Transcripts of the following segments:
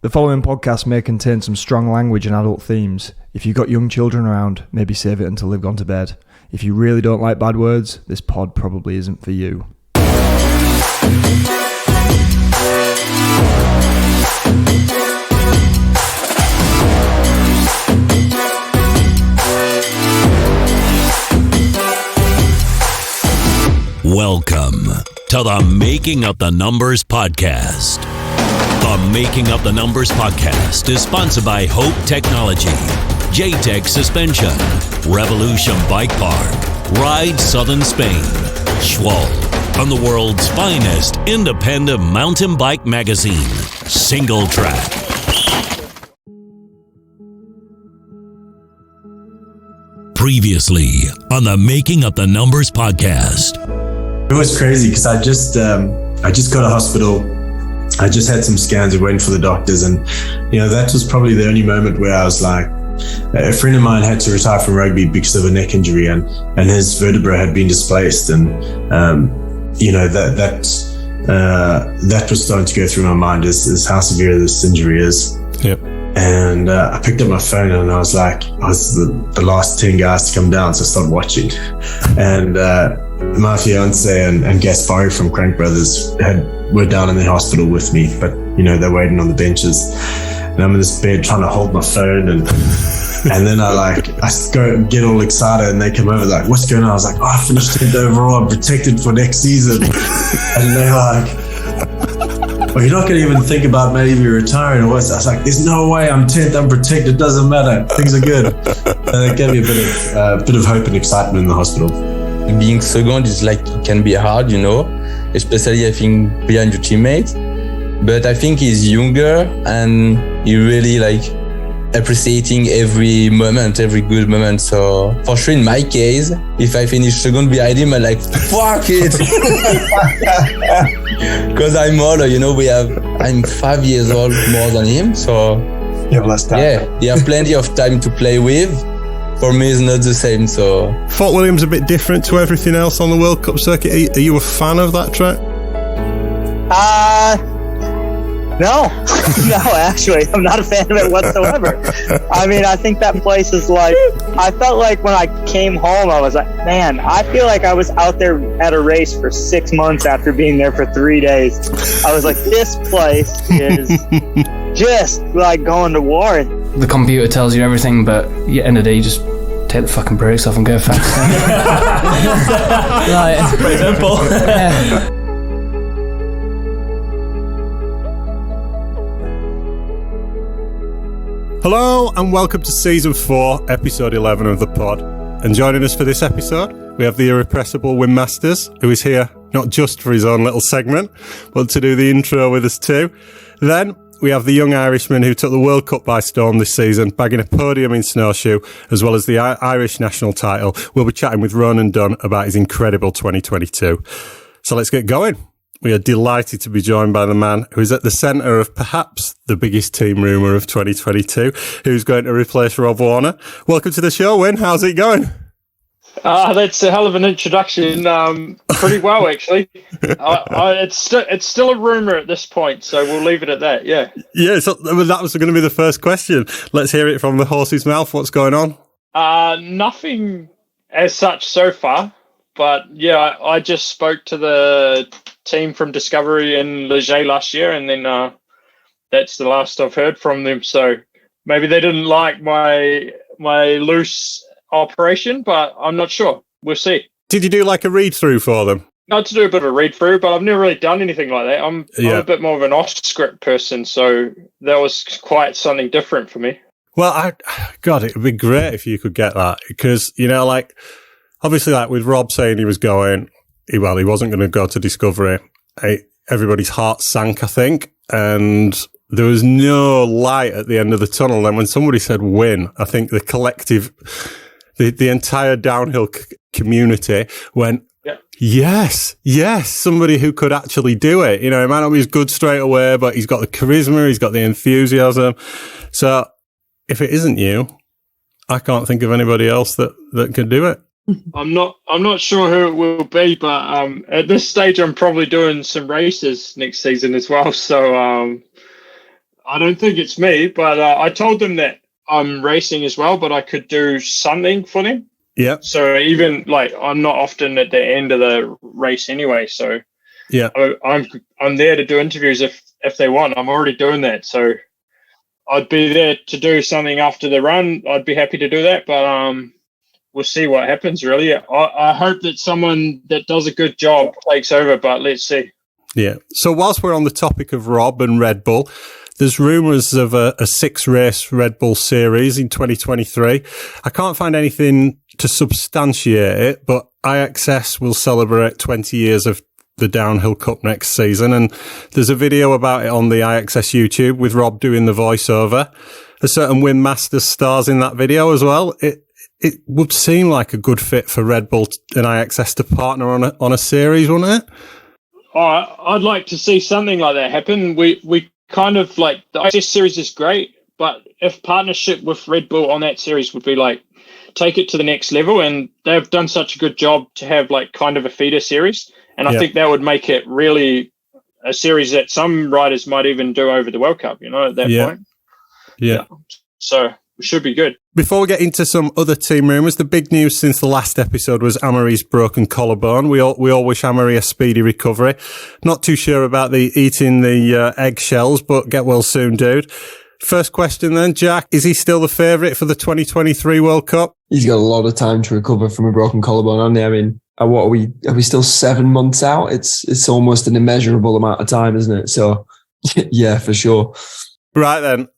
The following podcast may contain some strong language and adult themes. If you've got young children around, maybe save it until they've gone to bed. If you really don't like bad words, this pod probably isn't for you. Welcome to the Making Up the Numbers podcast. The Making Up the Numbers podcast is sponsored by Hope Technology, J-Tech Suspension, Revolution Bike Park, Ride Southern Spain, Schwal, and the world's finest independent mountain bike magazine, Single Track. Previously on the Making Up the Numbers podcast. It was crazy because I just got to hospital. I just had some scans and waiting for the doctors, and that was probably the only moment where I was like, a friend of mine had to retire from rugby because of a neck injury, and his vertebra had been displaced, and that was starting to go through my mind is how severe this injury is. Yep. And I picked up my phone and I was the last 10 guys to come down, so I started watching. And my fiance and Gaspari from Crank Brothers were down in the hospital with me, but they're waiting on the benches. And I'm in this bed trying to hold my phone, and then I go get all excited, and they come over like, "What's going on?" I was like, "Oh, I finished 10th overall. I'm protected for next season." And they're like, "Well, you're not going to even think about maybe retiring or what?" I was like, "There's no way. I'm 10th. I'm protected. It doesn't matter. Things are good." And it gave me a bit of hope and excitement in the hospital. Being second is it can be hard, especially I think behind your teammates. But I think he's younger and he really appreciating every moment, every good moment. So for sure, in my case, if I finish second behind him, I'm like, fuck it. Because I'm older, I'm 5 years old more than him. So you have less time. Yeah, you have plenty of time to play with. For me, it's not the same. So Fort William's a bit different to everything else on the World Cup circuit. Are you a fan of that track? No, actually, I'm not a fan of it whatsoever. I mean, I think that place is I felt like when I came home, I was like, man, I feel like I was out there at a race for 6 months after being there for 3 days. I was like, this place is just like going to war. The computer tells you everything, but at the end of the day, you just take the fucking brakes off and go fast. It's pretty simple. Yeah. Hello and welcome to Season 4, Episode 11 of the pod. And joining us for this episode, we have the irrepressible Wim Masters, who is here not just for his own little segment, but to do the intro with us too. Then we have the young Irishman who took the World Cup by storm this season, bagging a podium in snowshoe, as well as the Irish national title. We'll be chatting with Ronan Dunne about his incredible 2022. So let's get going. We are delighted to be joined by the man who is at the centre of perhaps the biggest team rumour of 2022, who's going to replace Rob Warner. Welcome to the show, Win. How's it going? That's a hell of an introduction. Pretty well, actually. It's still a rumour at this point, so we'll leave it at that, yeah. Yeah, so that was going to be the first question. Let's hear it from the horse's mouth. What's going on? Nothing as such so far, but yeah, I just spoke to the team from Discovery in Leger last year, and then that's the last I've heard from them. So maybe they didn't like my loose operation, but I'm not sure. We'll see. Did you do a read through for them? Not to do a bit of a read through, but I've never really done anything like that. I'm a bit more of an off script person, so that was quite something different for me. Well, God, it would be great if you could get that, because obviously, with Rob saying he was going. He wasn't going to go to Discovery. Everybody's heart sank, I think, and there was no light at the end of the tunnel. Then when somebody said win, I think the collective, the entire downhill community went, yes, somebody who could actually do it. He might not be as good straight away, but he's got the charisma, he's got the enthusiasm. So if it isn't you, I can't think of anybody else that can do it. I'm not sure who it will be, but at this stage, I'm probably doing some races next season as well. So I don't think it's me, but I told them that I'm racing as well, but I could do something for them. Yeah. So even like I'm not often at the end of the race anyway. So yeah, I'm there to do interviews if they want. I'm already doing that. So I'd be there to do something after the run. I'd be happy to do that, but we'll see what happens. Really, I hope that someone that does a good job takes over, but let's see. Yeah. So whilst we're on the topic of Rob and Red Bull, there's rumours of a 6-race Red Bull series in 2023. I can't find anything to substantiate it, but IXS will celebrate 20 years of the Downhill Cup next season. And there's a video about it on the IXS YouTube with Rob doing the voiceover. A certain Wim Masters stars in that video as well. It would seem like a good fit for Red Bull and IXS to partner on a series, wouldn't it? I'd like to see something like that happen. We kind of like the IXS series is great, but if partnership with Red Bull on that series would be like take it to the next level, and they've done such a good job to have like kind of a feeder series, and I think that would make it really a series that some riders might even do over the World Cup, at that point. Yeah. So it should be good. Before we get into some other team rumours, the big news since the last episode was Amory's broken collarbone. We all wish Amory a speedy recovery. Not too sure about the eating the eggshells, but get well soon, dude. First question then, Jack. Is he still the favourite for the 2023 World Cup? He's got a lot of time to recover from a broken collarbone, hasn't he? I mean, what are we still 7 months out? It's almost an immeasurable amount of time, isn't it? So, yeah, for sure. Right then.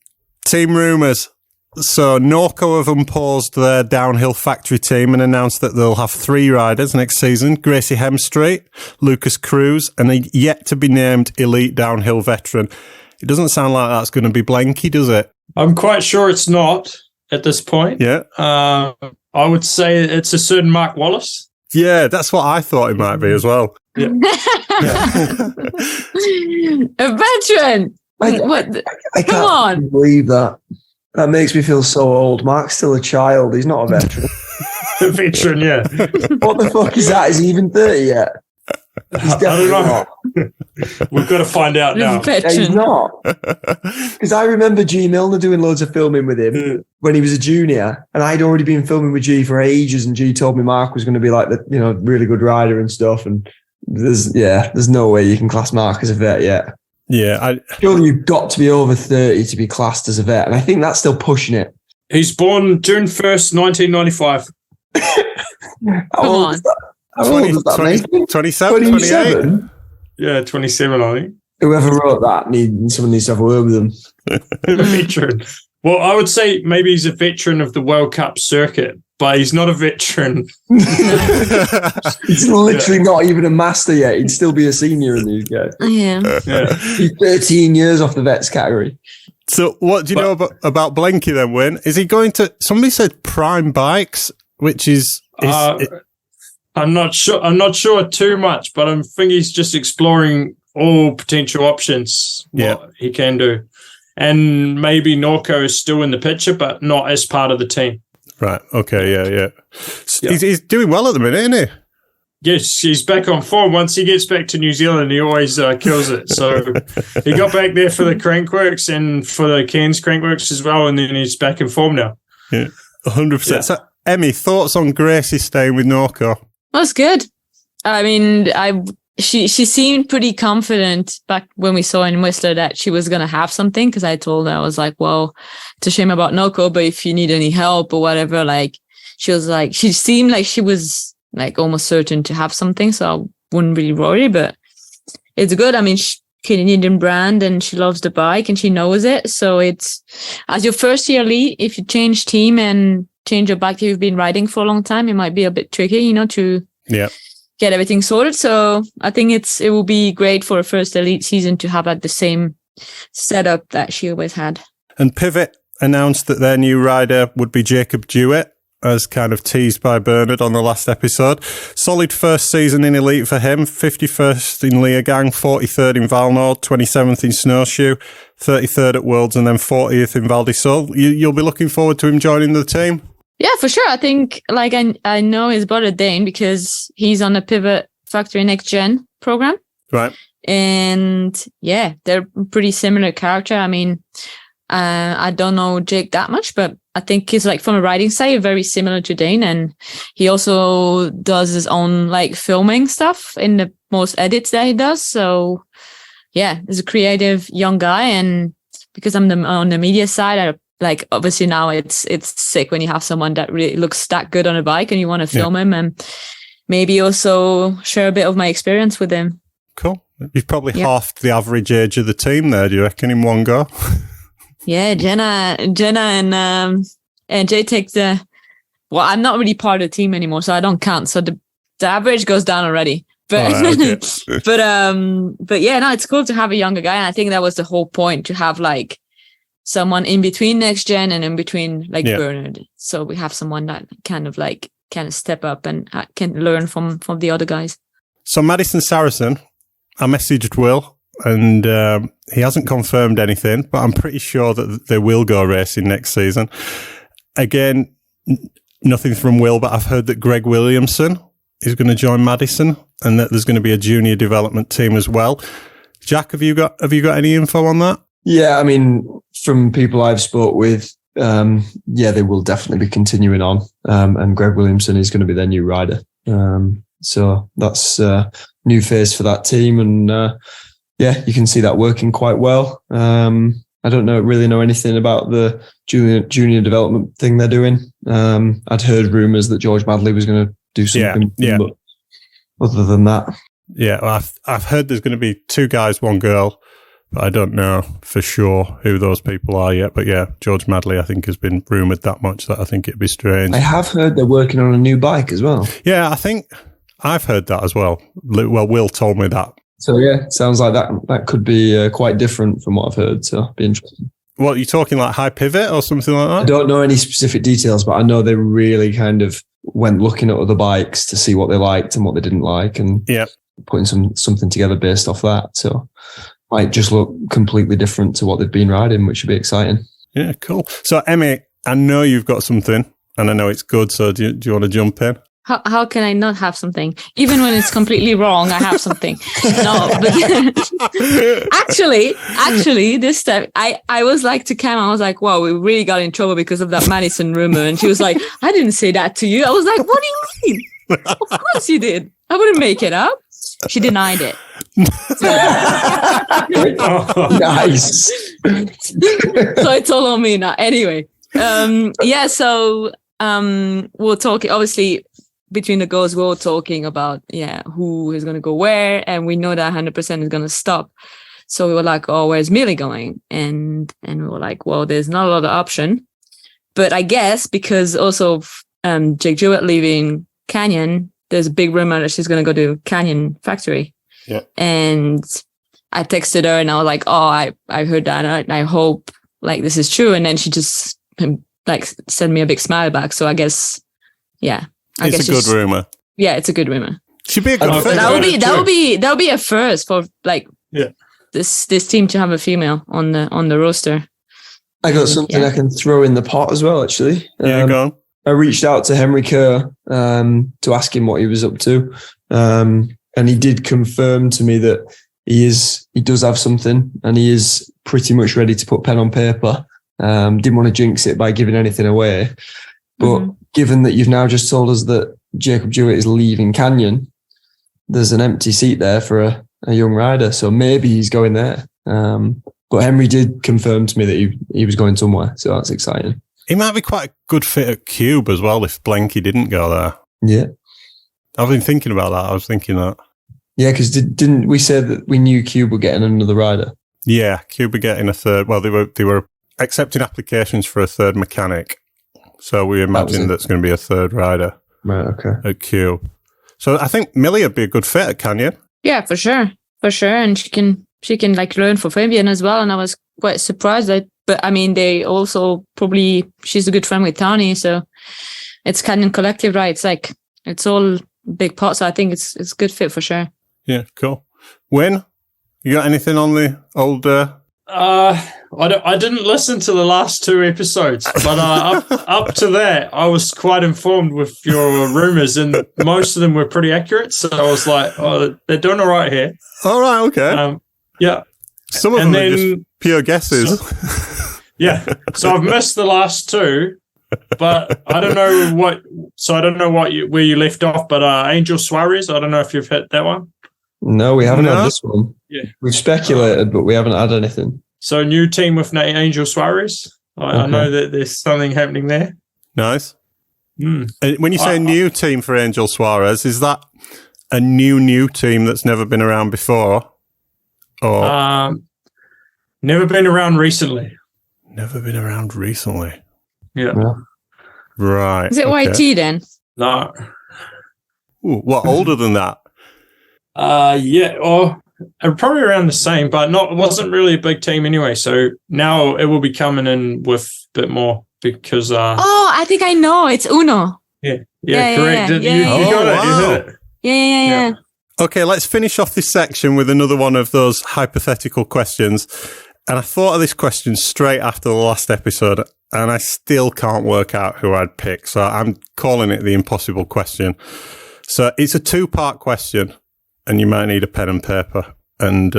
Team rumours. So Norco have unpaused their downhill factory team and announced that they'll have 3 riders next season: Gracie Hemstreet, Lucas Cruz, and a yet-to-be-named elite downhill veteran. It doesn't sound like that's going to be Blenky, does it? I'm quite sure it's not at this point. Yeah. I would say it's a certain Mark Wallace. Yeah, that's what I thought it might be as well. Yeah. A veteran. I can't believe that. That makes me feel so old. Mark's still a child. He's not a veteran. A veteran, yeah. What the fuck is that? Is he even 30 yet? He's definitely not. We've got to find out now. Yeah, he's not. Because I remember G. Milner doing loads of filming with him when he was a junior, and I'd already been filming with G for ages, and G told me Mark was going to be like the really good rider and stuff. And there's no way you can class Mark as a vet yet. Yeah, surely you've got to be over 30 to be classed as a vet, and I think that's still pushing it. He's born June 1st, 1995. Come on. How old is that, mate? 27, 28? Yeah, 27, I think. Whoever wrote that, someone needs to have a word with them. A veteran. Well, I would say maybe he's a veteran of the World Cup circuit, but he's not a veteran. He's literally not even a master yet. He'd still be a senior in these guys. Yeah. He's 13 years off the vets category. So what do you know about Blenky then, Win? Is he going to... Somebody said Prime Bikes, which is... I'm not sure too much, but I think he's just exploring all potential options. What he can do. And maybe Norco is still in the picture, but not as part of the team. Right. Okay. Yeah. He's doing well at the minute, isn't he? Yes, he's back on form. Once he gets back to New Zealand, he always kills it. So he got back there for the Crankworks and for the Cairns Crankworks as well, and then he's back in form now. Yeah, 100%. Yeah. So, Emmy, thoughts on Gracie staying with Norco? That's good. I mean, she seemed pretty confident back when we saw in Whistler that she was going to have something, because I told her, I was like, well, it's a shame about Norco, but if you need any help or whatever, she seemed like she was like almost certain to have something, so I wouldn't really worry, but it's good. I mean, she's Canadian brand and she loves the bike and she knows it. So it's, as your first year lead, if you change team and change your bike that you've been riding for a long time, it might be a bit tricky, to get everything sorted. So I think it will be great for a first elite season to have like the same setup that she always had. And Pivot announced that their new rider would be Jacob Jewett, as kind of teased by Bernard on the last episode. Solid first season in elite for him. 51st in Leogang, 43rd in Val Nord, 27th in Snowshoe, 33rd at Worlds, and then 40th in Val di Sole. You'll be looking forward to him joining the team? Yeah, for sure. I think, I know his brother Dane because he's on the Pivot Factory Next Gen program. Right. And yeah, they're pretty similar character. I mean, I don't know Jake that much, but I think he's like from a writing side very similar to Dane, and he also does his own like filming stuff in the most edits that he does. So yeah, he's a creative young guy, and because I'm on the media side, I like obviously now it's sick when you have someone that really looks that good on a bike and you want to film him and maybe also share a bit of my experience with him. Cool. You've probably halved the average age of the team there, do you reckon, in one go? Yeah, Jenna and Jay take the. Well, I'm not really part of the team anymore, so I don't count. So the average goes down already. But but yeah, no, it's cool to have a younger guy, and I think that was the whole point, to have like someone in between next gen and in between like Bernard. So we have someone that kind of step up and can learn from the other guys. So Madison Saracen, I messaged Will, and he hasn't confirmed anything, but I'm pretty sure that they will go racing next season. Again, nothing from Will, but I've heard that Greg Williamson is going to join Madison, and that there's going to be a junior development team as well. Jack, have you got any info on that? Yeah, I mean, from people I've spoke with, they will definitely be continuing on, and Greg Williamson is going to be their new rider. So that's a new phase for that team, and you can see that working quite well. I don't really know anything about the junior development thing they're doing. I'd heard rumours that George Madley was going to do something, but other than that. Yeah, well, I've heard there's going to be 2 guys, 1 girl, but I don't know for sure who those people are yet. But yeah, George Madley, I think, has been rumoured that much that I think it'd be strange. I have heard they're working on a new bike as well. Yeah, I think I've heard that as well. Well, Will told me that. So yeah, sounds like that could be quite different from what I've heard. So it'd be interesting. What, are you talking like high pivot or something like that? I don't know any specific details, but I know they really kind of went looking at other bikes to see what they liked and what they didn't like, and putting something together based off that. So might just look completely different to what they've been riding, which would be exciting. Yeah, cool. So Emmy, I know you've got something, and I know it's good. So do you want to jump in? How can I not have something? Even when it's completely wrong, I have something. No, but actually, this time I was like to Cam, I was like, wow, we really got in trouble because of that Madison rumor. And she was like, I didn't say that to you. I was like, what do you mean? Of course you did. I wouldn't make it up. She denied it. Nice. So it's all on me now. Anyway, so we're talking, obviously, between the goals, we're all talking about, who is going to go where. And we know that 100% is going to stop. So we were like, oh, where's Mille going? And we were like, well, there's not a lot of option. But I guess because also Jake Jewett leaving Canyon, there's a big rumor that she's going to go to Canyon factory. Yeah. And I texted her and I was like, oh, I heard that. And I hope like this is true. And then she just like sent me a big smile back. So I guess, it's a good rumor. Yeah, it's a good rumor. Should be a good fit. That would be a first for like this team to have a female on the roster. I got something I can throw in the pot as well, actually. Yeah, go on. I reached out to Henry Kerr to ask him what he was up to, and he did confirm to me that he does have something, and he is pretty much ready to put pen on paper. Didn't want to jinx it by giving anything away, but given that you've now just told us that Jacob Jewett is leaving Canyon, there's an empty seat there for a young rider, so maybe he's going there. But Henry did confirm to me that he was going somewhere, so that's exciting. He might be quite a good fit at Cube as well if Blenky didn't go there. Yeah. I've been thinking about that. I was thinking that. Yeah, because didn't we say that we knew Cube were getting another rider? Yeah, Cube were getting a third. Well, they were accepting applications for a third mechanic. So we imagine that's going to be a third rider. Right, okay. At Cube. So I think Mille would be a good fit at Canyon. Yeah, for sure. For sure. And she can like learn for Fabian as well. And I was quite surprised but I mean, they also probably, she's a good friend with Tani, so it's Canyon Collective, right? It's like, it's all big pot, so I think it's a good fit for sure. Yeah, cool. Win, you got anything on the old... I didn't listen to the last 2 episodes, but up to that, I was quite informed with your rumours, and most of them were pretty accurate. So I was like, oh, they're doing all right here. All right, okay. Yeah. Some of them are just pure guesses. So I've missed the last 2, but I don't know what. So I don't know where you left off. But Angel Suarez, I don't know if you've hit that one. No, we haven't had this one. Yeah, we've speculated, but we haven't had anything. So new team with Angel Suarez. I know that there's something happening there. Nice. And when you say new team for Angel Suarez, is that a new team that's never been around before? Or never been around recently. Never been around recently. Yeah. Right. Is it YT then? No. Ooh, what, older than that? Or probably around the same, but it wasn't really a big team anyway. So now it will be coming in with a bit more because. I think I know. It's Uno. Yeah, correct. You got it. You hit it. Yeah. Okay, let's finish off this section with another one of those hypothetical questions. And I thought of this question straight after the last episode, and I still can't work out who I'd pick. So I'm calling it the impossible question. So it's a 2-part question, and you might need a pen and paper. And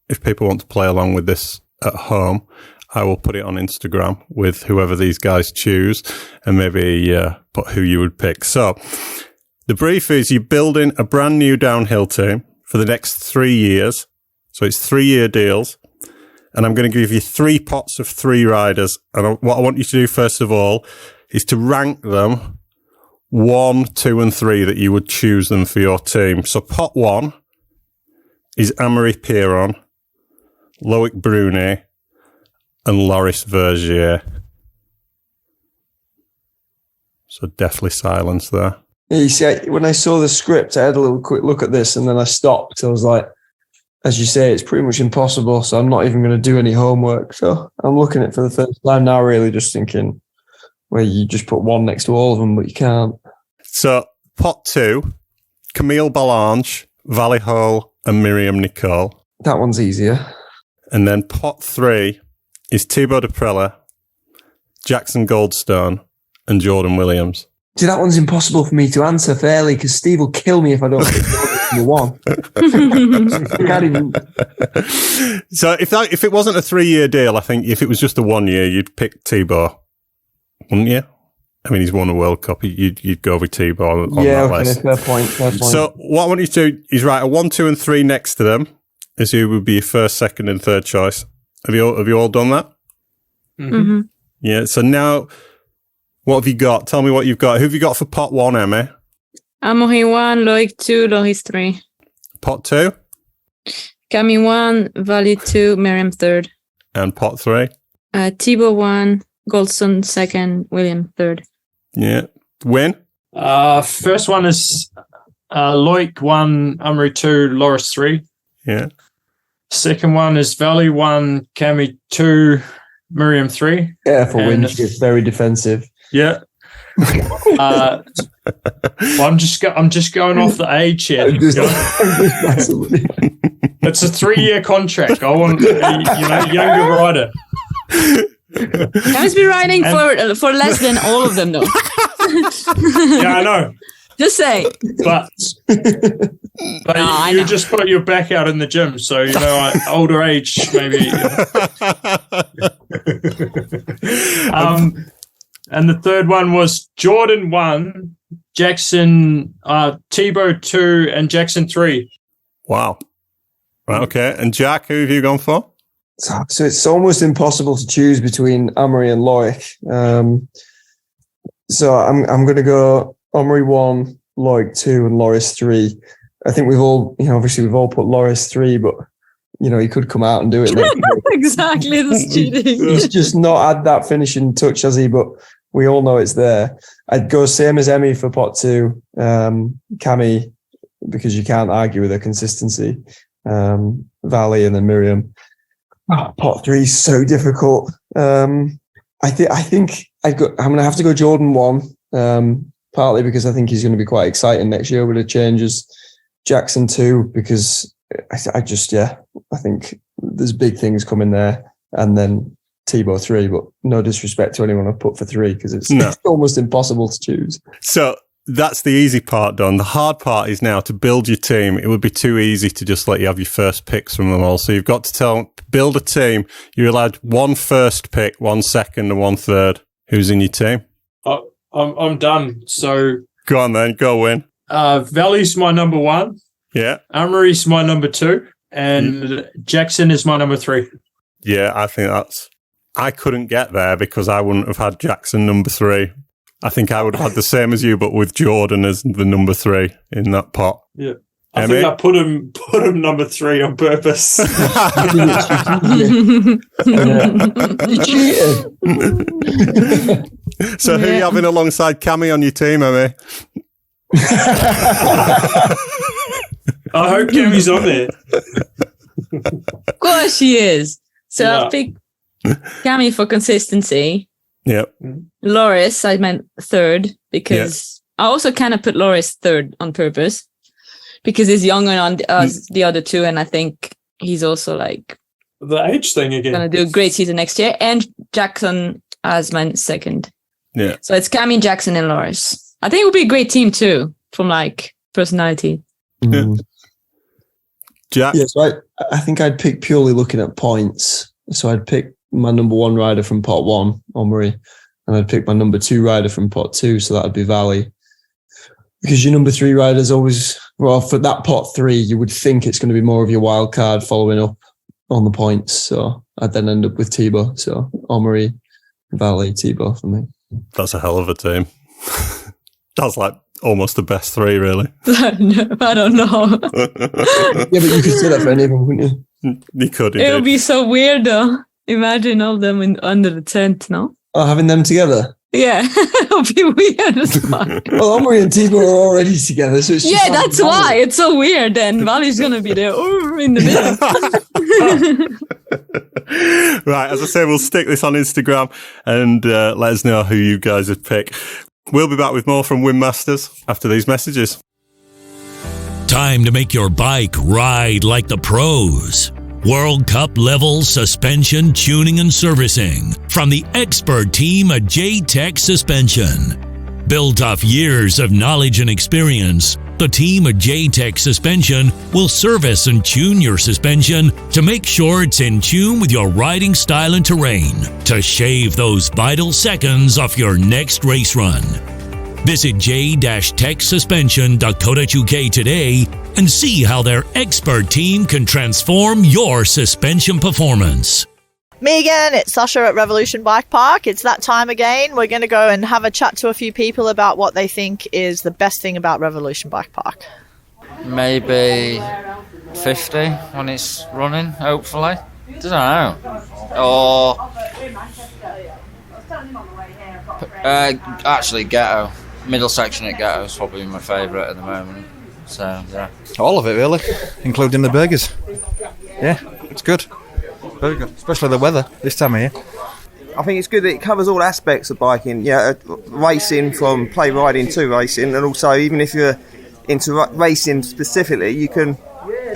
if people want to play along with this at home, I will put it on Instagram with whoever these guys choose and maybe put who you would pick. So the brief is you're building a brand new downhill team for the next 3 years. So it's 3-year deals. And I'm going to give you 3 pots of 3 riders. And what I want you to do, first of all, is to rank them 1, 2, and 3 that you would choose them for your team. So pot 1 is Amaury Pierron, Loic Brunet, and Loris Vergier. So deathly silence there. Yeah, you see, when I saw the script, I had a little quick look at this and then I stopped. I was like, as you say, it's pretty much impossible, so I'm not even going to do any homework. So I'm looking at it for the first time now, really just thinking where you just put 1 next to all of them, but you can't. So pot 2, Camille Balanche, Valley Hole, and Miriam Nicole. That one's easier. And then pot 3 is Thibaut Deprella, Jackson Goldstone, and Jordan Williams. See, that one's impossible for me to answer fairly because Steve will kill me if I don't pick number 1. So if it wasn't a 3-year deal, I think if it was just a 1 year, you'd pick Thibaut, wouldn't you? I mean, he's won a World Cup. You'd go with Thibaut on that list. Fair point. So what I want you to do is write a 1, 2, and 3 next to them, as who would be your first, second, and third choice. Have you all done that? Mm-hmm. Yeah. So now, what have you got? Tell me what you've got. Who have you got for pot 1, Emmy? Amaury 1, Loic 2, Loris 3. Pot 2? Camille 1, Valley 2, Miriam 3rd. And pot 3? Thibaut 1, Goldstone 2nd, William 3rd. Yeah. Win? First one is Loic 1, Amaury 2, Loris 3. Yeah. Second one is Valley 1, Camille 2, Miriam 3. Yeah, for win, it's very defensive. Yeah. Well, I'm just going off the age here. It's a 3-year contract. I want younger rider. I must be riding for less than all of them, though. Yeah, I know. Just say. But you just put your back out in the gym, so older age maybe. And the third one was Jordan 1, Jackson, Thibaut 2, and Jackson 3. Wow. Right, okay. And Jack, who have you gone for? So it's almost impossible to choose between Amaury and Loic. So I'm going to go Amaury 1, Loic 2, and Loris 3. I think we've all, obviously we've all put Loris 3, but he could come out and do it. Exactly, that's cheating. He's just not had that finishing touch, has he? But we all know it's there. I'd go same as Emmy for pot 2, Camille, because you can't argue with her consistency. Valley and then Miriam. Pot 3 is so difficult. I think I'm going to have to go Jordan 1, partly because I think he's going to be quite exciting next year with the changes. Jackson 2, because I think there's big things coming there. and then Thibaut 3. But no disrespect to anyone I've put for 3 because it's almost impossible to choose. So that's the easy part done. The hard part is now to build your team. It would be too easy to just let you have your first picks from them all. So you've got to build a team. You're allowed 1 first pick, 1 second, and 1 third. Who's in your team? I'm done. So go on then. Go win. Valley's my number 1. Yeah. Amory's my number 2. And Jackson is my number 3. Yeah, I think I couldn't get there because I wouldn't have had Jackson number 3. I think I would have had the same as you, but with Jordan as the number 3 in that pot. Yeah. I think I put him number 3 on purpose. You cheated. So who are you having alongside Cammy on your team, Emmy? I hope Cammy's on there. Of course she is. So I'll pick Cammy for consistency. Yep. Loris, I meant 3rd because I also kind of put Loris 3rd on purpose because he's younger on the other 2, and I think he's also like the age thing again. Gonna do a great season next year. And Jackson as my 2nd. Yeah. So it's Cammy, Jackson, and Loris. I think it would be a great team too, from like personality. Yeah. Jack? Yeah, so I think I'd pick purely looking at points. So I'd pick my number 1 rider from pot 1, Omri, and I'd pick my number 2 rider from pot 2, so that'd be Valley. Because your number 3 rider's always, well, for that pot 3, you would think it's going to be more of your wild card following up on the points. So I'd then end up with Thibaut. So Omri, Valley, Thibaut for me. That's a hell of a team. That's like almost the best 3, really. No, I don't know. Yeah, but you could say that for any of them, wouldn't you? You could. It would be so weird, though. Imagine all them under the tent, no? Oh, having them together? Yeah, it would be weird as fuck. Well, Omri and Thibaut are already together, so it's just that's why. It's so weird. Then Valley's going to be there in the middle. Right, as I say, we'll stick this on Instagram and let us know who you guys would pick. We'll be back with more from Windmasters after these messages. Time to make your bike ride like the pros. World Cup level suspension tuning and servicing from the expert team at J-Tech Suspension. Built off years of knowledge and experience, the team at J-Tech Suspension will service and tune your suspension to make sure it's in tune with your riding style and terrain to shave those vital seconds off your next race run. Visit j-techsuspension.co.uk today and see how their expert team can transform your suspension performance. Me again, it's Sasha at Revolution Bike Park. It's that time again. We're going to go and have a chat to a few people about what they think is the best thing about Revolution Bike Park. Maybe 50 when it's running, hopefully. Don't know. Or actually Ghetto. Middle section at Ghetto is probably my favourite at the moment. So, yeah. All of it, really, including the burgers. Yeah, it's good. Very good, especially the weather this time of year. I think it's good that it covers all aspects of biking. Yeah, racing from play riding to racing, and also even if you're into racing specifically, you can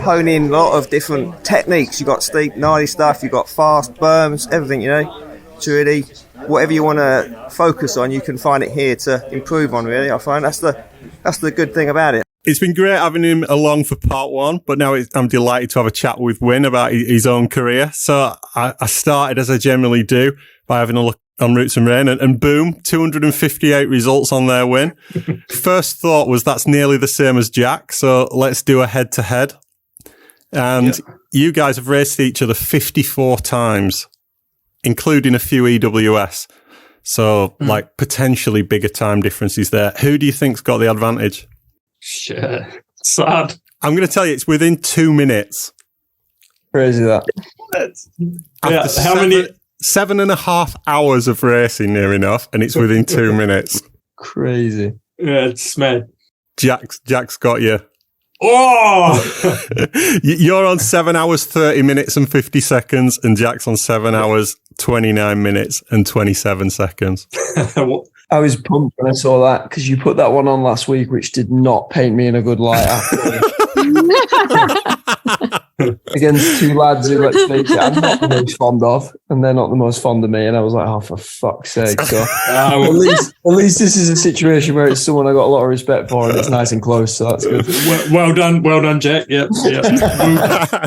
hone in a lot of different techniques. You've got steep, gnarly stuff, you've got fast berms, everything, you know, to really, whatever you want to focus on, you can find it here to improve on, really. I find that's the good thing about it. It's been great having him along for part 1, but now I'm delighted to have a chat with Win about his own career. So I started, as I generally do, by having a look on Roots and Rain, and boom, 258 results on their Win. First thought was that's nearly the same as Jack, so let's do a head-to-head. And you guys have raced each other 54 times, including a few EWS. So, like, potentially bigger time differences there. Who do you think's got the advantage? Shit. Sad. I'm going to tell you, it's within 2 minutes. Crazy that. After how many? 7.5 hours of racing, near enough, and it's within 2 minutes. Crazy. Yeah, it's mad. Jack's got you. Oh! You're on 7 hours, 30 minutes and 50 seconds, and Jack's on 7 hours, 29 minutes and 27 seconds. I was pumped when I saw that because you put that one on last week, which did not paint me in a good light. against two lads who, let's face it, I'm not the most fond of, and they're not the most fond of me. And I was like, oh, for fuck's sake. So at least this is a situation where it's someone I got a lot of respect for, and it's nice and close. So that's good. Well done, Jack. Yep.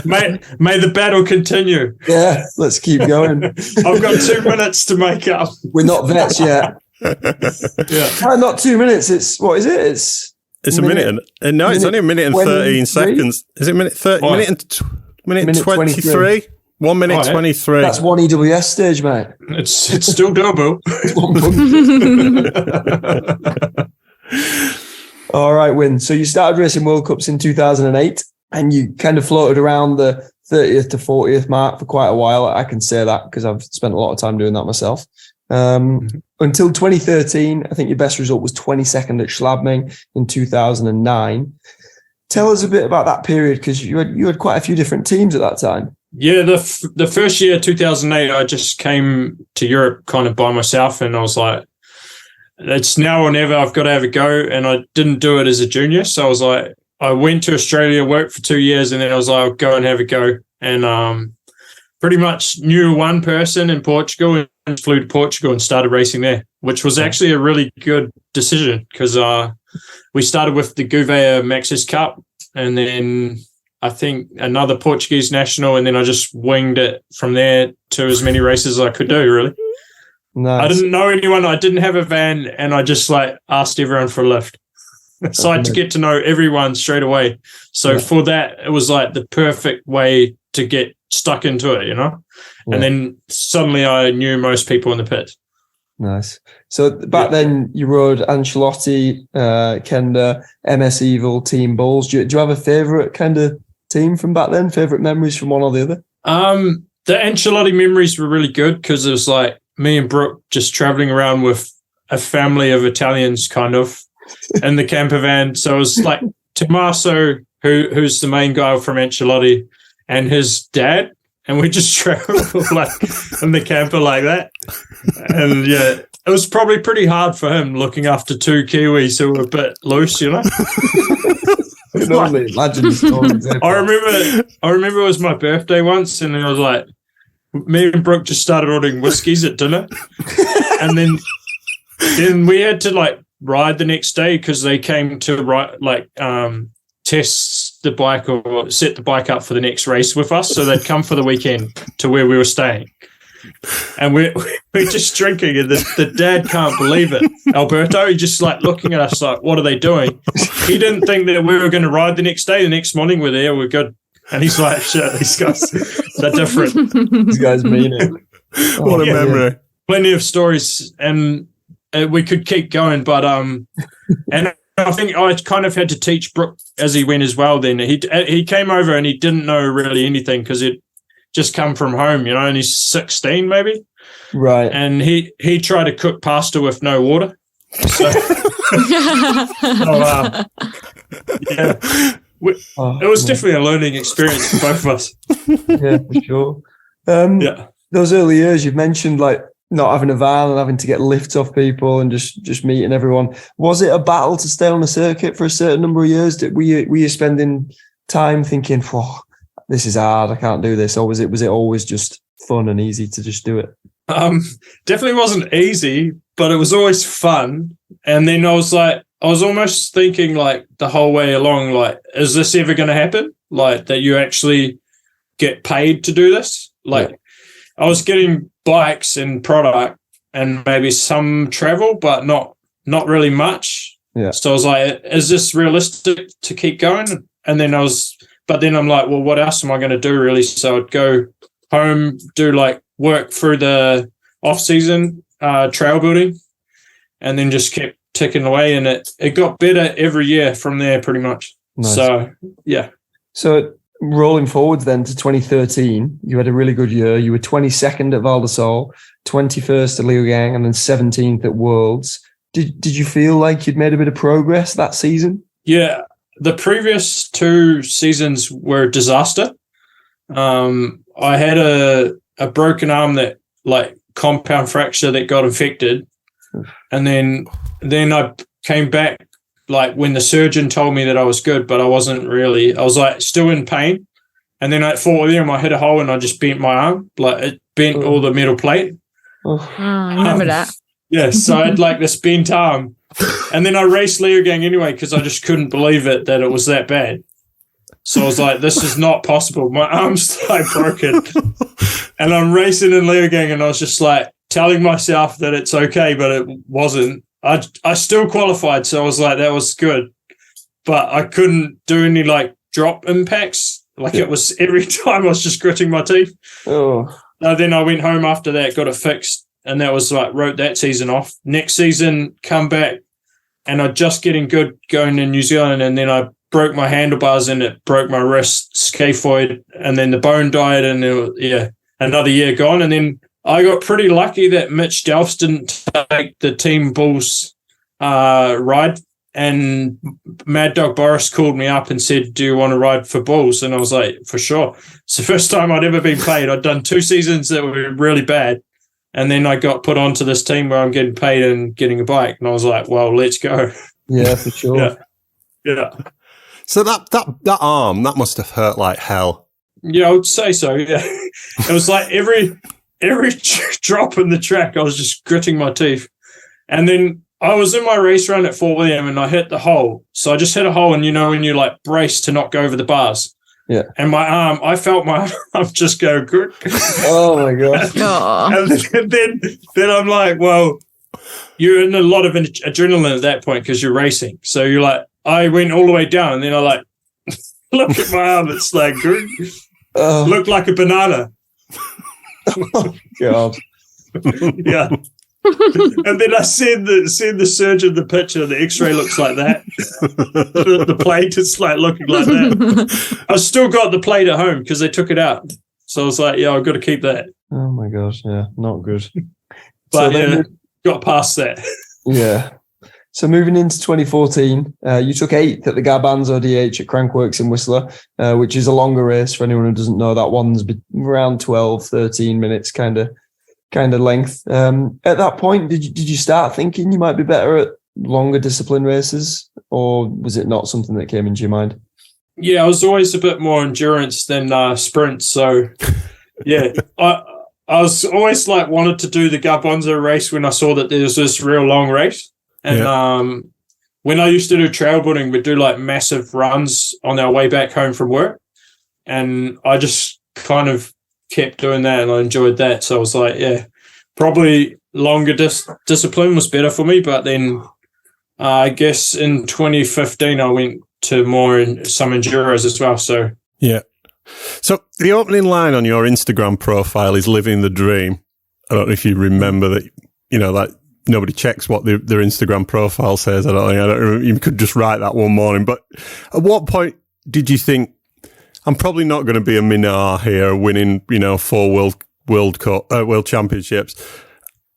May the battle continue. Yeah, let's keep going. I've got 2 minutes to make up. We're not vets yet. Not 2 minutes. It's what is it? It's a minute. No, it's only a minute and 13 seconds. Is it minute 30? Minute 23? 1 minute 23. That's one EWS stage, mate. It's still doable. All right, Win. So you started racing World Cups in 2008, and you kind of floated around the 30th to 40th mark for quite a while. I can say that because I've spent a lot of time doing that myself. Until 2013, I think your best result was 22nd at Schladming in 2009. Tell us a bit about that period, because you had quite a few different teams at that time. Yeah, the first year, 2008, I just came to Europe kind of by myself, and I was like, it's now or never, I've got to have a go. And I didn't do it as a junior. So I was like, I went to Australia, worked for 2 years, and then I was like, I'll go and have a go. And pretty much knew one person in Portugal and flew to Portugal and started racing there, which was actually a really good decision because we started with the Gouveia Maxis Cup and then I think another Portuguese national, and then I just winged it from there to as many races as I could do, really. Nice. I didn't know anyone. I didn't have a van, and I just asked everyone for a lift. So I had to get to know everyone straight away. So for that, it was like the perfect way to get stuck into it, Yeah. And then suddenly I knew most people in the pit. Nice. So back then you rode Ancelotti, Kenda, MS Evil, Team Bulls. Do you have a favourite kind of team from back then? Favourite memories from one or the other? The Ancelotti memories were really good because it was like me and Brook just travelling around with a family of Italians kind of in the camper van. So it was like Tommaso, who's the main guy from Ancelotti, and his dad, and we just traveled in the camper like that. And yeah, it was probably pretty hard for him looking after two Kiwis who were a bit loose, I can only imagine the stories. I remember it was my birthday once, and I was like, me and Brooke just started ordering whiskies at dinner, and then we had to ride the next day because they came to test the bike or set the bike up for the next race with us. So they'd come for the weekend to where we were staying. And we're just drinking, and the dad can't believe it. Alberto, he's just looking at us like, what are they doing? He didn't think that we were going to ride the next day. The next morning we're there, we're good. And he's like, shit, these guys, they're different. These guys mean it. What a memory. Plenty of stories, and we could keep going, but and I think I kind of had to teach Brook as he went as well. Then he came over and he didn't know really anything because he'd just come from home, and he's 16 maybe. Right. And he tried to cook pasta with no water. So, yeah. It was definitely a learning experience for both of us. Yeah, for sure. Those early years you've mentioned, not having a van and having to get lifts off people and just meeting everyone. Was it a battle to stay on the circuit for a certain number of years? Were you spending time thinking, this is hard, I can't do this? Or was it always just fun and easy to just do it? Definitely wasn't easy, but it was always fun. And then I was almost thinking the whole way along, is this ever going to happen? That you actually get paid to do this? I was getting bikes and product and maybe some travel, but not really much. Yeah. So I was like, is this realistic to keep going? And then I'm like, well, what else am I going to do really? So I'd go home, do work through the off season, trail building, and then just kept ticking away. And it got better every year from there pretty much. Nice. So, yeah. So rolling forwards then to 2013, you had a really good year. You were 22nd at Val di Sole, 21st at Leogang, and then 17th at Worlds. Did you feel like you'd made a bit of progress that season? Yeah, the previous two seasons were a disaster. I had a broken arm that compound fracture that got infected, and then I came back like when the surgeon told me that I was good, but I wasn't really. I was like still in pain. And then at Fort William, I hit a hole and I just bent my arm, like it bent all the metal plate. I remember that. Yeah, so I had like this bent arm. And then I raced Leogang anyway because I just couldn't believe it that it was that bad. So I was like, this is not possible. My arm's like broken. And I'm racing in Leogang and I was just like telling myself that it's okay, but it wasn't. I still qualified, so I was like, that was good. But I couldn't do any like drop impacts. Like it was every time I was just gritting my teeth. Then I went home after that, got it fixed. And that was like, wrote that season off. Next season, come back. And I just getting good going in New Zealand. And then I broke my handlebars and it broke my wrist, scaphoid. And then the bone died. And another year gone. And then I got pretty lucky that Mitch Delfs didn't take the Team Bulls ride. And Mad Dog Boris called me up and said, do you want to ride for Bulls? And I was like, for sure. It's the first time I'd ever been paid. I'd done 2 seasons that were really bad. And then I got put onto this team where I'm getting paid and getting a bike. And I was like, well, let's go. Yeah, for sure. Yeah. So that arm, that must have hurt like hell. Yeah, I would say so, yeah. It was like every drop in the track, I was just gritting my teeth. And then I was in my race run at Fort William and I hit the hole. So I just hit a hole and when you like brace to not go over the bars. Yeah. And my arm, I felt my arm just go good. Oh my God. And then I'm like, well, you're in a lot of adrenaline at that point because you're racing. So you're like, I went all the way down and then I like look at my arm, it's like good. Looked like a banana. Oh God. Yeah. And then I send the surgeon the picture. The X-ray looks like that. the plate is like looking like that. I still got the plate at home because they took it out. So I was like, yeah, I've got to keep that. Oh my gosh, yeah, not good. But got past that. Yeah. So moving into 2014, you took 8th at the Garbanzo DH at Crankworks in Whistler, which is a longer race for anyone who doesn't know. That one's around 12, 13 minutes kind of length. At that point, did you start thinking you might be better at longer discipline races, or was it not something that came into your mind? Yeah, I was always a bit more endurance than sprint. So yeah, I was always like wanted to do the Garbanzo race when I saw that there was this real long race. And when I used to do trailboarding, we'd do like massive runs on our way back home from work. And I just kind of kept doing that and I enjoyed that. So I was like, yeah, probably longer discipline was better for me. But then I guess in 2015, I went to more in some enduros as well. So yeah. So the opening line on your Instagram profile is living the dream. I don't know if you remember that, like nobody checks what their Instagram profile says. I don't remember. You could just write that one morning. But at what point did you think, I'm probably not going to be a Minar here winning, 4 world championships.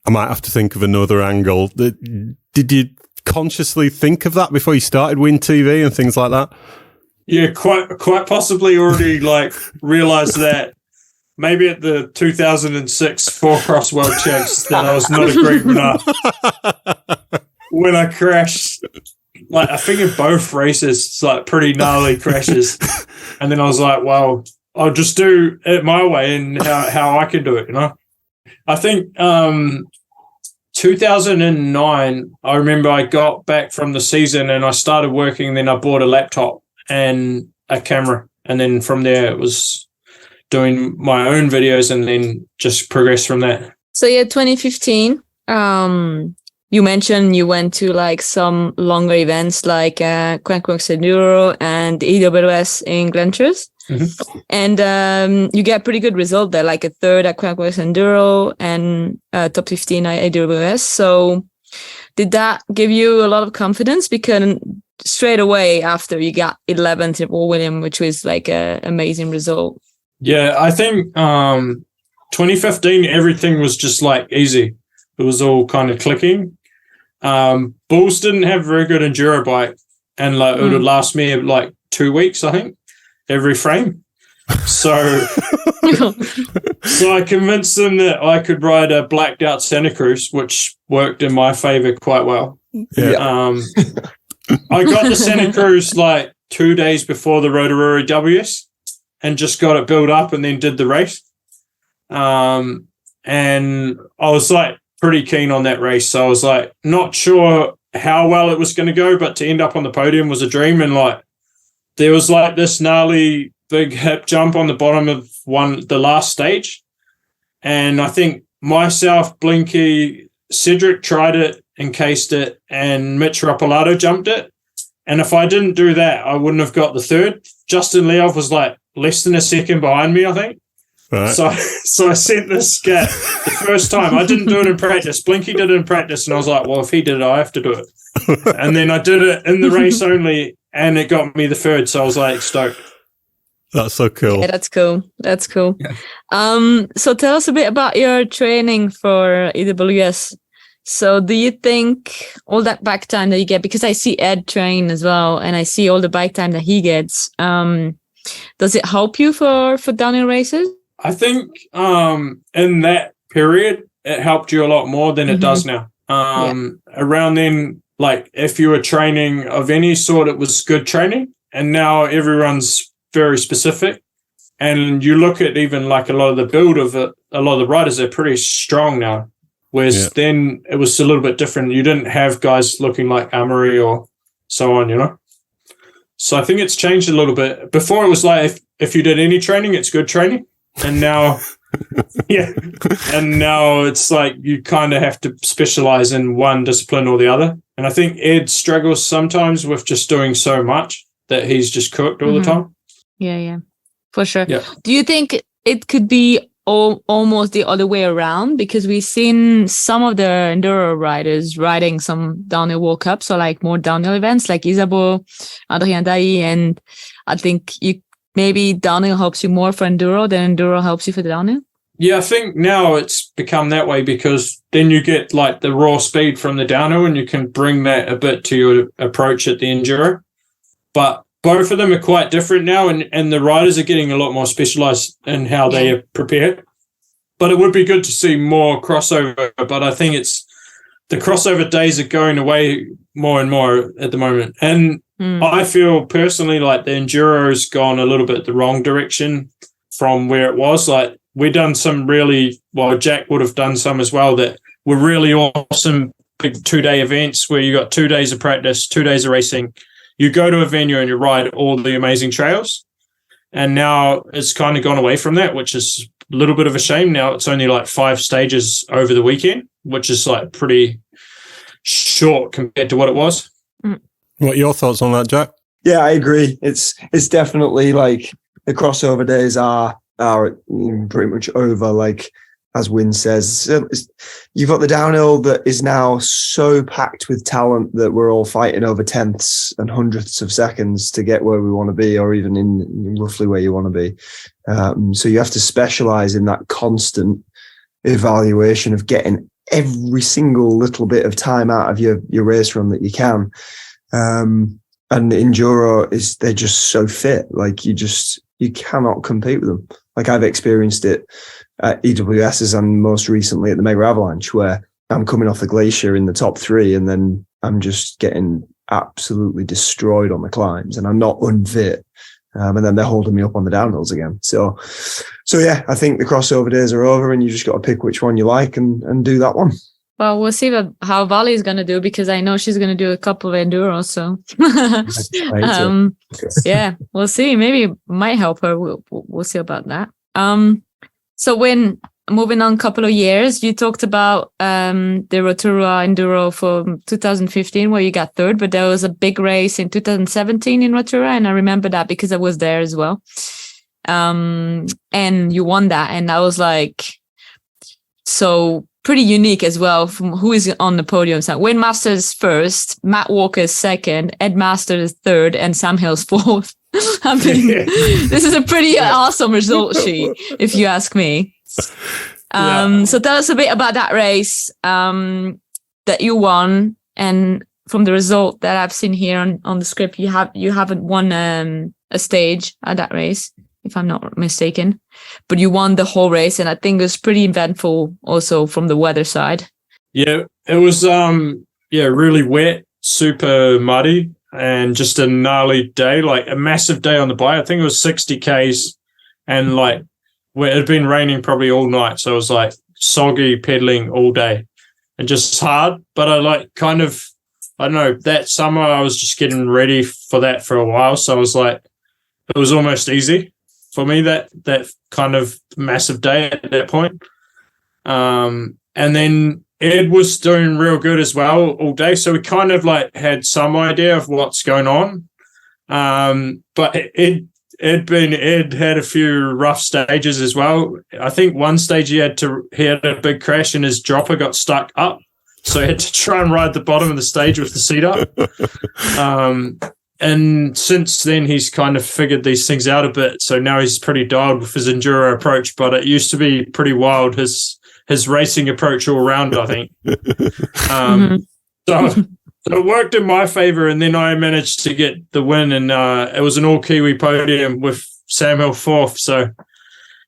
I might have to think of another angle. Did you consciously think of that before you started Win TV and things like that? Yeah, quite possibly already like realised that maybe at the 2006 4-cross world champs that I was not a great winner. When I crashed, like I think in both races, it's like pretty gnarly crashes. And then I was like, well, I'll just do it my way and how I can do it, I think 2009, I remember I got back from the season and I started working, and then I bought a laptop and a camera. And then from there it was doing my own videos and then just progressed from that. So yeah, 2015, you mentioned you went to like some longer events like Crankworks Enduro and AWS in Glentress. Mm-hmm. And you get pretty good result there, like a 3rd at Crankworks Enduro and top 15 at AWS. So did that give you a lot of confidence? Because straight away after you got 11th at Fort William, which was like an amazing result. Yeah, I think 2015, everything was just like easy. It was all kind of clicking. Bulls didn't have a very good enduro bike, and like it would last me like 2 weeks, I think, every frame. So I convinced them that I could ride a blacked out Santa Cruz, which worked in my favor quite well. Yeah. I got the Santa Cruz like 2 days before the Rotorua WS and just got it built up and then did the race. And I was like pretty keen on that race. So I was like not sure how well it was going to go, but to end up on the podium was a dream. And like there was like this gnarly big hip jump on the bottom of the last stage. And I think myself, Blinky, Cedric tried it, encased it, and Mitch Rapalato jumped it. And if I didn't do that, I wouldn't have got the third. Justin Leov was like less than a second behind me, I think. Right. So I sent this scat the first time. I didn't do it in practice. Blinky did it in practice, and I was like, well, if he did it, I have to do it. And then I did it in the race only, and it got me the third. So I was like stoked. That's so cool. Yeah, that's cool. That's cool. Yeah. So tell us a bit about your training for EWS. So do you think all that bike time that you get, because I see Ed train as well, and I see all the bike time that he gets, does it help you for downhill races? I think in that period, it helped you a lot more than it does now. Around then, like if you were training of any sort, it was good training. And now everyone's very specific. And you look at even like a lot of the build of it, a lot of the riders are pretty strong now. Whereas then it was a little bit different. You didn't have guys looking like Amory or so on, you know? So I think it's changed a little bit. Before it was like if you did any training, it's good training. And now, and now it's like you kind of have to specialize in one discipline or the other. And I think Ed struggles sometimes with just doing so much that he's just cooked all the time. Yeah, for sure. Yeah. Do you think it could be almost the other way around? Because we've seen some of the enduro riders riding some downhill World Cups, so like more downhill events like Isabeau, Adrien Dailly, and I think maybe downhill helps you more for enduro than enduro helps you for the downhill. Yeah, I think now it's become that way because then you get like the raw speed from the downhill and you can bring that a bit to your approach at the enduro. But both of them are quite different now, and the riders are getting a lot more specialized in how they are prepared. But it would be good to see more crossover. But I think the crossover days are going away more and more at the moment. And I feel personally like the enduro's gone a little bit the wrong direction from where it was. Like we done some Jack would have done some as well that were really awesome big 2-day events where you got 2 days of practice, 2 days of racing. You go to a venue and you ride all the amazing trails. And now it's kind of gone away from that, which is a little bit of a shame. Now it's only like 5 stages over the weekend, which is like pretty short compared to what it was. What are your thoughts on that, Jack? Yeah, I agree. It's definitely like the crossover days are pretty much over. Like as Wynne says, you've got the downhill that is now so packed with talent that we're all fighting over tenths and hundredths of seconds to get where we want to be, or even in roughly where you want to be. So you have to specialize in that constant evaluation of getting every single little bit of time out of your race run that you can. And enduro they're just so fit. Like you cannot compete with them. Like I've experienced it at EWSs and most recently at the Mega Avalanche, where I'm coming off the glacier in the top 3 and then I'm just getting absolutely destroyed on the climbs and I'm not unfit. And then they're holding me up on the downhills again. So yeah, I think the crossover days are over and you just got to pick which one you like and do that one. Well, we'll see how Vali is going to do, because I know she's going to do a couple of enduros. So, yeah, we'll see. Maybe it might help her. We'll see about that. So when moving on a couple of years, you talked about the Rotorua Enduro for 2015 where you got third, but there was a big race in 2017 in Rotorua, and I remember that because I was there as well. And you won that, and I was like, so pretty unique as well from who is on the podium. So Wayne Masters first, Matt Walker's second, Ed Masters third, and Sam Hill's fourth. I mean, this is a pretty awesome result sheet, if you ask me. So tell us a bit about that race that you won, and from the result that I've seen here on the script, you haven't won a stage at that race, if I'm not mistaken, but you won the whole race, and I think it was pretty eventful also from the weather side. Yeah, it was really wet, super muddy. and just a gnarly day, like a massive day on the bike. I think it was 60 Ks, and like it had been raining probably all night, so it was like soggy pedaling all day and just hard. But I like kind of, I don't know, that summer I was just getting ready for that for a while, so I was like, it was almost easy for me, that kind of massive day at that point. And then Ed was doing real good as well all day, so we kind of like had some idea of what's going on. But Ed had a few rough stages as well. I think one stage he had a big crash and his dropper got stuck up, so he had to try and ride the bottom of the stage with the seat up. And since then, he's kind of figured these things out a bit. So now he's pretty dialed with his enduro approach, but it used to be pretty wild, his racing approach all around, I think. So it worked in my favor, and then I managed to get the win, and it was an all-Kiwi podium with Sam Hill fourth. So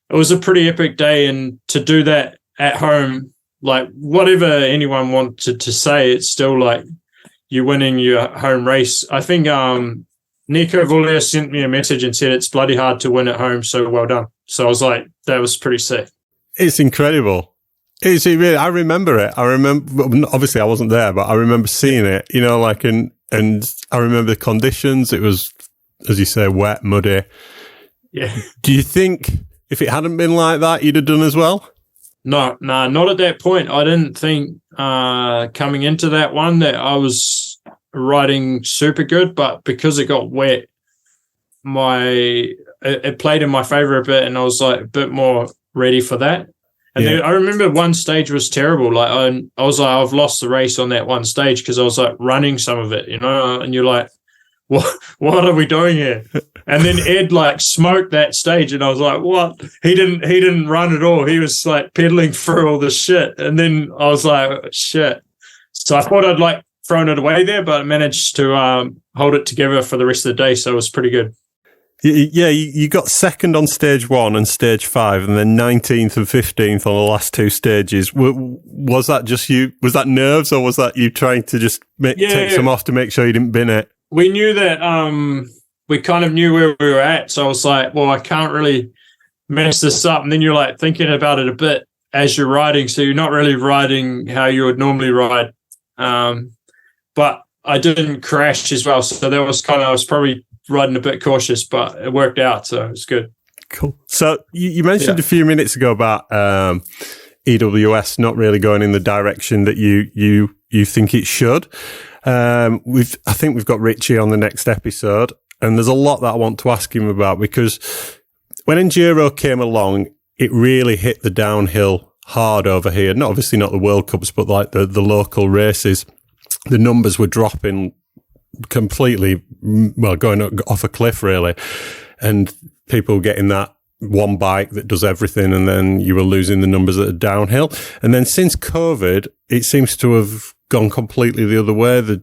it was a pretty epic day, and to do that at home, like whatever anyone wanted to say, it's still like you're winning your home race. I think Nico Vullier sent me a message and said it's bloody hard to win at home, so well done. So I was like, that was pretty sick. It's incredible. It's really, I remember it. I remember, obviously I wasn't there, but I remember seeing it, you know, like, and I remember the conditions. It was, as you say, wet, muddy. Yeah. Do you think if it hadn't been like that, you'd have done as well? No, not at that point. I didn't think coming into that one that I was riding super good, but because it got wet, it played in my favor a bit, and I was like a bit more ready for that. And then I remember one stage was terrible. Like I was like, I've lost the race on that one stage because I was like running some of it, you know. And you're like, what are we doing here? And then Ed like smoked that stage, and I was like, what? He didn't run at all. He was like pedaling through all this shit. And then I was like, shit. So I thought I'd like thrown it away there, but I managed to hold it together for the rest of the day. So it was pretty good. Yeah, you got second on stage 1 and stage 5, and then 19th and 15th on the last two stages. Was that just you? Was that nerves, or was that you trying to just take some off to make sure you didn't bin it? We knew that we kind of knew where we were at, so I was like, well, I can't really mess this up. And then you're like thinking about it a bit as you're riding, so you're not really riding how you would normally ride. But I didn't crash as well, so that was I was probably riding a bit cautious, but it worked out, so it was good. Cool. So you mentioned a few minutes ago about EWS not really going in the direction that you think it should. I think we've got Richie on the next episode, and there's a lot that I want to ask him about, because when Enduro came along, it really hit the downhill hard over here. Obviously not the World Cups, but like the local races. The numbers were dropping completely, well, going off a cliff really, and people getting that one bike that does everything, and then you were losing the numbers that are downhill. And then since COVID, it seems to have gone completely the other way.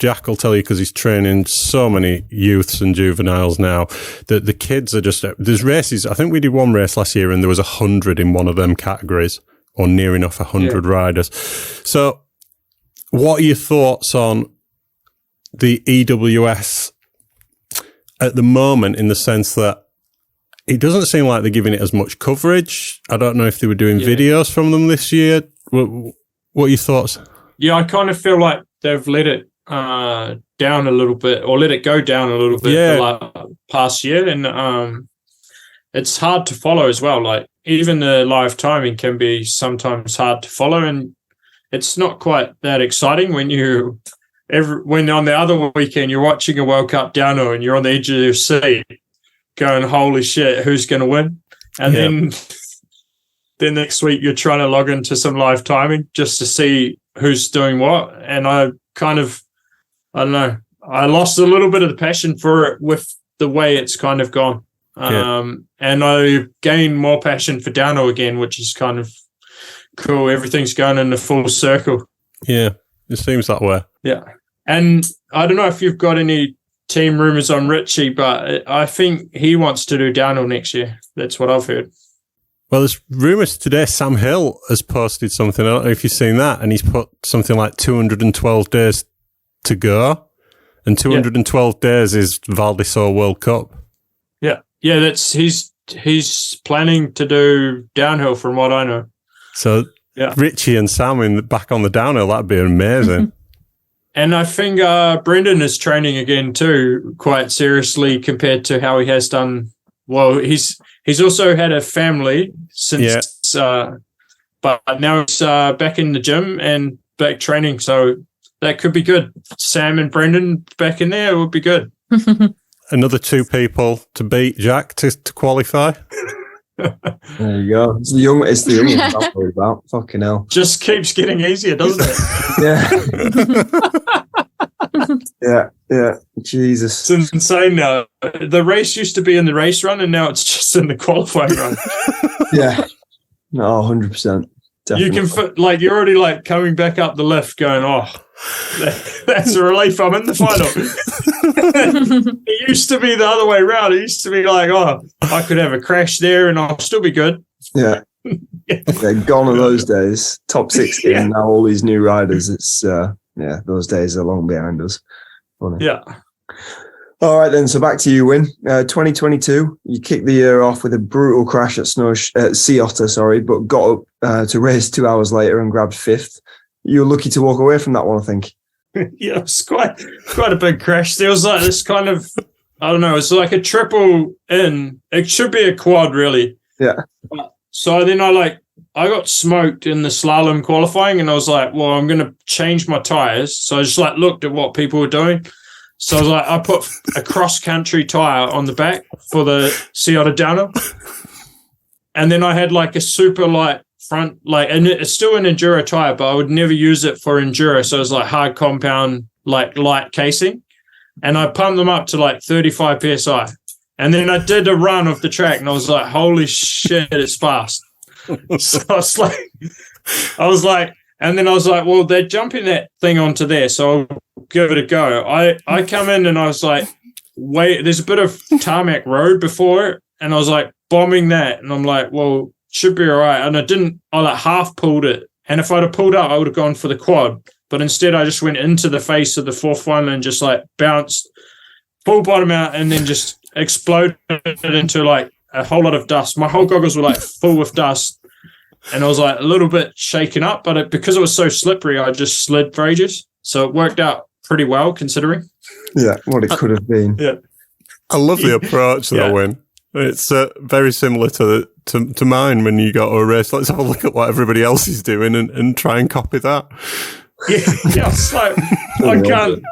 Jack will tell you, because he's training so many youths and juveniles now, that the kids are just, there's races. I think we did one race last year and there was 100 in one of them categories, or near enough 100 riders. So what are your thoughts on the EWS at the moment, in the sense that it doesn't seem like they're giving it as much coverage? I don't know if they were doing videos from them this year. What are your thoughts? Yeah, I kind of feel like they've let it down a little bit, or let it go down a little bit the past year. And it's hard to follow as well. Like even the live timing can be sometimes hard to follow, and it's not quite that exciting when when on the other weekend you're watching a World Cup downhill and you're on the edge of your seat going, holy shit, who's going to win? And then next week you're trying to log into some live timing just to see who's doing what. And I don't know, I lost a little bit of the passion for it with the way it's kind of gone. And I gained more passion for downhill again, which is kind of cool. Everything's going in a full circle. Yeah, it seems that way. Yeah. And I don't know if you've got any team rumours on Richie, but I think he wants to do downhill next year. That's what I've heard. Well, there's rumours today. Sam Hill has posted something. I don't know if you've seen that. And he's put something like 212 days to go. And 212 days is Val d'Isère World Cup. Yeah. Yeah, that's he's planning to do downhill from what I know. So Richie and Sam back on the downhill, that'd be amazing. And I think Brendan is training again too, quite seriously compared to how he has done. Well, he's also had a family since, but now he's back in the gym and back training. So that could be good. Sam and Brendan back in there would be good. Another 2 people to beat Jack to qualify. There you go. It's the young ones I'm worried about. Fucking hell. Just keeps getting easier, doesn't it? Yeah. Jesus. It's insane now. The race used to be in the race run, and now it's just in the qualifying run. Yeah. No, 100%. Definitely. You can you're already coming back up the lift going, that's a relief. I'm in the final. It used to be the other way around. It used to be like, I could have a crash there and I'll still be good. Yeah. Gone are those days. Top 16 and now all these new riders. It's those days are long behind us. Funny. Yeah. All right then, so back to you, Win. 2022, you kicked the year off with a brutal crash at Sea Otter, but got up to race 2 hours later and grabbed 5th. You were lucky to walk away from that one, I think. Yeah, it was quite a big crash. There was like this kind of, I don't know, it's like a triple in. It should be a quad, really. Yeah. So then I got smoked in the slalom qualifying, and I was like, well, I'm going to change my tires. So I just looked at what people were doing. So I was like, I put a cross-country tire on the back for the Sea Otter downhill. And then I had a super light front, and it's still an enduro tire, but I would never use it for enduro. So it was hard compound, light casing. And I pumped them up to 35 PSI. And then I did a run of the track, and I was like, holy shit, it's fast. So I was like, and then I was like, well, they're jumping that thing onto there, so I'll give it a go. I come in and I was like, wait, there's a bit of tarmac road before it, and I was bombing that, and I'm like, well, should be all right. And I half pulled it, and if I'd have pulled up, I would have gone for the quad, but instead I just went into the face of the fourth one and just bounced full bottom out, and then just exploded into a whole lot of dust. My whole goggles were full with dust. And I was a little bit shaken up, but because it was so slippery, I just slid for ages. So it worked out pretty well, considering. Yeah, what it could have been. Yeah, I love the approach, though, Win. It's very similar to mine when you go to a race. Let's have a look at what everybody else is doing and try and copy that. Yeah, I was I can't.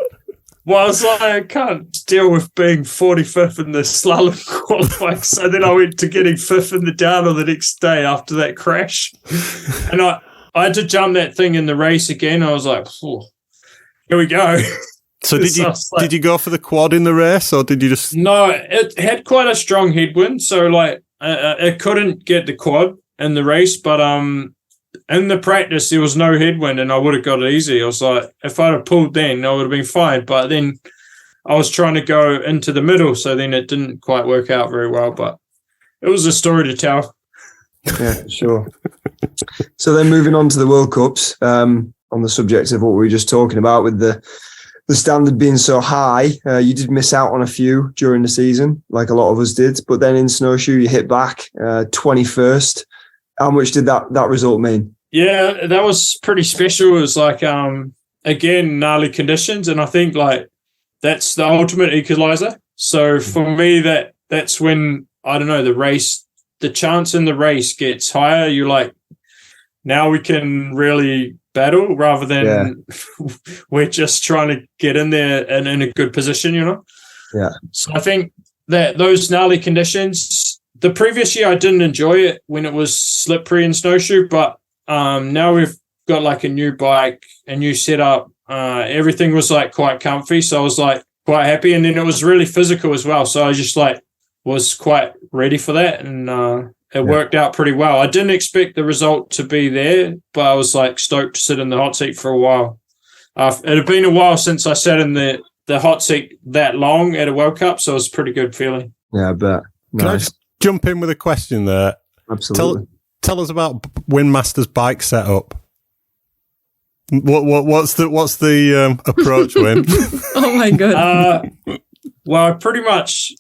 Well, I was I can't deal with being 45th in the slalom qualifying. So then I went to getting 5th in the downhill the next day after that crash. And I had to jump that thing in the race again. I was like, here we go. So did you go for the quad in the race, or did you just... No, it had quite a strong headwind. So it couldn't get the quad in the race, but in the practice, there was no headwind, and I would have got it easy. I was like, if I'd have pulled then, I would have been fine. But then I was trying to go into the middle, so then it didn't quite work out very well. But it was a story to tell. Yeah, sure. So then moving on to the World Cups, on the subject of what we were just talking about, with the standard being so high, you did miss out on a few during the season, like a lot of us did. But then in snowshoe, you hit back 21st. How much did that result mean? Yeah, that was pretty special. It was again, gnarly conditions. And I think that's the ultimate equalizer. So for me, that's when, I don't know, the chance in the race gets higher. You're now we can really battle rather than we're just trying to get in there and in a good position, Yeah. So I think that those gnarly conditions, the previous year I didn't enjoy it when it was slippery and snowshoe, but now we've got a new bike, a new setup. Everything was quite comfy, so I was quite happy, and then it was really physical as well. So I just was quite ready for that, and it worked out pretty well. I didn't expect the result to be there, but I was stoked to sit in the hot seat for a while. It had been a while since I sat in the hot seat that long at a World Cup, so it was a pretty good feeling. Yeah, I bet. Nice. Can I just jump in with a question there? Absolutely. Tell us about Windmaster's bike setup. What's the approach, Wim? Oh my god. Well, I pretty much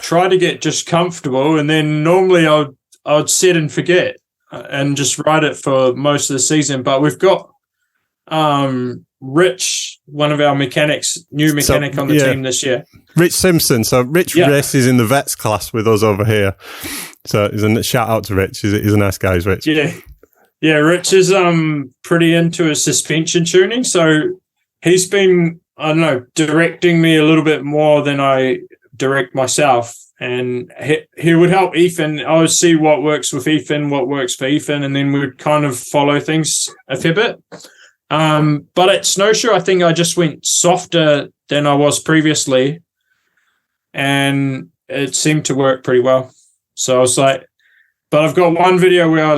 try to get just comfortable, and then normally I'd set and forget and just ride it for most of the season. But we've got Rich, one of our mechanics, new mechanic on the team this year. Rich Simpson. So Rich races in the vets class with us over here. So he's a shout out to Rich. He's a nice guy, Rich. Yeah, Rich is pretty into his suspension tuning. So he's been, I don't know, directing me a little bit more than I direct myself. And he would help Ethan. I would see what works with Ethan, what works for Ethan, and then we'd kind of follow things a fair bit. But at Snowshoe, I think I just went softer than I was previously, and it seemed to work pretty well. So I was like, but I've got one video where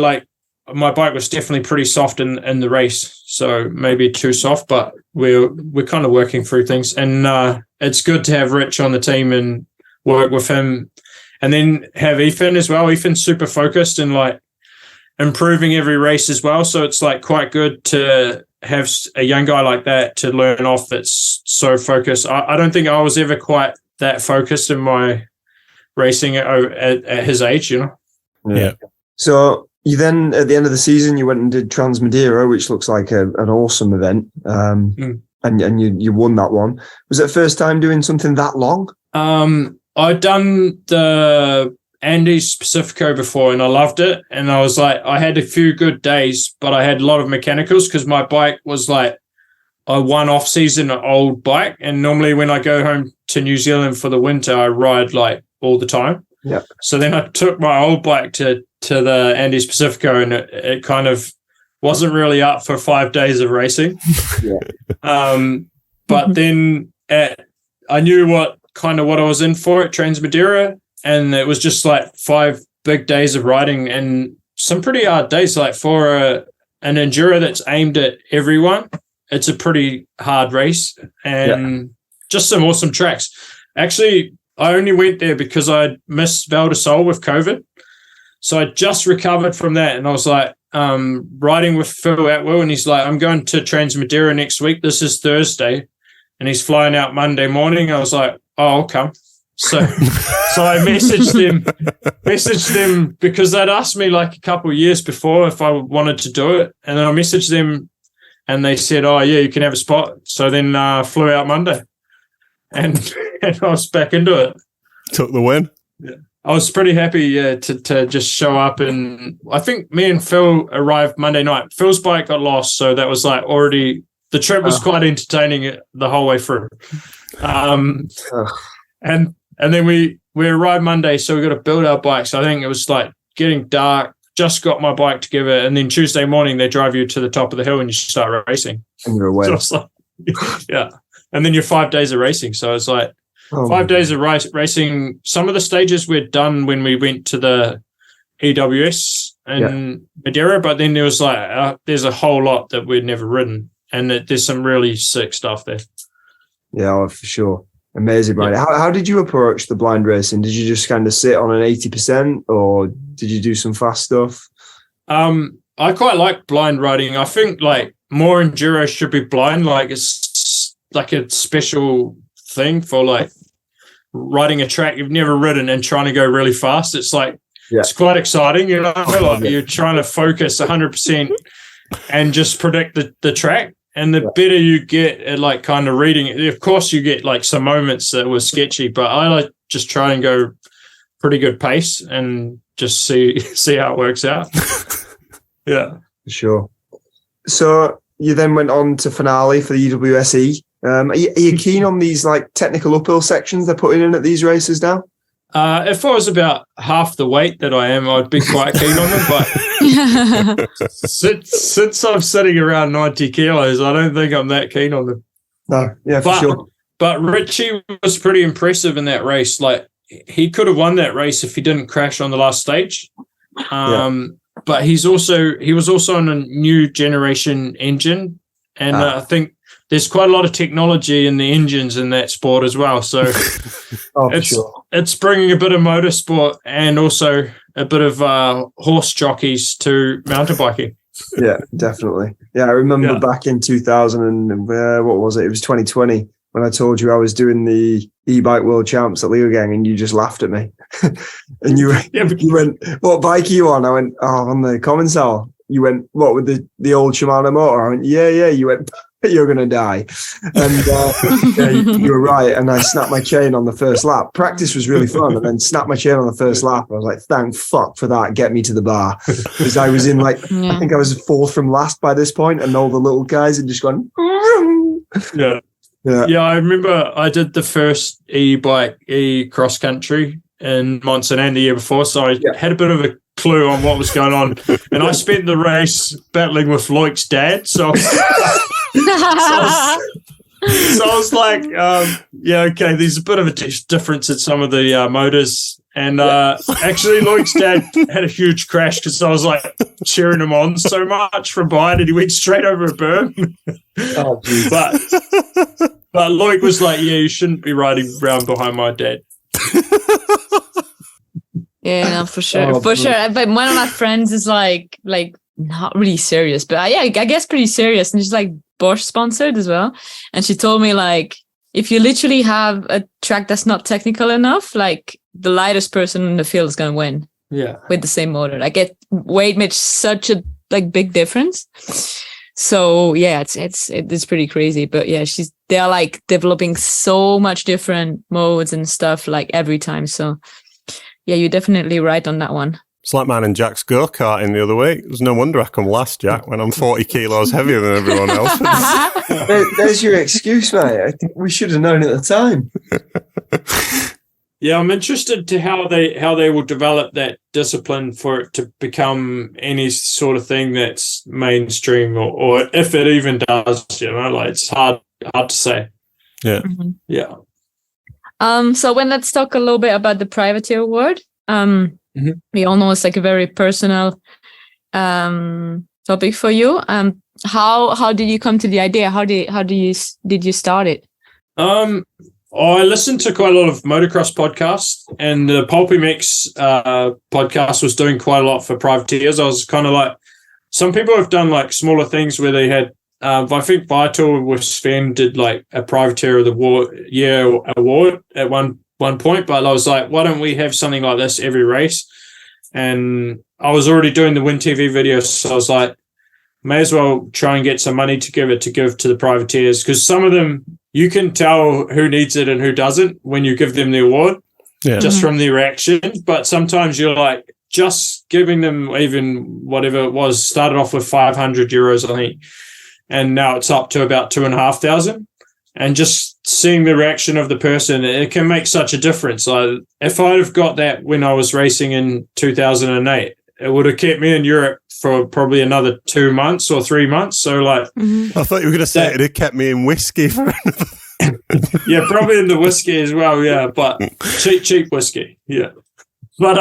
my bike was definitely pretty soft in the race, so maybe too soft, but we're kind of working through things, and it's good to have Rich on the team and work with him, and then have Ethan as well. Ethan's super focused and improving every race as well, so it's quite good to have a young guy like that to learn off that's so focused. I don't think I was ever quite that focused in my racing at his age, Yeah. So you then, at the end of the season, you went and did Trans Madeira, which looks like an awesome event, and you won that one. Was it the first time doing something that long? I'd done the Andes Pacifico before, and I loved it. And I was I had a few good days, but I had a lot of mechanicals because my bike was a one-off-season old bike. And normally when I go home to New Zealand for the winter, I ride all the time. Yeah. So then I took my old bike to the Andes Pacifico, and it kind of wasn't really up for 5 days of racing. But then I knew what I was in for at Trans Madeira, and it was just 5 big days of riding and some pretty hard days. For an enduro that's aimed at everyone, it's a pretty hard race, and just some awesome tracks. Actually, I only went there because I missed Val d'Isole with COVID. So I just recovered from that, and I was riding with Phil Atwell, and he's I'm going to Trans Madeira next week. This is Thursday, and he's flying out Monday morning. I was oh, I'll come. So I messaged them because they'd asked me a couple of years before if I wanted to do it, and then I messaged them, and they said, "Oh yeah, you can have a spot." So then flew out Monday, and I was back into it. Took the win. Yeah. I was pretty happy to just show up, and I think me and Phil arrived Monday night. Phil's bike got lost, so that was already the trip was quite entertaining the whole way through. And then we arrived Monday, so we got to build our bikes. I think it was getting dark. Just got my bike together, and then Tuesday morning they drive you to the top of the hill and you start racing. And you're away. So yeah, and then you're 5 days of racing. So it's 5 days of racing. Some of the stages we'd done when we went to the EWS in Madeira, but then there was there's a whole lot that we'd never ridden, and there's some really sick stuff there. Yeah, for sure. Amazing, Brian. Yeah. How did you approach the blind racing? Did you just kind of sit on an 80%, or did you do some fast stuff? I quite like blind riding. I think more enduro should be blind. It's a special thing for riding a track you've never ridden and trying to go really fast. It's it's quite exciting, you're trying to focus 100% and just predict the track. And the better you get at kind of reading it, of course you get some moments that were sketchy, but I just try and go pretty good pace and just see how it works out. Yeah, for sure. So you then went on to finale for the EWSE. Are you keen on these technical uphill sections they're putting in at these races now? If I was about half the weight that I am, I'd be quite keen on them. But since I'm sitting around 90 kilos, I don't think I'm that keen on them. No, yeah, for sure. But Richie was pretty impressive in that race. He could have won that race if he didn't crash on the last stage. But he was also on a new generation engine, and I think there's quite a lot of technology in the engines in that sport as well. So it's bringing a bit of motorsport and also a bit of horse jockeys to mountain biking. Yeah, definitely. Yeah, I remember back in 2000 and what was it? It was 2020 when I told you I was doing the e-bike world champs at Leogang, and you just laughed at me. And you went, "What bike are you on?" I went, "Oh, on the Commensal." You went, "What, with the old Shimano motor?" I went, "Yeah." You went, "You're gonna die," and you were right. And I snapped my chain on the first lap. Practice was really fun, and then snapped my chain on the first lap. I was like, "Thank fuck for that! Get me to the bar," because I was in I think I was fourth from last by this point, and all the little guys had just gone. Yeah, I remember I did the first e-bike, cross country in Montserrat the year before, so I had a bit of a clue on what was going on, and I spent the race battling with Loic's dad. So I was like, okay, there's a bit of a difference in some of the motors. And actually, Loic's dad had a huge crash because I was like cheering him on so much from behind, and he went straight over a berm. Oh, geez. But Loic was like, "Yeah, you shouldn't be riding around behind my dad." Yeah, no, for sure. But one of my friends is like not really serious, but I guess pretty serious, and she's like Bosch sponsored as well. And she told me like, if you literally have a track that's not technical enough, like the lightest person in the field is gonna win. Yeah, with the same motor. Like weight makes such a big difference. So yeah, it's pretty crazy. But yeah, they're like developing so much different modes and stuff like every time. So yeah, you're definitely right on that one. It's like mine and Jack's go-karting the other week. There's no wonder I come last, Jack, when I'm 40 kilos heavier than everyone else. There's your excuse, mate. I think we should have known at the time. Yeah, I'm interested to how they will develop that discipline for it to become any sort of thing that's mainstream, or if it even does. Like it's hard to say. Yeah, yeah. So let's talk a little bit about the Privateer Award. We all know it's like a very personal topic for you. How did you come to the idea? How did you start it? I listened to quite a lot of motocross podcasts, and the Pulpy Mix podcast was doing quite a lot for privateers. I was kind of like, some people have done like smaller things where they had, I think Vital with Sven did like a Privateer of the Year award at one point, but I was like, why don't we have something like this every race? And I was already doing the Win TV videos, so I was like, may as well try and get some money to give to the privateers, because some of them, you can tell who needs it and who doesn't when you give them the award, just from the reactions. But sometimes you're like, just giving them even whatever it was, started off with 500 euros, I think, and now it's up to about 2,500. And just seeing the reaction of the person, it can make such a difference. Like, if I'd have got that when I was racing in 2008, it would have kept me in Europe for probably another 2 months or 3 months. So like, I thought you were going to say it kept me in whiskey for yeah, probably in the whiskey as well. Yeah, but cheap whiskey. Yeah, but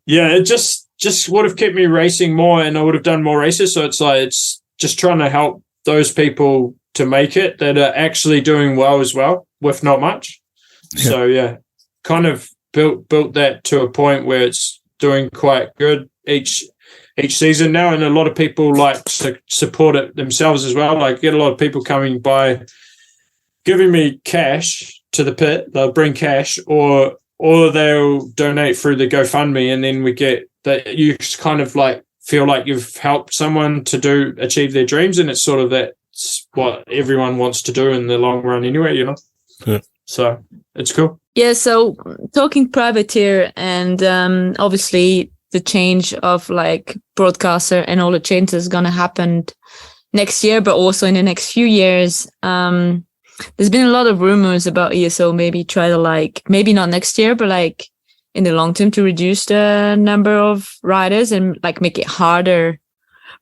yeah, it just would have kept me racing more, and I would have done more races. So it's like, it's just trying to help those people to make it that are actually doing well as well with not much. Yeah. So yeah, kind of built that to a point where it's doing quite good each season now, and a lot of people like to support it themselves as well. Like, get a lot of people coming by, giving me cash to the pit. They'll bring cash, or they'll donate through the GoFundMe, and then we get that. You just kind of like feel like you've helped someone to achieve their dreams, and it's sort of that's what everyone wants to do in the long run anyway, you know. Yeah. So it's cool. Yeah. So talking privateer, and obviously the change of like broadcaster and all the changes is gonna happen next year, but also in the next few years. There's been a lot of rumors about ESO maybe try to like, maybe not next year, but like in the long term, to reduce the number of riders and like make it harder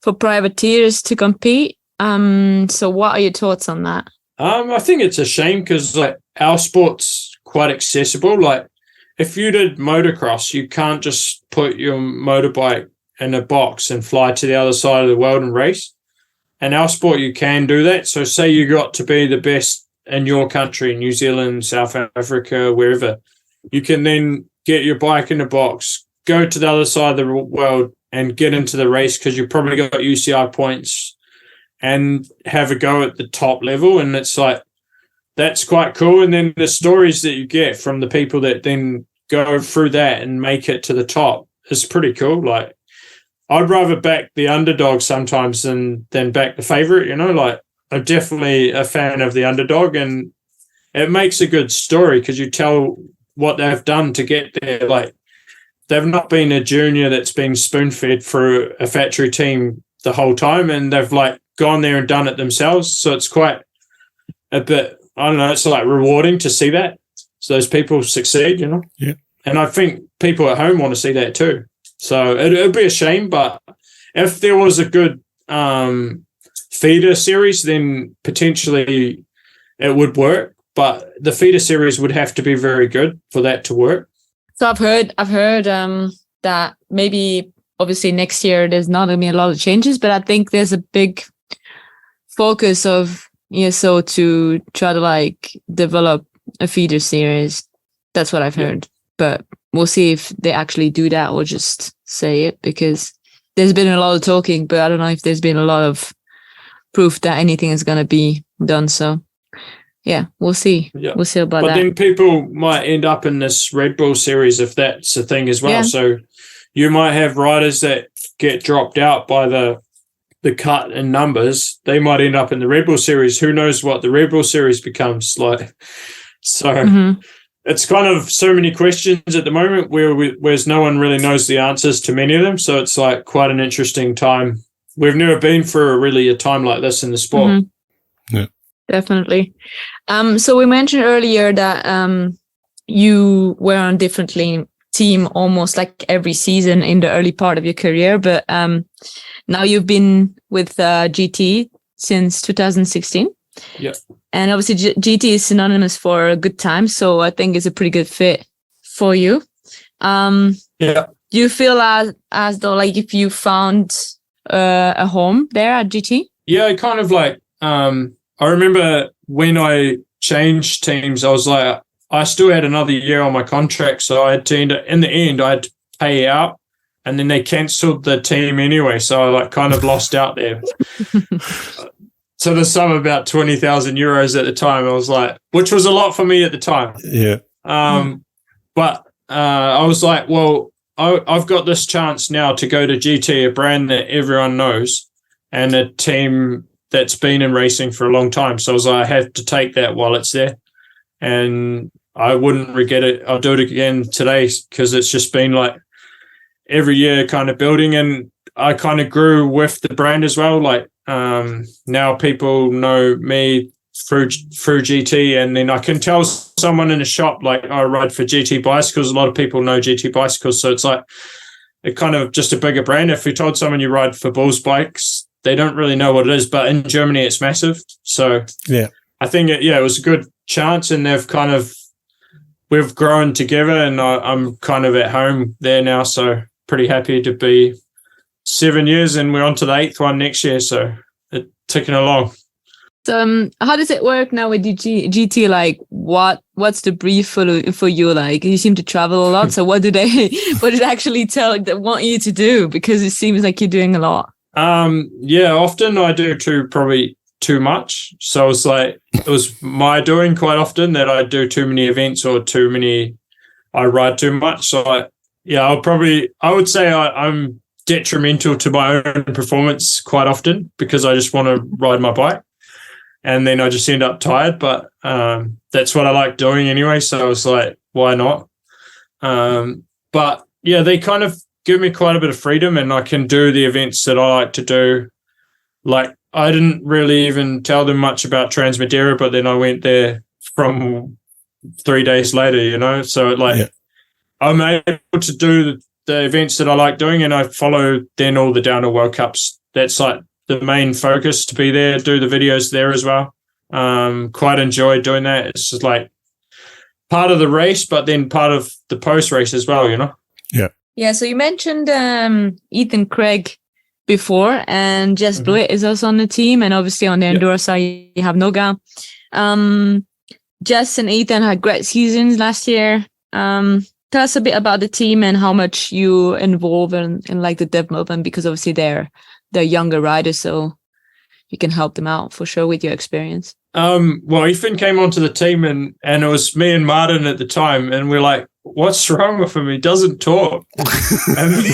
for privateers to compete. So what are your thoughts on that? I think it's a shame, because like our sport's quite accessible. Like, if you did motocross, you can't just put your motorbike in a box and fly to the other side of the world and race. In our sport, you can do that. So say you got to be the best in your country, New Zealand, South Africa, wherever, you can then get your bike in a box, go to the other side of the world and get into the race because you've probably got UCI points and have a go at the top level. And it's like, that's quite cool. And then the stories that you get from the people that then go through that and make it to the top is pretty cool. Like, I'd rather back the underdog sometimes than back the favorite, you know, like I'm definitely a fan of the underdog, and it makes a good story because you tell what they've done to get there. Like, they've not been a junior that's been spoon-fed through a factory team the whole time, and they've like gone there and done it themselves. So it's quite a bit, I don't know, it's like rewarding to see that. So those people succeed, you know? Yeah. And I think people at home want to see that too. So it'd be a shame, but if there was a good feeder series, then potentially it would work. But the feeder series would have to be very good for that to work. So I've heard that maybe obviously next year there's not going to be a lot of changes, but I think there's a big focus of ESO to try to like develop a feeder series. That's what I've heard. But we'll see if they actually do that or just say it, because there's been a lot of talking, but I don't know if there's been a lot of proof that anything is going to be done. So yeah, we'll see. Yeah. We'll see about that. But then people might end up in this Red Bull series if that's a thing as well. Yeah. So you might have riders that get dropped out by the cut in numbers. They might end up in the Red Bull series. Who knows what the Red Bull series becomes like? So it's kind of so many questions at the moment whereas no one really knows the answers to many of them. So it's like quite an interesting time. We've never been through a time like this in the sport. Yeah. Definitely. So we mentioned earlier that you were on a different team almost like every season in the early part of your career, but now you've been with GT since 2016. Yeah. And obviously GT is synonymous for a good time, so I think it's a pretty good fit for you. Yeah. Do you feel as though like if you found a home there at GT? Yeah, kind of like I remember when I changed teams, I was like, I still had another year on my contract, so I had to in the end I had to pay out, and then they cancelled the team anyway, so I like kind of lost out there. So the sum about 20,000 euros at the time, I was like, which was a lot for me at the time. Yeah. But I was like, well, I've got this chance now to go to GT, a brand that everyone knows, and a team that's been in racing for a long time. So I was like, I have to take that while it's there. And I wouldn't regret it. I'll do it again today because it's just been like every year kind of building. And I kind of grew with the brand as well. Like now people know me through GT, and then I can tell someone in a shop like I ride for GT bicycles. A lot of people know GT bicycles. So it's like it kind of just a bigger brand. If you told someone you ride for Bulls bikes, they don't really know what it is, but in Germany it's massive. So yeah, I think it was a good chance, and we've grown together, and I'm kind of at home there now. So pretty happy to be 7 years, and we're on to the 8th one next year. So it's ticking along. So how does it work now with GT? Like what's the brief for you? Like you seem to travel a lot. So what do they actually want you to do? Because it seems like you're doing a lot. Yeah, often I do probably too much. So it's like it was my doing quite often that I do too many events or I ride too much. So I would say I'm detrimental to my own performance quite often because I just want to ride my bike, and then I just end up tired. But that's what I like doing anyway. So I was like, why not? But yeah, they kind of give me quite a bit of freedom, and I can do the events that I like to do. Like I didn't really even tell them much about Transmadeira, but then I went there from 3 days later, you know? So I'm able to do the events that I like doing, and I follow then all the downhill World Cups. That's like the main focus, to be there, do the videos there as well. Quite enjoy doing that. It's just like part of the race, but then part of the post-race as well, you know? Yeah. Yeah, so you mentioned Ethan Craig before, and Jess Blewett is also on the team, and obviously on the Enduro side you have Noga. Jess and Ethan had great seasons last year. tell us a bit about the team and how much you involve in like the development, because obviously they're younger riders, so you can help them out for sure with your experience. Well, Ethan came onto the team and it was me and Martin at the time, and we're like, what's wrong with him? He doesn't talk. And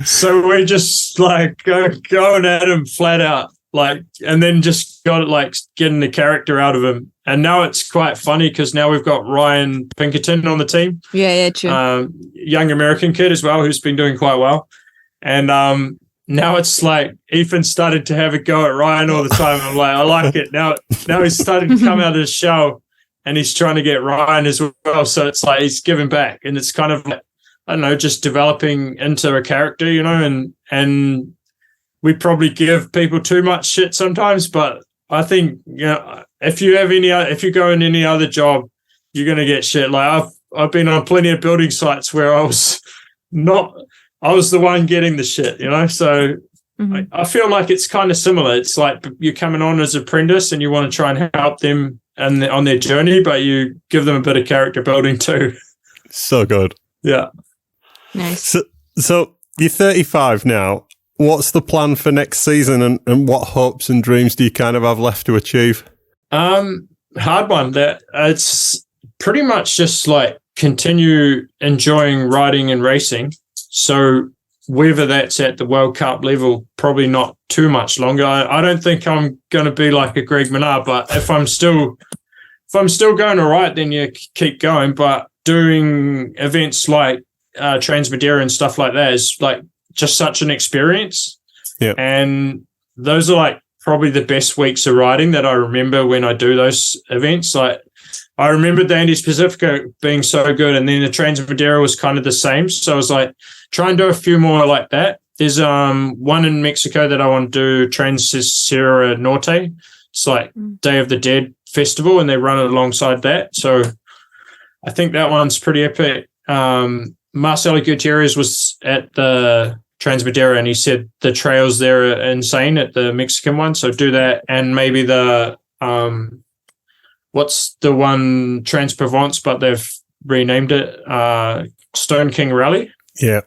so we just like going at him flat out, like, and then just got it like getting the character out of him. And now it's quite funny because now we've got Ryan Pinkerton on the team. Yeah, true. Young American kid as well, who's been doing quite well. And now it's like Ethan started to have a go at Ryan all the time. I'm like, I like it. Now he's starting to come out of his shell and he's trying to get Ryan as well. So it's like he's giving back, and it's kind of like, I don't know, just developing into a character, you know, and we probably give people too much shit sometimes, but I think, you know, if you go in any other job, you're going to get shit. Like I've been on plenty of building sites where I was the one getting the shit, you know? So I feel like it's kind of similar. It's like you're coming on as an apprentice and you want to try and help them on their journey, but you give them a bit of character building too. So good. Yeah. Nice. So you're 35 now. What's the plan for next season, and what hopes and dreams do you kind of have left to achieve? Hard one. That it's pretty much just like continue enjoying riding and racing. So whether that's at the World Cup level, probably not too much longer. I don't think I'm going to be like a Greg Minnaar, but if I'm still going all right, then you keep going. But doing events like Trans-Madeira and stuff like that is like just such an experience. Yeah. And those are like probably the best weeks of riding that I remember when I do those events. Like I remember the Andes Pacifico being so good, and then the Trans-Madeira was kind of the same. So I was like, try and do a few more like that. There's one in Mexico that I want to do, Trans-Sierra Norte. It's like Day of the Dead festival, and they run it alongside that. So I think that one's pretty epic. Marcelo Gutierrez was at the Trans-Madeira, and he said the trails there are insane at the Mexican one. So do that, and maybe the what's the one Trans-Provence, but they've renamed it Stone King Rally. Yeah.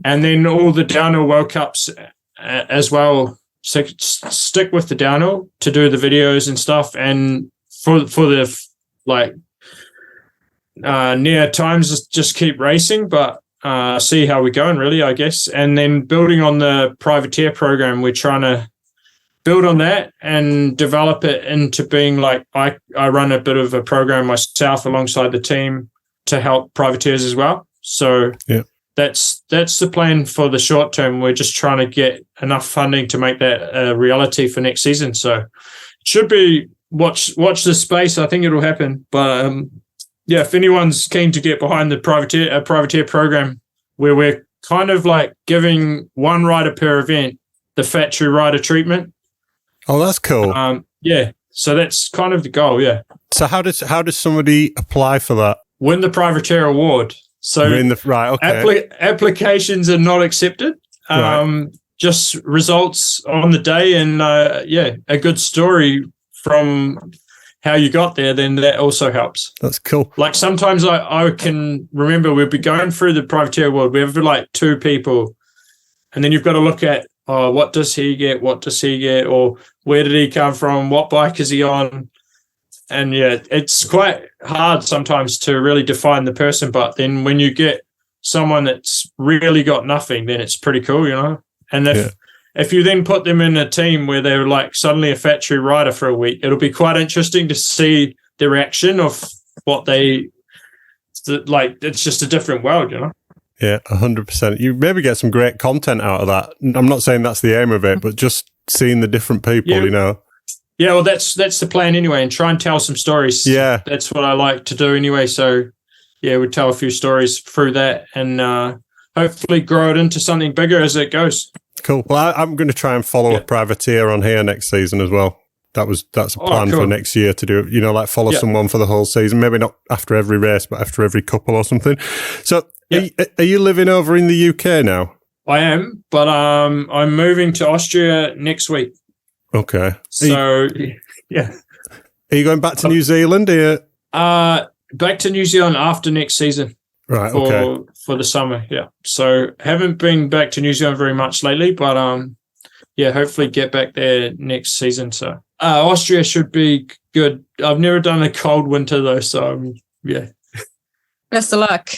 And then all the downhill World Cups as well. So stick with the downhill to do the videos and stuff, and for the like near times, just keep racing, but see how we're going, really, I guess. And then building on the privateer program, we're trying to build on that and develop it into being like I run a bit of a program myself alongside the team to help privateers as well. So yeah. That's the plan for the short term. We're just trying to get enough funding to make that a reality for next season. So it should be watch the space. I think it'll happen. But yeah, if anyone's keen to get behind the privateer program, where we're kind of like giving one rider per event the factory rider treatment. Oh, that's cool. Yeah. So that's kind of the goal. Yeah. So how does somebody apply for that? Win the privateer award. So right, okay. Applications are not accepted. Right. Just results on the day, and a good story from how you got there, then that also helps. That's cool. Like sometimes I can remember we'd be going through the privateer award. We have like two people, and then you've got to look at what does he get, or where did he come from, what bike is he on. And yeah, it's quite hard sometimes to really define the person. But then when you get someone that's really got nothing, then it's pretty cool, you know? And if you then put them in a team where they're like suddenly a factory rider for a week, it'll be quite interesting to see the reaction of what they like. It's just a different world, you know? Yeah, 100%. You maybe get some great content out of that. I'm not saying that's the aim of it, but just seeing the different people, you know? Yeah, well, that's the plan anyway, and try and tell some stories. Yeah. That's what I like to do anyway. So, yeah, we'll tell a few stories through that and hopefully grow it into something bigger as it goes. Cool. Well, I'm going to try and follow a privateer on here next season as well. That's a plan for next year to do, you know, like follow someone for the whole season. Maybe not after every race, but after every couple or something. So are you living over in the UK now? I am, but I'm moving to Austria next week. Okay. So, yeah. Are you going back to New Zealand? Back to New Zealand after next season. Right. For the summer. Yeah. So haven't been back to New Zealand very much lately, but hopefully get back there next season. So Austria should be good. I've never done a cold winter though, so yeah. Best of luck.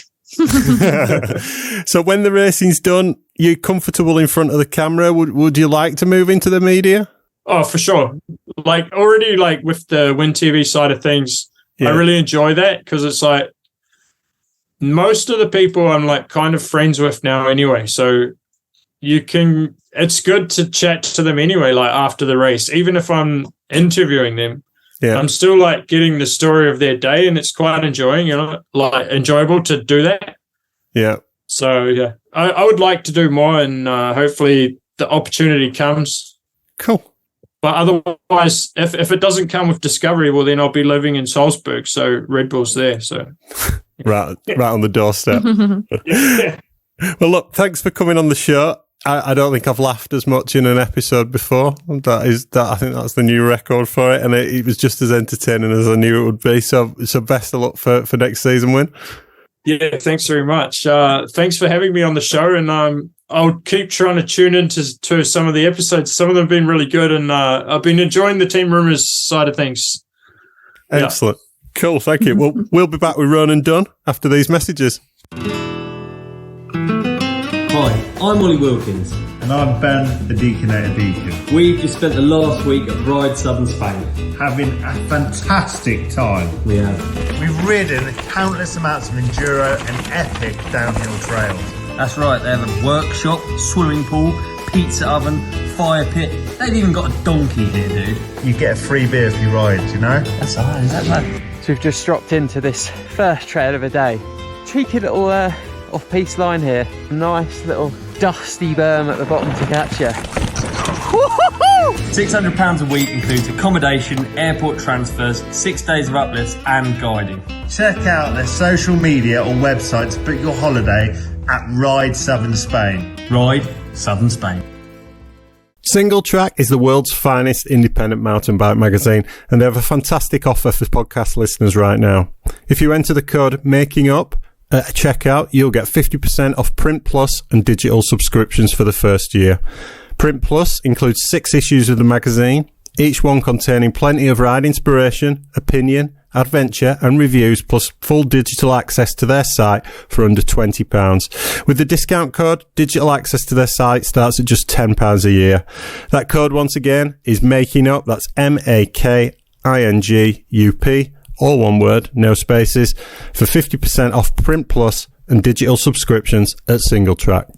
So when the racing's done, you're comfortable in front of the camera. Would you like to move into the media? Oh, for sure. Like already, like with the Win TV side of things, I really enjoy that because it's like most of the people I'm like kind of friends with now anyway. So it's good to chat to them anyway, like after the race, even if I'm interviewing them. Yeah. I'm still like getting the story of their day, and it's quite enjoyable to do that. Yeah. So yeah, I would like to do more, and hopefully the opportunity comes. Cool. But otherwise, if it doesn't come with Discovery, well, then I'll be living in Salzburg, so Red Bull's there. So right on the doorstep. Yeah. Well, look, thanks for coming on the show. I don't think I've laughed as much in an episode before. I think that's the new record for it, and it was just as entertaining as I knew it would be. So best of luck for next season, Win. Yeah, thanks very much. Thanks for having me on the show, and I'll keep trying to tune into some of the episodes. Some of them have been really good, and I've been enjoying the Team Rumours side of things. Excellent. Yeah. Cool, thank you. Well, we'll be back with Ronan Dunne after these messages. Hi, I'm Ollie Wilkins. And I'm Ben, the Deaconator Deacon. We've just spent the last week at Ride Southern Spain. Having a fantastic time. We have. We've ridden countless amounts of enduro and epic downhill trails. That's right, they have a workshop, swimming pool, pizza oven, fire pit. They've even got a donkey here, dude. You get a free beer if you ride, you know? That's alright, is that right? So we've just dropped into this first trail of the day. Cheeky little off-piste line here. Nice little dusty berm at the bottom to catch you. £600 a week includes accommodation, airport transfers, 6 days of uplifts and guiding. Check out their social media or website to book your holiday at Ride Southern Spain. Ride Southern Spain. Single Track is the world's finest independent mountain bike magazine, and they have a fantastic offer for podcast listeners right now. If you enter the code MAKINGUP at checkout, you'll get 50% off Print Plus and digital subscriptions for the first year. Print Plus includes 6 issues of the magazine, each one containing plenty of ride inspiration, opinion, adventure and reviews, plus full digital access to their site for under £20. With the discount code, digital access to their site starts at just £10 a year. That code, once again, is MAKINGUP. That's MAKINGUP. All one word, no spaces, for 50% off Print Plus and digital subscriptions at Single Track.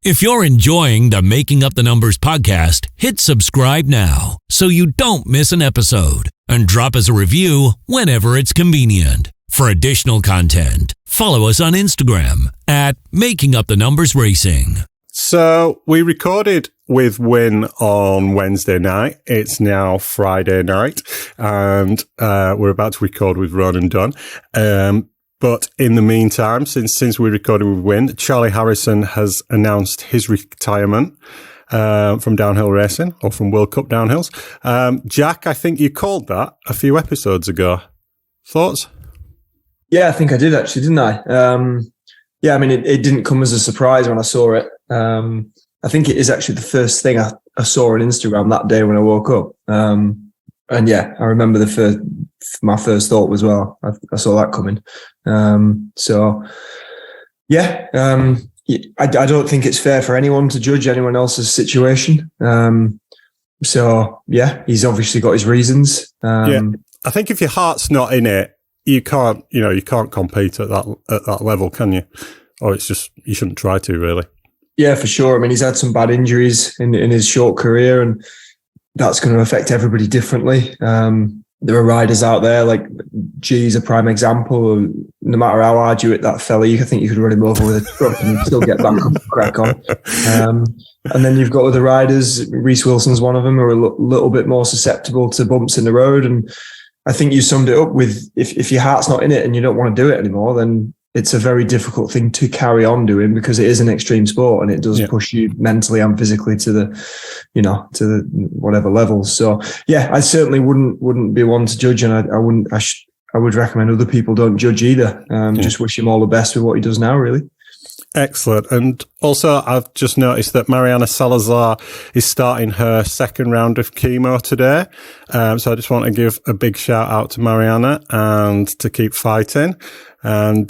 If you're enjoying the Making Up the Numbers podcast, hit subscribe now so you don't miss an episode, and drop us a review whenever it's convenient. For additional content, follow us on Instagram at Making Up the Numbers Racing. So we recorded with Win on Wednesday night. It's now Friday night, and we're about to record with Ronan Dunne. But in the meantime, since we recorded with Win, Charlie Harrison has announced his retirement from downhill racing, or from World Cup downhills. Jack, I think you called that a few episodes ago. Thoughts? Yeah, I think I did actually, didn't I? Yeah, I mean, it didn't come as a surprise when I saw it. I think it is actually the first thing I saw on Instagram that day when I woke up. And yeah, I remember my first thought was, well, I saw that coming. So yeah, I don't think it's fair for anyone to judge anyone else's situation. So yeah, he's obviously got his reasons. Yeah, I think if your heart's not in it, you can't compete at that level, can you? Or it's just, you shouldn't try to, really. Yeah, for sure. I mean, he's had some bad injuries in his short career, and that's going to affect everybody differently. There are riders out there, like G's a prime example. No matter how hard you hit that fella, I think you could run him over with a truck and still get back up and crack on. And then you've got other riders, Reece Wilson's one of them, who are a little bit more susceptible to bumps in the road. And I think you summed it up with, if your heart's not in it and you don't want to do it anymore, then it's a very difficult thing to carry on doing, because it is an extreme sport and it does push you mentally and physically to the whatever levels. So yeah, I certainly wouldn't be one to judge, and I I would recommend other people don't judge either. Just wish him all the best with what he does now, really. Excellent. And also, I've just noticed that Mariana Salazar is starting her second round of chemo today. So I just want to give a big shout out to Mariana and to keep fighting. And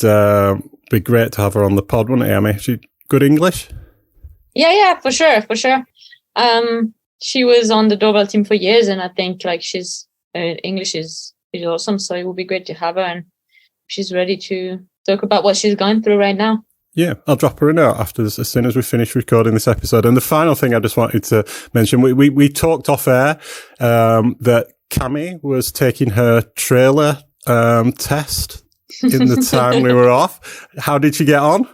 be great to have her on the pod, wouldn't it, Amy? She good English? Yeah, for sure. She was on the doorbell team for years, and I think like she's English is awesome. So it would be great to have her, and she's ready to talk about what she's going through right now. Yeah, I'll drop her a note after this, as soon as we finish recording this episode. And the final thing I just wanted to mention, we talked off air that Camille was taking her trailer test in the time we were off. How did she get on?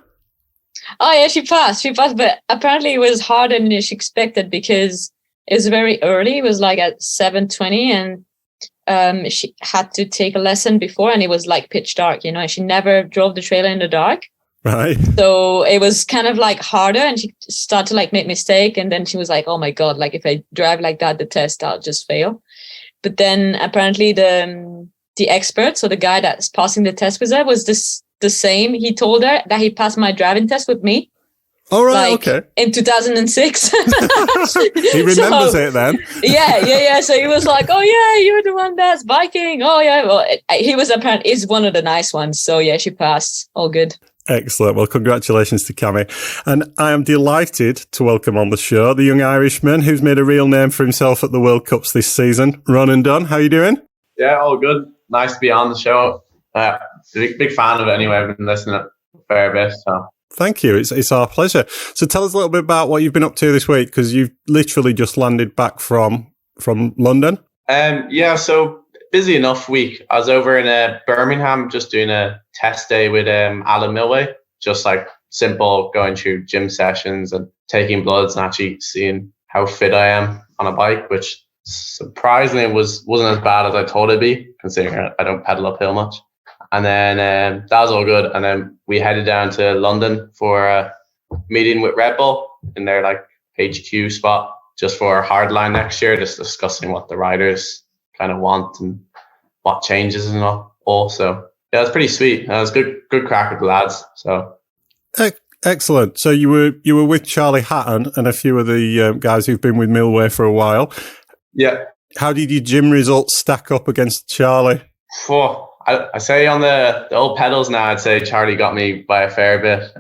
Oh yeah, she passed, but apparently it was harder than she expected because it was very early. It was like at 7:20, and she had to take a lesson before, and it was like pitch dark, and she never drove the trailer in the dark. Right. So it was kind of like harder, and she started to like make mistake, and then she was like, "Oh my god! Like if I drive like that, the test I'll just fail." But then apparently the expert, so the guy that's passing the test with her, was the same. He told her that he passed my driving test with me. Oh right, okay. In 2006. He remembers it then. Yeah. So he was like, "Oh yeah, you're the one that's biking." Oh yeah. Well, he was apparently is one of the nice ones. So yeah, she passed. All good. Excellent. Well, congratulations to Camille. And I am delighted to welcome on the show the young Irishman who's made a real name for himself at the World Cups this season, Ronan Dunne. How are you doing? Yeah, all good. Nice to be on the show. Big fan of it anyway. I've been listening a fair bit. So. Thank you. It's our pleasure. So tell us a little bit about what you've been up to this week, because you've literally just landed back from London. Yeah, so busy enough week. I was over in Birmingham just doing a test day with Alan Mille, just like simple going through gym sessions and taking bloods and actually seeing how fit I am on a bike, which surprisingly wasn't as bad as I thought it'd be, considering I don't pedal uphill much. And then that was all good. And then we headed down to London for a meeting with Red Bull in their like HQ spot, just for Hardline next year, just discussing what the riders kind of want and what changes and all. So yeah, it's pretty sweet. It was good crack with the lads. So excellent. So you were with Charlie Hatton and a few of the guys who've been with Mille for a while. Yeah. How did your gym results stack up against Charlie? I say on the old pedals now, I'd say Charlie got me by a fair bit.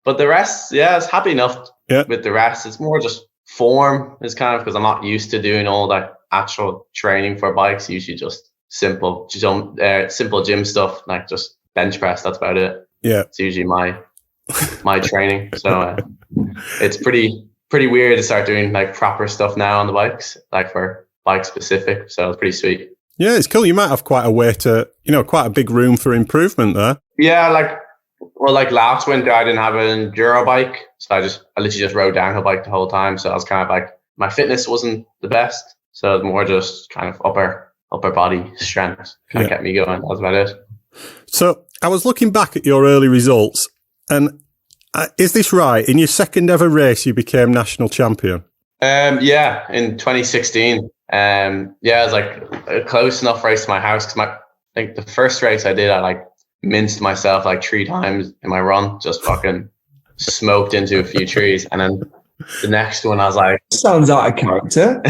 But the rest, yeah, I was happy enough with the rest. It's more just form is kind of, because I'm not used to doing all that actual training for bikes. Usually just simple gym stuff, like just bench press. That's about it. Yeah. It's usually my training. So it's pretty weird to start doing like proper stuff now on the bikes, like for bike specific. So it's pretty sweet. Yeah, it's cool. You might have quite a big room for improvement there. Yeah, like last winter I didn't have an enduro bike, so I literally just rode downhill bike the whole time. So I was kind of like, my fitness wasn't the best, so it was more just kind of upper body strength kind of kept me going. That was about it. So I was looking back at your early results, and is this right? In your second ever race, you became national champion. Yeah, in 2016. It was like a close enough race to my house, because I think the first race I did, I like minced myself like 3 times in my run, just fucking smoked into a few trees. And then the next one I was like, sounds out of character.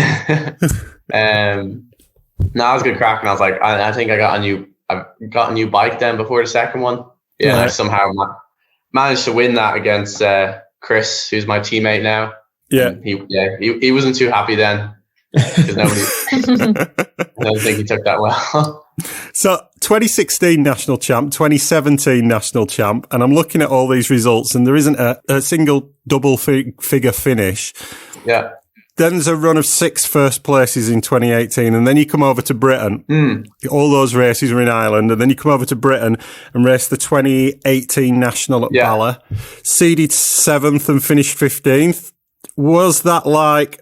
No, I was good crack, and I was like, I think I got a new bike then before the second one. Yeah, and I somehow managed to win that against Chris, who's my teammate now. Yeah, he wasn't too happy then, because I don't think he took that well. So 2016 national champ, 2017 national champ, and I'm looking at all these results, and there isn't a single double figure finish. Yeah. Then there's a run of 6 first places in 2018, and then you come over to Britain. All those races were in Ireland, and then you come over to Britain and race the 2018 national at Bala, seeded 7th and finished 15th. Was that like,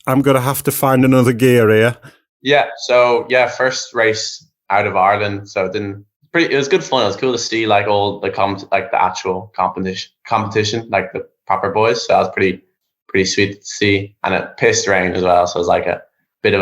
I'm going to have to find another gear here? Yeah. So first race out of Ireland. So it was good fun. It was cool to see like all the actual competition, like the proper boys. So that was pretty sweet to see. And it pissed rain as well. So it was like a bit of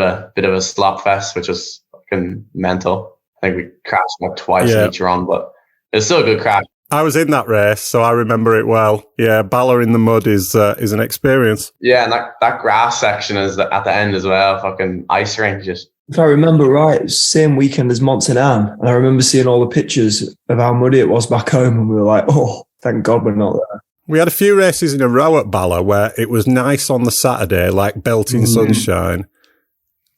a slop fest, which was fucking mental. I think we crashed like twice in each run, but it's still a good crash. I was in that race, so I remember it well. Yeah, Bala in the mud is an experience. Yeah, and that grass section is at the end as well. Fucking ice rink, just. If I remember right, it was the same weekend as MUTN, and I remember seeing all the pictures of how muddy it was back home, and we were like, "Oh, thank God we're not there." We had a few races in a row at Bala where it was nice on the Saturday, like belting sunshine,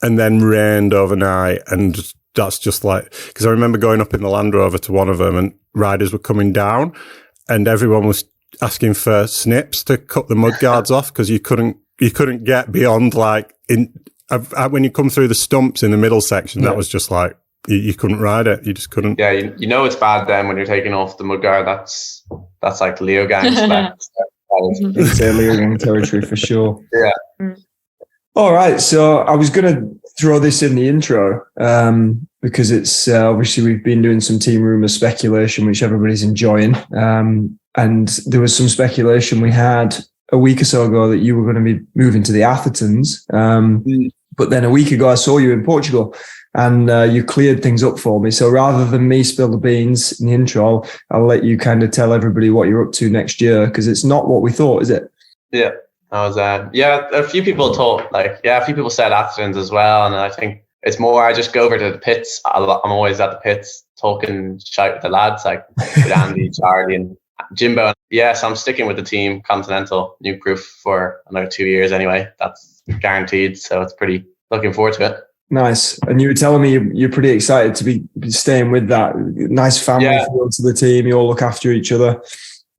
and then rained overnight, and that's just like, because I remember going up in the Land Rover to one of them, and riders were coming down, and everyone was asking for snips to cut the mud guards off because you couldn't get beyond like when you come through the stumps in the middle section. That was just like you couldn't ride it. You just couldn't. Yeah, you know it's bad then when you're taking off the mud guard. That's like Leo gang stuff. It's Leo gang territory for sure. Yeah. All right, so I was going to throw this in the intro because it's obviously we've been doing some team rumours speculation, which everybody's enjoying. And there was some speculation we had a week or so ago that you were going to be moving to the Athertons. But then a week ago, I saw you in Portugal and you cleared things up for me. So rather than me spill the beans in the intro, I'll let you kind of tell everybody what you're up to next year, because it's not what we thought, is it? Yeah. I was, a few people a few people said Athertons as well. And I think it's more, I just go over to the pits a lot. I'm always at the pits talking shite with the lads, like with Andy, Charlie and Jimbo. Yes, I'm sticking with the team Continental New Proof for another 2 years anyway. That's guaranteed. So it's pretty looking forward to it. Nice. And you were telling me you're pretty excited to be staying with that nice family feel to the team. You all look after each other.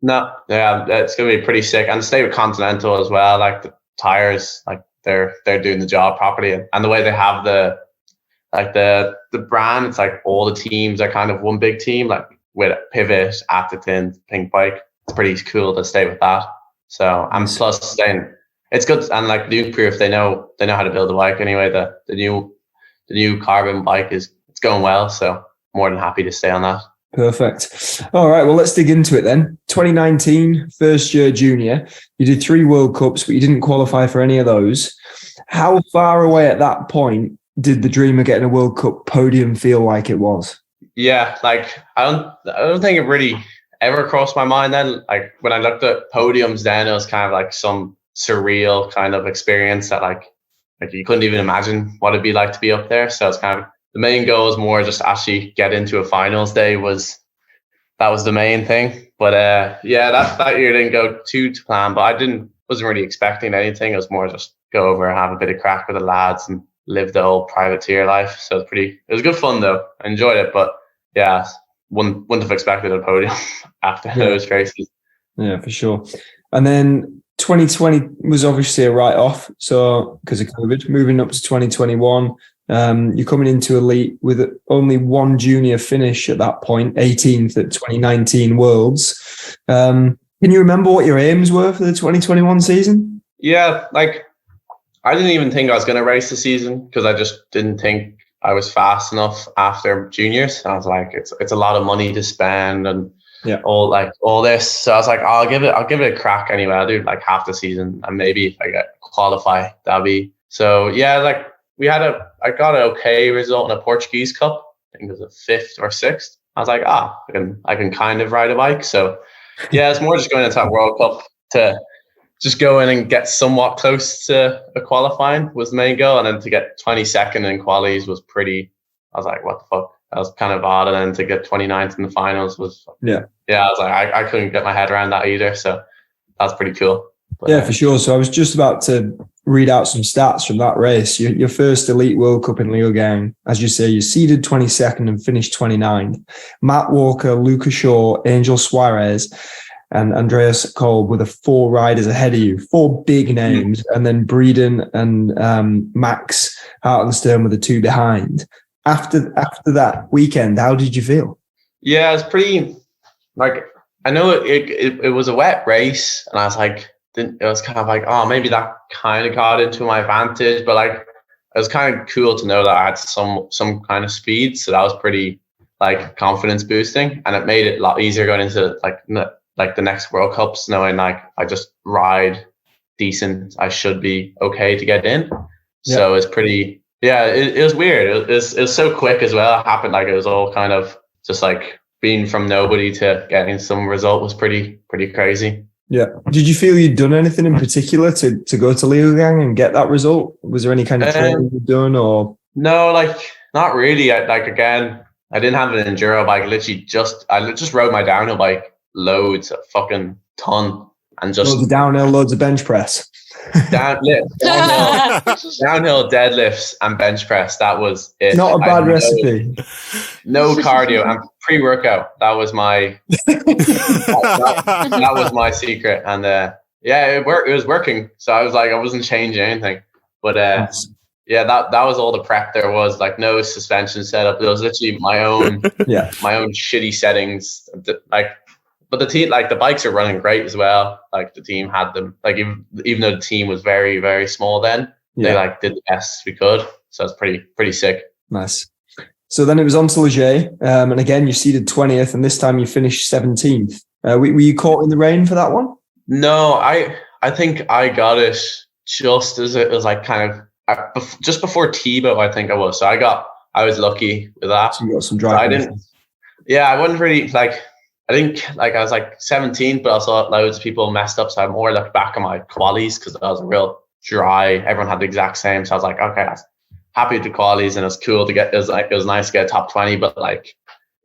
No, yeah, it's gonna be pretty sick, and stay with Continental as well. Like the tires, like they're doing the job properly, and the way they have the brand, it's like all the teams are kind of one big team, like with Pivot, Atherton, Pink Bike. It's pretty cool to stay with that. So and plus staying, it's good, and like New Proof, they know how to build a bike anyway. The new carbon bike it's going well, so more than happy to stay on that. Perfect. All right, well, let's dig into it then. 2019, first year junior. You did 3 World Cups, but you didn't qualify for any of those. How far away at that point did the dream of getting a World Cup podium feel like it was? Yeah, like I don't think it really ever crossed my mind then. Like when I looked at podiums then, it was kind of like some surreal kind of experience that like you couldn't even imagine what it'd be like to be up there. So it's kind of, the main goal was more just actually get into a finals day that was the main thing. But that year didn't go to plan, but I wasn't really expecting anything. It was more just go over and have a bit of crack with the lads and live the old privateer life. So it was good fun though. I enjoyed it, but yeah, wouldn't have expected a podium after those races. Yeah, for sure. And then 2020 was obviously a write-off, so because of COVID, moving up to 2021. You're coming into elite with only one junior finish at that point, 18th at 2019 Worlds. Can you remember what your aims were for the 2021 season? Yeah, like I didn't even think I was going to race the season because I just didn't think I was fast enough after juniors. I was like, it's a lot of money to spend and all this. So I was like, I'll give it a crack anyway. I'll do like half the season and maybe if I qualify, that'll be. So yeah, like I got an okay result in a Portuguese Cup. I think it was a 5th or 6th. I was like, I can kind of ride a bike. So yeah, it's more just going into that World Cup to just go in and get somewhat close to a qualifying was the main goal. And then to get 22nd in qualies was pretty, I was like, what the fuck? That was kind of odd. And then to get 29th in the finals was, I was like, I couldn't get my head around that either. So that's pretty cool. But, for sure. So I was just about to read out some stats from that race. Your first Elite World Cup in Leogang, as you say, you seeded 22nd and finished 29th. Matt Walker, Luca Shaw, Angel Suarez, and Andreas Kolb were the 4 riders ahead of you, 4 big names, and then Breeden and Max Hartenstern were the 2 behind. After that weekend, how did you feel? Yeah, it's pretty, like, I know it was a wet race, and I was like, it was kind of like, oh, maybe that kind of got into my advantage, but like, it was kind of cool to know that I had some kind of speed, so that was pretty like confidence boosting, and it made it a lot easier going into like the next World Cups, knowing like I just ride decent, I should be okay to get in. So it's pretty Yeah, it was weird. It was so quick as well. It happened like it was all kind of just like being from nobody to getting some result was pretty crazy. Yeah. Did you feel you'd done anything in particular to go to Leogang and get that result? Was there any kind of training you'd done or? No, like not really. Again, I didn't have an enduro bike. I just rode my downhill bike loads, a fucking ton, and just loads of downhill, loads of bench press. Downhill deadlifts and bench press. That was it. Not a bad recipe. No cardio and pre-workout. That was my that was my secret. And it worked. It was working. So I was like, I wasn't changing anything. But yeah, that was all the prep there was. Like no suspension setup. It was literally my own my own shitty settings. But the team, like the bikes are running great as well. Like the team had them, like even though the team was very, very small then, they like did the best we could. So it's pretty sick. Nice. So then it was on to Leger, and again you seeded 20th, and this time you finished 17th. Were you caught in the rain for that one? No, I think I got it just as it was like kind of just before Tebow. I think I was. So I was lucky with that. So you got some dry. I wasn't really like. I think like I was like 17, but I saw loads of people messed up. So I more looked back at my qualies because I was real dry. Everyone had the exact same. So I was like, okay, I was happy with the qualies, and it was cool to get. It was nice to get a top 20, but like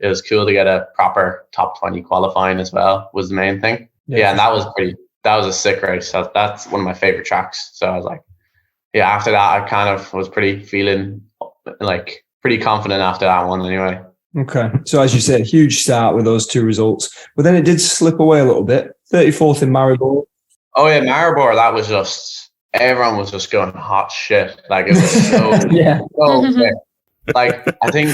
it was cool to get a proper top 20 qualifying as well. Was the main thing. Yeah, and that was a sick race. That's one of my favorite tracks. So I was like, yeah. After that, I kind of was feeling like pretty confident after that one anyway. Okay. So as you said, huge start with those two results, but then it did slip away a little bit. 34th in Maribor. Oh yeah, Maribor, that was just, everyone was just going hot shit. Like it was so, so quick. Like I think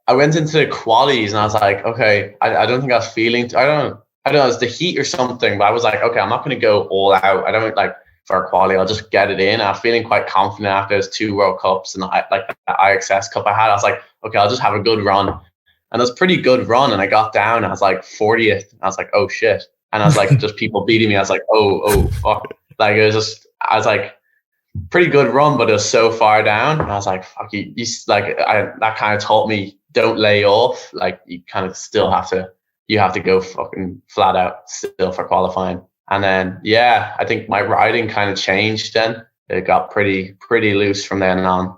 I went into the qualies and I was like, okay, I don't think I was feeling, I don't know, it was the heat or something, but I was like, okay, I'm not going to go all out. I don't like for a quali, I'll just get it in. I was feeling quite confident after those 2 World Cups and like the IXS Cup I had. I was like, okay, I'll just have a good run. And it was a pretty good run. And I got down, I was like 40th. I was like, oh shit. And I was like, just people beating me. I was like, oh, fuck. Like it was just, I was like, pretty good run, but it was so far down. And I was like, fuck you. That kind of taught me, don't lay off. Like you kind of still have to go fucking flat out still for qualifying. And then, yeah, I think my riding kind of changed then. It got pretty loose from then on.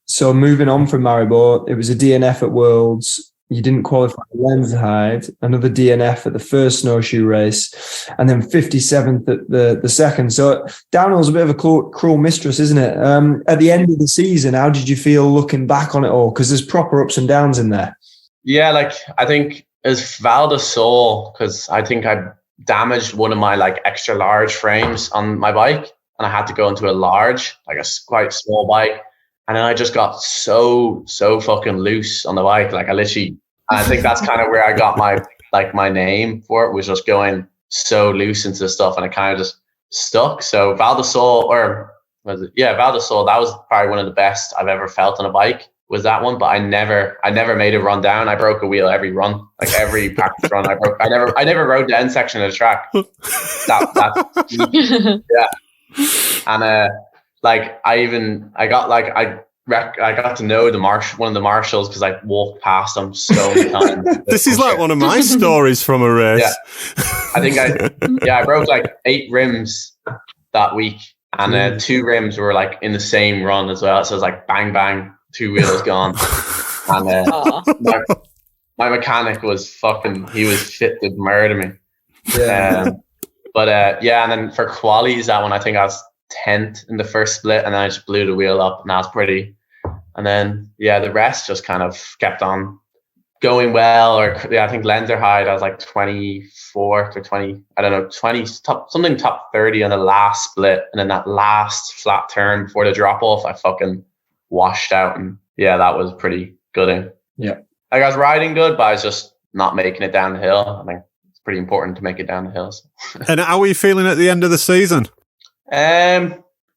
So moving on from Maribor, it was a DNF at Worlds. You didn't qualify at Lenzerheide, another DNF at the first snowshoe race, and then 57th at the second. So downhill's a bit of a cruel mistress, isn't it? At the end of the season, how did you feel looking back on it all? Because there's proper ups and downs in there. Yeah, like I think as Val de Sol, because I think I damaged one of my like extra large frames on my bike, and I had to go into a large, like a quite small bike. And then I just got so fucking loose on the bike. Like I think that's kind of where I got my name for it, was just going so loose into stuff, and it kind of just stuck. So Val de Sol, Val de Sol, that was probably one of the best I've ever felt on a bike, was that one. But I never made a run down. I broke a wheel every run, like every practice run. I never rode the end section of the track. Yeah. And like I got to know one of the marshals because I walked past them so many times. This is like one of my stories from a race. Yeah. I think I broke like 8 rims that week, and 2 rims were like in the same run as well. So it was like bang bang, 2 wheels gone. And my mechanic was he was fit to murder me. Yeah. And then for qualies, that one I think I was 10th in the first split, and then I just blew the wheel up, and that was pretty. And then the rest just kind of kept on going well. Or I think Lenzerheide I was like 24th or 20, I don't know, 20 top 30 on the last split, and then that last flat turn before the drop off, I fucking washed out, and that was pretty good. Yeah, like I was riding good, but I was just not making it down the hill. I think it's pretty important to make it down the hills. And how were you feeling at the end of the season?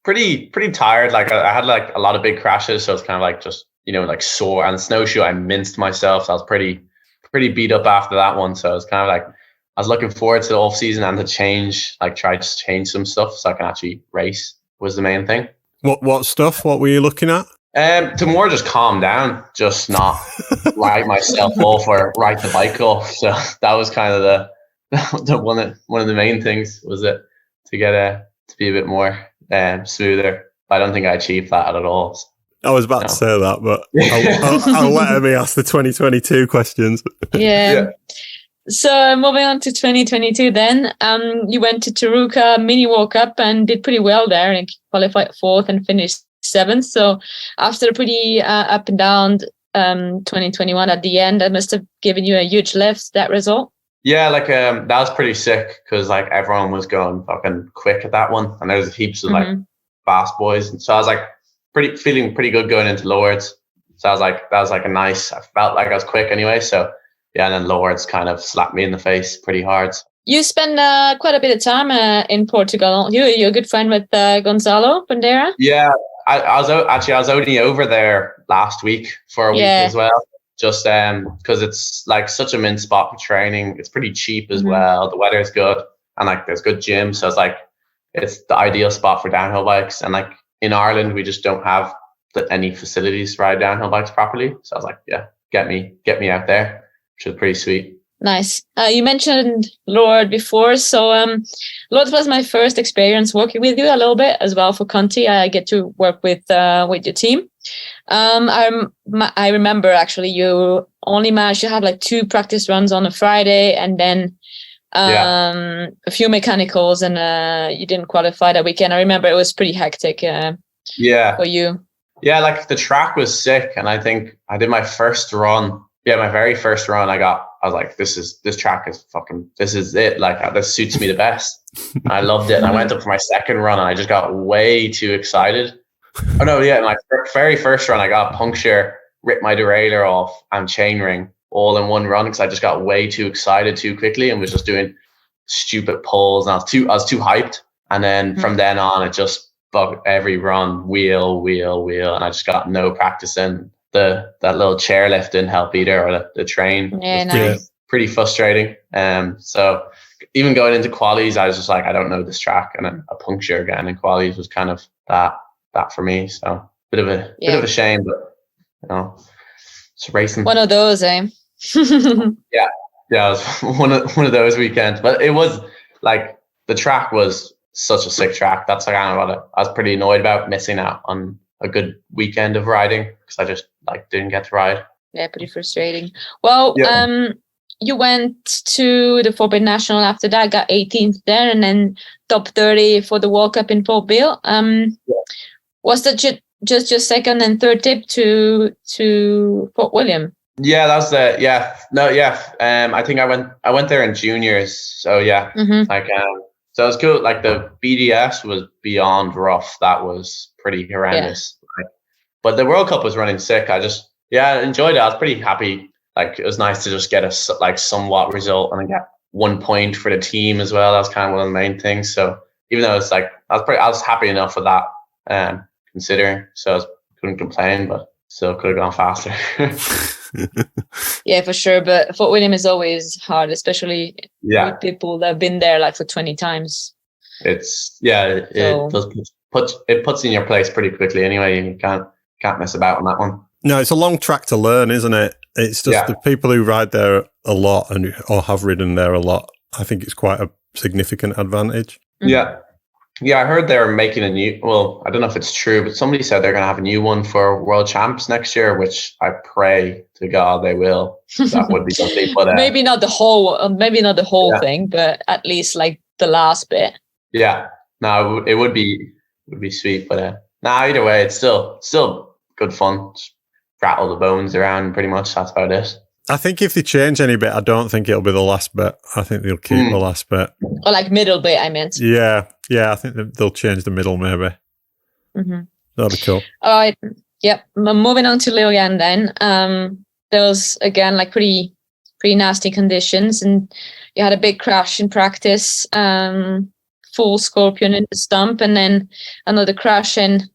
Pretty tired. Like I had like a lot of big crashes, so it's kind of like just like sore. And snowshoe, I minced myself, so I was pretty beat up after that one. So it's kind of like I was looking forward to the off season and to try to change some stuff so I can actually race was the main thing. What stuff? What were you looking at? To more just calm down, just not write myself off or write the bike off. So that was kind of the one of the main things, was it to get to be a bit more smoother. But I don't think I achieved that at all. I was about to say that, but I'll let Emmy ask the 2022 questions. Yeah. So moving on to 2022 then, you went to Taruka Mini World Cup and did pretty well there and qualified 4th and finished 7th. So after a pretty up and down 2021 at the end, that must have given you a huge lift, that result. Yeah, like that was pretty sick because like everyone was going fucking quick at that one, and there was heaps of like fast boys, and so I was like feeling pretty good going into Lords. So I was like, that was like I felt like I was quick anyway. So yeah, and then Lords kind of slapped me in the face pretty hard. You spend quite a bit of time in Portugal. You're a good friend with Gonzalo Bandeira. Yeah, I was only over there last week for a week as well. Just because it's like such a min spot for training. It's pretty cheap as well. The weather's good, and like there's good gyms. So it's like it's the ideal spot for downhill bikes. And like in Ireland, we just don't have any facilities to ride downhill bikes properly. So I was like, yeah, get me out there, which was pretty sweet. Nice. You mentioned Lord before, so Lord was my first experience working with you a little bit as well for Conti. I get to work with your team. I remember actually you only managed to have like 2 practice runs on a Friday and then a few mechanicals, and you didn't qualify that weekend. I remember it was pretty hectic for you. Yeah, like the track was sick, and I think I did my first run. Yeah, my very first run, I was like, this track is fucking, this is it. Like, this suits me the best. I loved it. And I went up for my second run and I just got way too excited. Oh no, yeah, my very first run, I got a puncture, ripped my derailleur off and chainring all in one run because I just got way too excited too quickly and was just doing stupid pulls. And I was too hyped. And then from then on, it just bugged every run, wheel. And I just got no practice in. That little chairlift didn't help either, or the train. Yeah, was pretty frustrating. So even going into qualies, I was just like, I don't know this track, and then a puncture again in qualies was kind of that for me. So bit of a shame, but it's racing. One of those, eh? yeah, it was one of those weekends. But it was like the track was such a sick track. That's kind of what I was pretty annoyed about, missing out on a good weekend of riding because I just didn't get to ride. Yeah, pretty frustrating. Well, you went to the Fort Bill National after that, got 18th there, and then top 30 for the World Cup in Fort Bill. Was that just your second and third tip to Fort William? Yeah, that was I think I went there in juniors. So yeah, so it was cool. Like the BDS was beyond rough. That was pretty horrendous. Yeah. But the World Cup was running sick. I enjoyed it. I was pretty happy. Like it was nice to just get a somewhat result and then get 1 point for the team as well. That was kind of one of the main things. So even though it's like I was happy enough with that, considering. So I couldn't complain, but still could have gone faster. Yeah, for sure. But Fort William is always hard, especially with people that have been there like for 20 times. It's it puts you in your place pretty quickly anyway. You can't mess about on that one. No, it's a long track to learn, isn't it? It's just the people who ride there a lot or have ridden there a lot. I think it's quite a significant advantage. Yeah. Yeah, I heard they're making a new, well, I don't know if it's true, but somebody said they're going to have a new one for World Champs next year, which I pray to God they will. That would be something. But maybe not the whole thing, but at least like the last bit. Yeah, no, it would be sweet, but either way, it's still good fun. Just rattle the bones around, pretty much. That's about it. I think if they change any bit, I don't think it'll be the last bit. I think they'll keep the last bit. Or like middle bit, I meant. Yeah, I think they'll change the middle maybe. Mm-hmm. That'll be cool. All right, yep. Moving on to Leogan then. There was, again, like pretty nasty conditions, and you had a big crash in practice, full scorpion in the stump, and then another crash in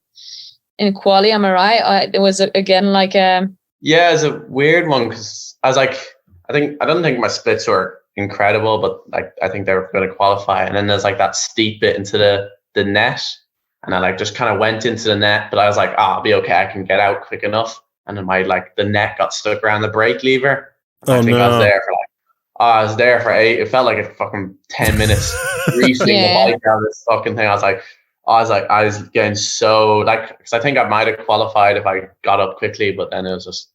quali, am I right? There was, again, like a... Yeah, it's a weird one because I was like, I don't think my splits were incredible, but like I think they were going to qualify. And then there's like that steep bit into the net, and I like just kind of went into the net, but I was like, I'll be okay. I can get out quick enough. And then the net got stuck around the brake lever. I think I was there for 8. It felt like a fucking 10 minutes greasing the bike down this fucking thing. I was getting so because I think I might have qualified if I got up quickly, but then it was just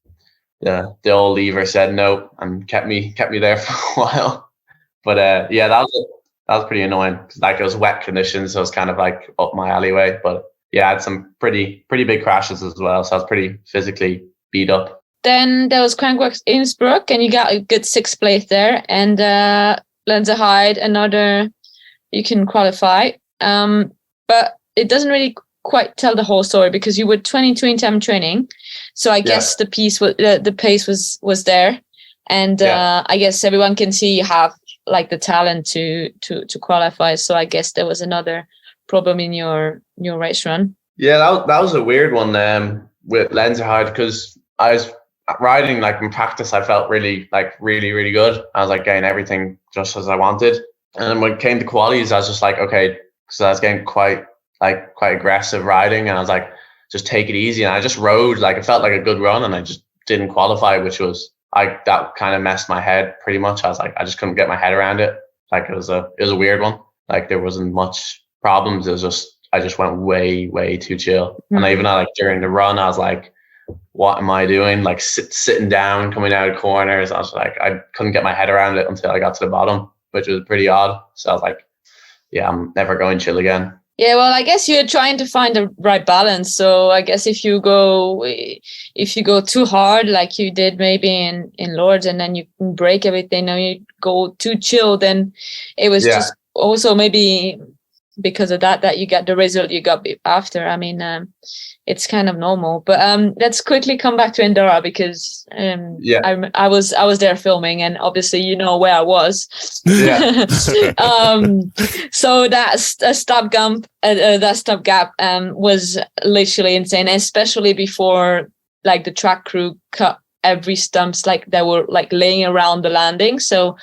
the old lever said no and kept me there for a while. But that was pretty annoying. Like, it was wet conditions, so it was kind of like up my alleyway. But yeah, I had some pretty big crashes as well, so I was pretty physically beat up. Then there was Crankworx Innsbruck, and you got a good 6th place there. And Lenzerheide, another you can qualify. But it doesn't really quite tell the whole story, because you were 22 in time training. So I guess the pace was there. And I guess everyone can see you have like the talent to qualify. So I guess there was another problem in your race run. Yeah, that was a weird one with Lenzerheide, because I was riding like in practice. I felt really good. I was like getting everything just as I wanted. And then when it came to qualies, I was just like, okay, because I was getting quite aggressive riding, and I was like, just take it easy. And I just rode, like, it felt like a good run, and I just didn't qualify, which was that kind of messed my head pretty much. I was like, I just couldn't get my head around it. Like, it was a weird one. Like, there wasn't much problems. It was just, I just went way too chill. Mm-hmm. And even like during the run, I was like, what am I doing? Like sitting down, coming out of corners. I was like, I couldn't get my head around it until I got to the bottom, which was pretty odd. So I was like, yeah, I'm never going chill again. Yeah, well, I guess you're trying to find the right balance. So I guess if you go too hard, like you did maybe in Lords, and then you break everything, and you go too chill, then it was just also maybe because of that you got the result you got after. I mean, it's kind of normal. But let's quickly come back to Andorra, because I was there filming, and obviously you know where I was. Yeah. So that stop gap was literally insane, especially before like the track crew cut every stumps like they were like laying around the landing. So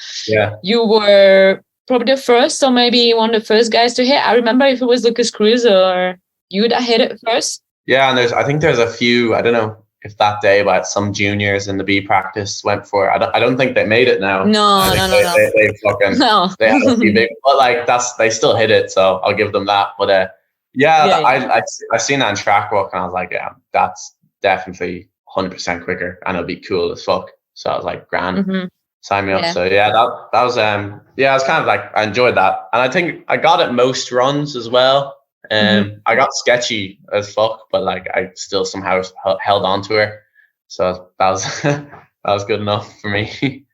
you were probably the first, or maybe one of the first guys to hit. I remember if it was Lucas Cruz or you that hit it first. Yeah, and I think there's a few, I don't know if that day, but some juniors in the B practice went for it. I don't think they made it now. No. They fucking they had a few big, but like they still hit it, so I'll give them that. But I seen that in track walk, and I was like, yeah, that's definitely 100% quicker, and it'll be cool as fuck. So I was like, grand. Mm-hmm. Sign me up. So that was I was kind of like, I enjoyed that, and I think I got it most runs as well. I got sketchy as fuck, but like I still somehow held on to her, so that was that was good enough for me.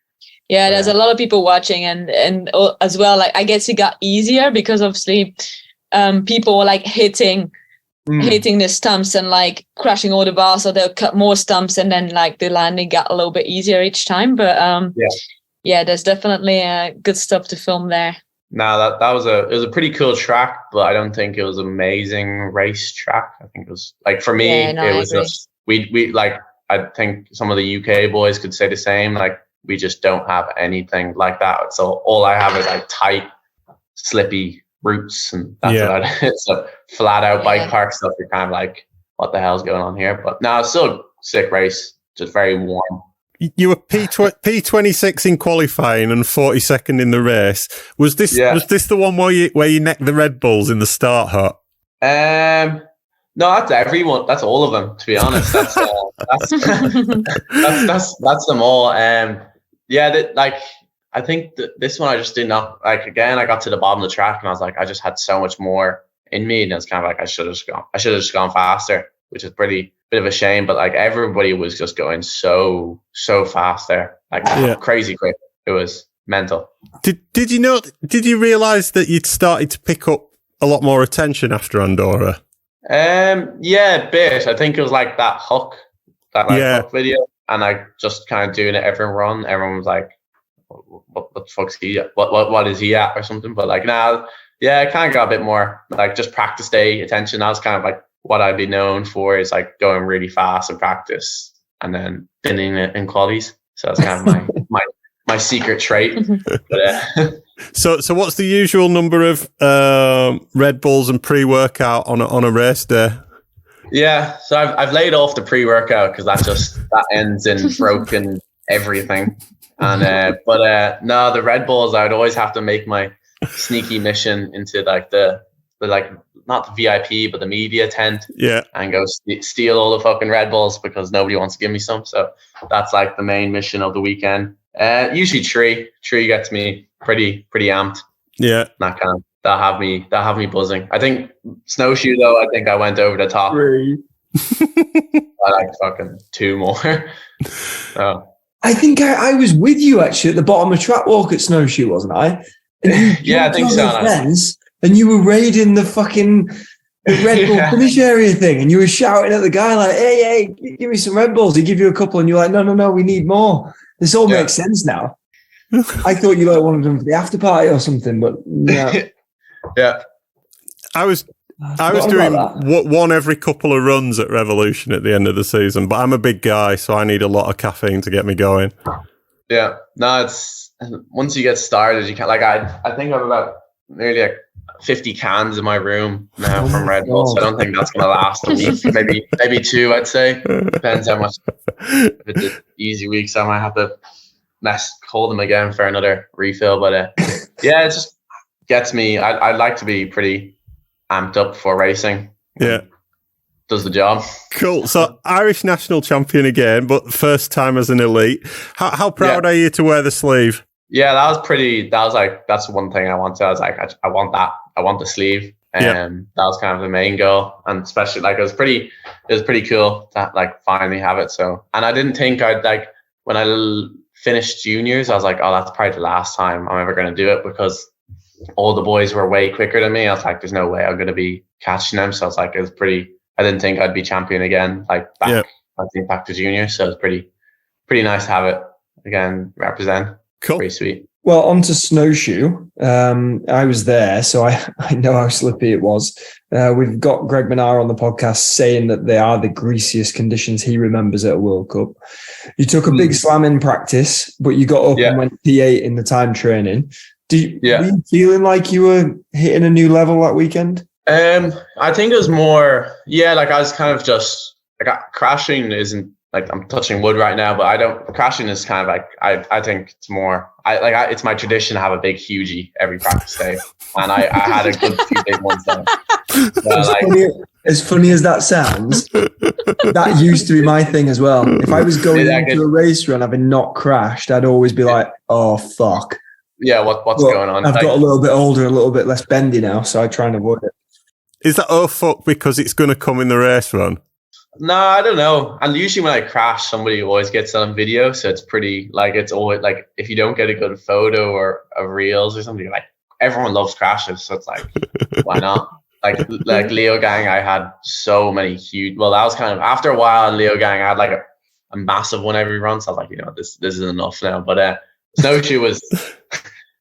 Yeah, there's a lot of people watching, and as well, like I guess it got easier because obviously people were like hitting the stumps and like crashing all the bars, so they'll cut more stumps, and then like the landing got a little bit easier each time. But there's definitely good stuff to film there. No, it was a pretty cool track, but I don't think it was an amazing race track. I think it was like, for me, it was just we like, I think some of the UK boys could say the same. Like, we just don't have anything like that. So all I have is like tight, slippy routes, and that's about it. So flat out bike park stuff, you're kind of like, what the hell's going on here? But no, it's still a sick race, just very warm. You were P26 in qualifying and 42nd in the race. Was this the one where you necked the Red Bulls in the start hut? No, that's everyone. That's all of them, to be honest. That's them all. I think this one I just did not like. Again, I got to the bottom of the track, and I was like, I just had so much more in me, and it's kind of like I should have just gone faster, which is bit of a shame. But like, everybody was just going so fast there, like crazy quick. It was mental. Did you realize that you'd started to pick up a lot more attention after Andorra? A bit. I think it was like that hook hook video, and I just kind of doing it every run. Everyone was like, what the fuck's he at? What is he at, or something? But like now, I kind of got a bit more like just practice day attention. That was kind of like what I'd be known for, is like going really fast in practice and then binning it in qualies. So that's kind of my secret trait. But So what's the usual number of Red Bulls and pre-workout on a race day? Yeah, so I've laid off the pre-workout because that ends in broken everything. And but no, the Red Bulls, I would always have to make my sneaky mission into like the like, not the VIP but the media tent, and go steal all the fucking Red Bulls because nobody wants to give me some. So that's like the main mission of the weekend. Usually tree gets me pretty amped. Yeah, that'll have me buzzing. I think snowshoe though, I think I went over the top. I like fucking 2 more. So. I think I was with you actually at the bottom of track walk at snowshoe, wasn't I? And yeah, I think so. Fence, and you were raiding the fucking Red Bull finish area thing, and you were shouting at the guy like, "Hey, give me some Red Bulls." He give you a couple, and you're like, "No, we need more." This all makes sense now. I thought you like wanted them for the after party or something, but no. Yeah. I was doing one every couple of runs at Revolution at the end of the season, but I'm a big guy, so I need a lot of caffeine to get me going. Yeah. No, it's once you get started, you can't, like, I think I have about nearly like 50 cans in my room now from Red Bull, so I don't think that's going to last a week. Maybe 2, I'd say. Depends how much. If it's an easy week, so I might have to hold them again for another refill. But yeah, it just gets me. I like to be pretty amped up for racing. Yeah. Does the job. Cool. So Irish national champion again, but first time as an elite. How proud are you to wear the sleeve? Yeah, that's one thing I wanted. I was like, I want that. I want the sleeve. And that was kind of the main goal. And especially like it was pretty cool to like finally have it. So, and I didn't think I'd like, when I finished juniors, I was like, oh, that's probably the last time I'm ever going to do it because all the boys were way quicker than me. I was like, there's no way I'm going to be catching them. So I was like, I didn't think I'd be champion again, like back to junior. So it's pretty nice to have it again, represent. Cool. Pretty sweet. Well, on to snowshoe. I was there, so I know how slippy it was. We've got Greg Minnaar on the podcast saying that they are the greasiest conditions he remembers at a World Cup. You took a big slam in practice, but you got up and went P8 in the time training. Were you feeling like you were hitting a new level that weekend? I think it was more, like I was kind of just, like crashing isn't, like I'm touching wood right now, but crashing is kind of like, I think it's more, it's my tradition to have a big hugie every practice day. And I had a good few big ones there. As funny as that sounds, that used to be my thing as well. If I was going into a race run having not crashed, I'd always be like, oh, fuck. Yeah, what's going on? I've got a little bit older, a little bit less bendy now, so I try and avoid it. Is that oh fuck because it's going to come in the race run? No, I don't know. And usually when I crash, somebody always gets it on video, so it's pretty, like, it's always like if you don't get a good photo or of reels or something, like everyone loves crashes, so it's like why not? Like Leo Gang, I had so many huge. Well, that was kind of after a while. In Leo Gang, I had like a massive one every run, so I was like, this is enough now. But snowshoe was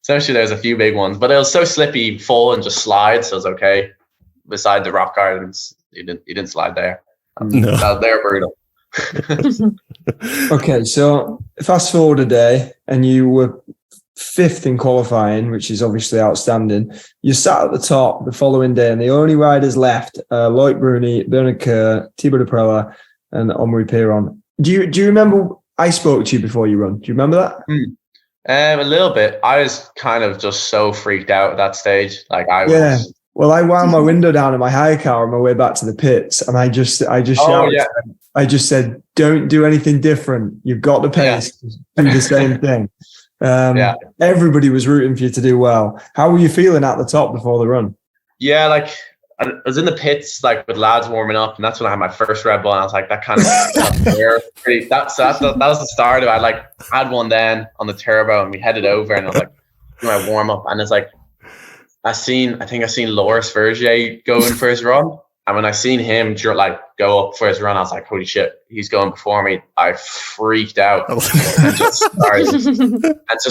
snowshoe. There's a few big ones, but it was so slippy, fall and just slide, so it was okay. Beside the rock gardens, you didn't slide there. No. They're brutal. Okay, so fast forward a day, and you were 5th in qualifying, which is obviously outstanding. You sat at the top the following day, and the only riders left, Loic Bruni, Bernard Kerr, Thibaut de Prella, and Omri Piron. Do you remember? I spoke to you before you run. Do you remember that? A little bit. I was kind of just so freaked out at that stage. Like I was. Well, I wound my window down in my hire car on my way back to the pits, and I just shouted. Yeah. I just said, "Don't do anything different. You've got the pace. Do the same thing." Everybody was rooting for you to do well. How were you feeling at the top before the run? Yeah, like I was in the pits, like with lads warming up, and that's when I had my first Red Bull. And I was like, that kind of that was the start of it. I had one then on the turbo, and we headed over, and I was like, do my warm up, and it's like. I think I seen Loris Vergier go in for his run. And when I seen him go up for his run, I was like, holy shit, he's going before me. I freaked out and just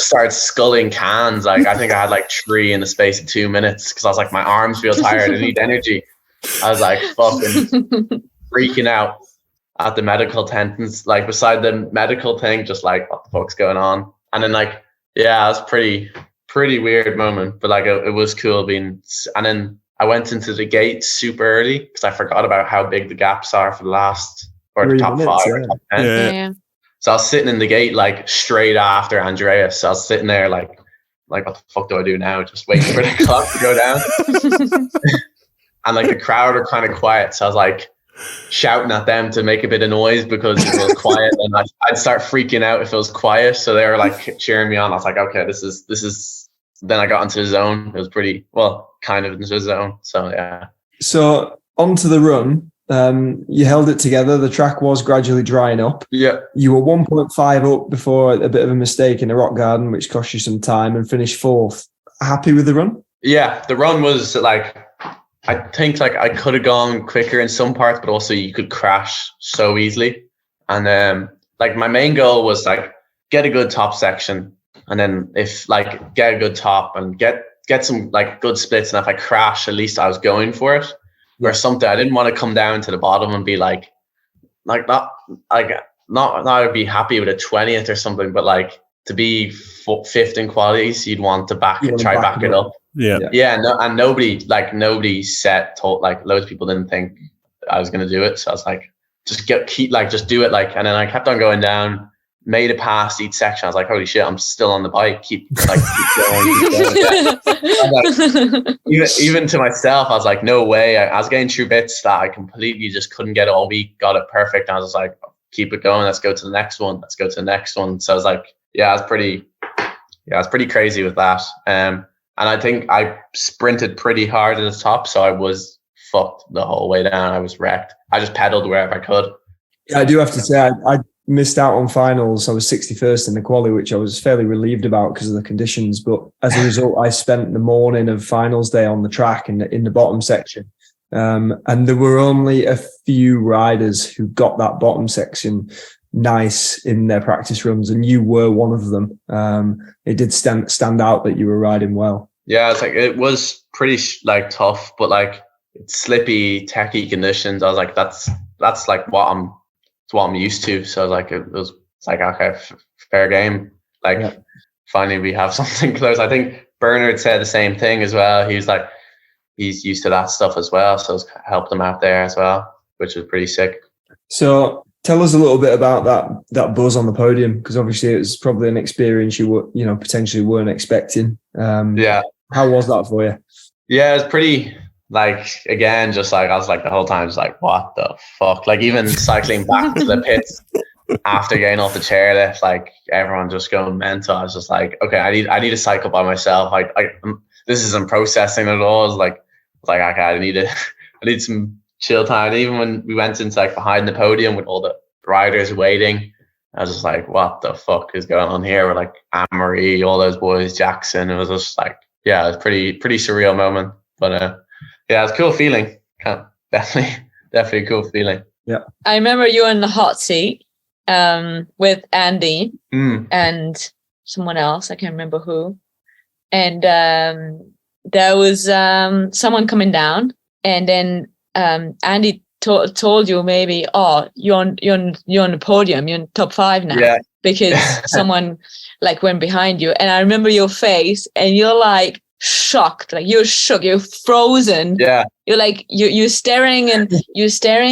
started sculling cans. Like I think I had like 3 in the space of 2 minutes because I was like, my arms feel tired. I need energy. I was like fucking freaking out at the medical tent and like beside the medical thing, just like what the fuck's going on? And then I was pretty pretty weird moment, but like it was cool being. And then I went into the gate super early because I forgot about how big the gaps are for the last or the top 5 or top 10. Yeah. So I was sitting in the gate like straight after Andreas. So I was sitting there like what the fuck do I do now? Just waiting for the clock to go down. And like the crowd are kind of quiet. So I was like shouting at them to make a bit of noise because it was quiet, and I'd start freaking out if it was quiet. So they were like cheering me on. I was like, okay, this is. Then I got into the zone. It was pretty kind of into the zone. So yeah. So onto the run. You held it together. The track was gradually drying up. Yeah. You were 1.5 up before a bit of a mistake in the rock garden, which cost you some time, and finished 4th. Happy with the run? Yeah, the run was like, I think like I could have gone quicker in some parts, but also you could crash so easily. And like my main goal was like get a good top section, and then if like get a good top and get some like good splits, and if I crash, at least I was going for it. Or something. I didn't want to come down to the bottom and be like not I'd be happy with a 20th or something, but like to be 5th in qualities, you'd want to back it up. Yeah. No, and nobody told like loads of people didn't think I was gonna do it. So I was like, just do it. Like, and then I kept on going down, made it past each section. I was like, holy shit, I'm still on the bike. Keep going. Like, even to myself, I was like, no way. I was getting through bits that I completely just couldn't get all week. Got it perfect. And I was like, keep it going. Let's go to the next one. So I was like, I was pretty crazy with that. And I think I sprinted pretty hard at the top, so I was fucked the whole way down. I was wrecked. I just pedaled wherever I could. Yeah, I do have to say, I missed out on finals. I was 61st in the quali, which I was fairly relieved about because of the conditions. But as a result, I spent the morning of finals day on the track in the bottom section. And there were only a few riders who got that bottom section nice in their practice runs, and you were one of them. It did stand out that you were riding well. Yeah, it's like it was pretty like tough, but like slippy, techie conditions. I was like, that's like what I'm used to. So I was like, it's like okay, fair game. Like finally we have something close. I think Bernard said the same thing as well. He was like, he's used to that stuff as well, so it's helped him out there as well, which was pretty sick. So tell us a little bit about that buzz on the podium, because obviously it was probably an experience you potentially weren't expecting. How was that for you? Yeah, it was pretty, like, again, just like I was like the whole time just like, what the fuck? Like even cycling back to the pits after getting off the chairlift, like everyone just going mental. I was just like, okay, I need to cycle by myself. Like this isn't processing at all. It's like okay, I need some chill time. And even when we went into like behind the podium with all the riders waiting, I was just like, what the fuck is going on here? With like Anne-Marie, all those boys, Jackson. It was just like, it was pretty surreal moment. But it was a cool feeling. Definitely a cool feeling. Yeah. I remember you were in the hot seat with Andy and someone else. I can't remember who. And there was someone coming down, and then Andy told you maybe, you're on the podium, you're in top 5 now, because someone like went behind you. And I remember your face, and you're like shocked, like you're shook, you're frozen. You're like you're staring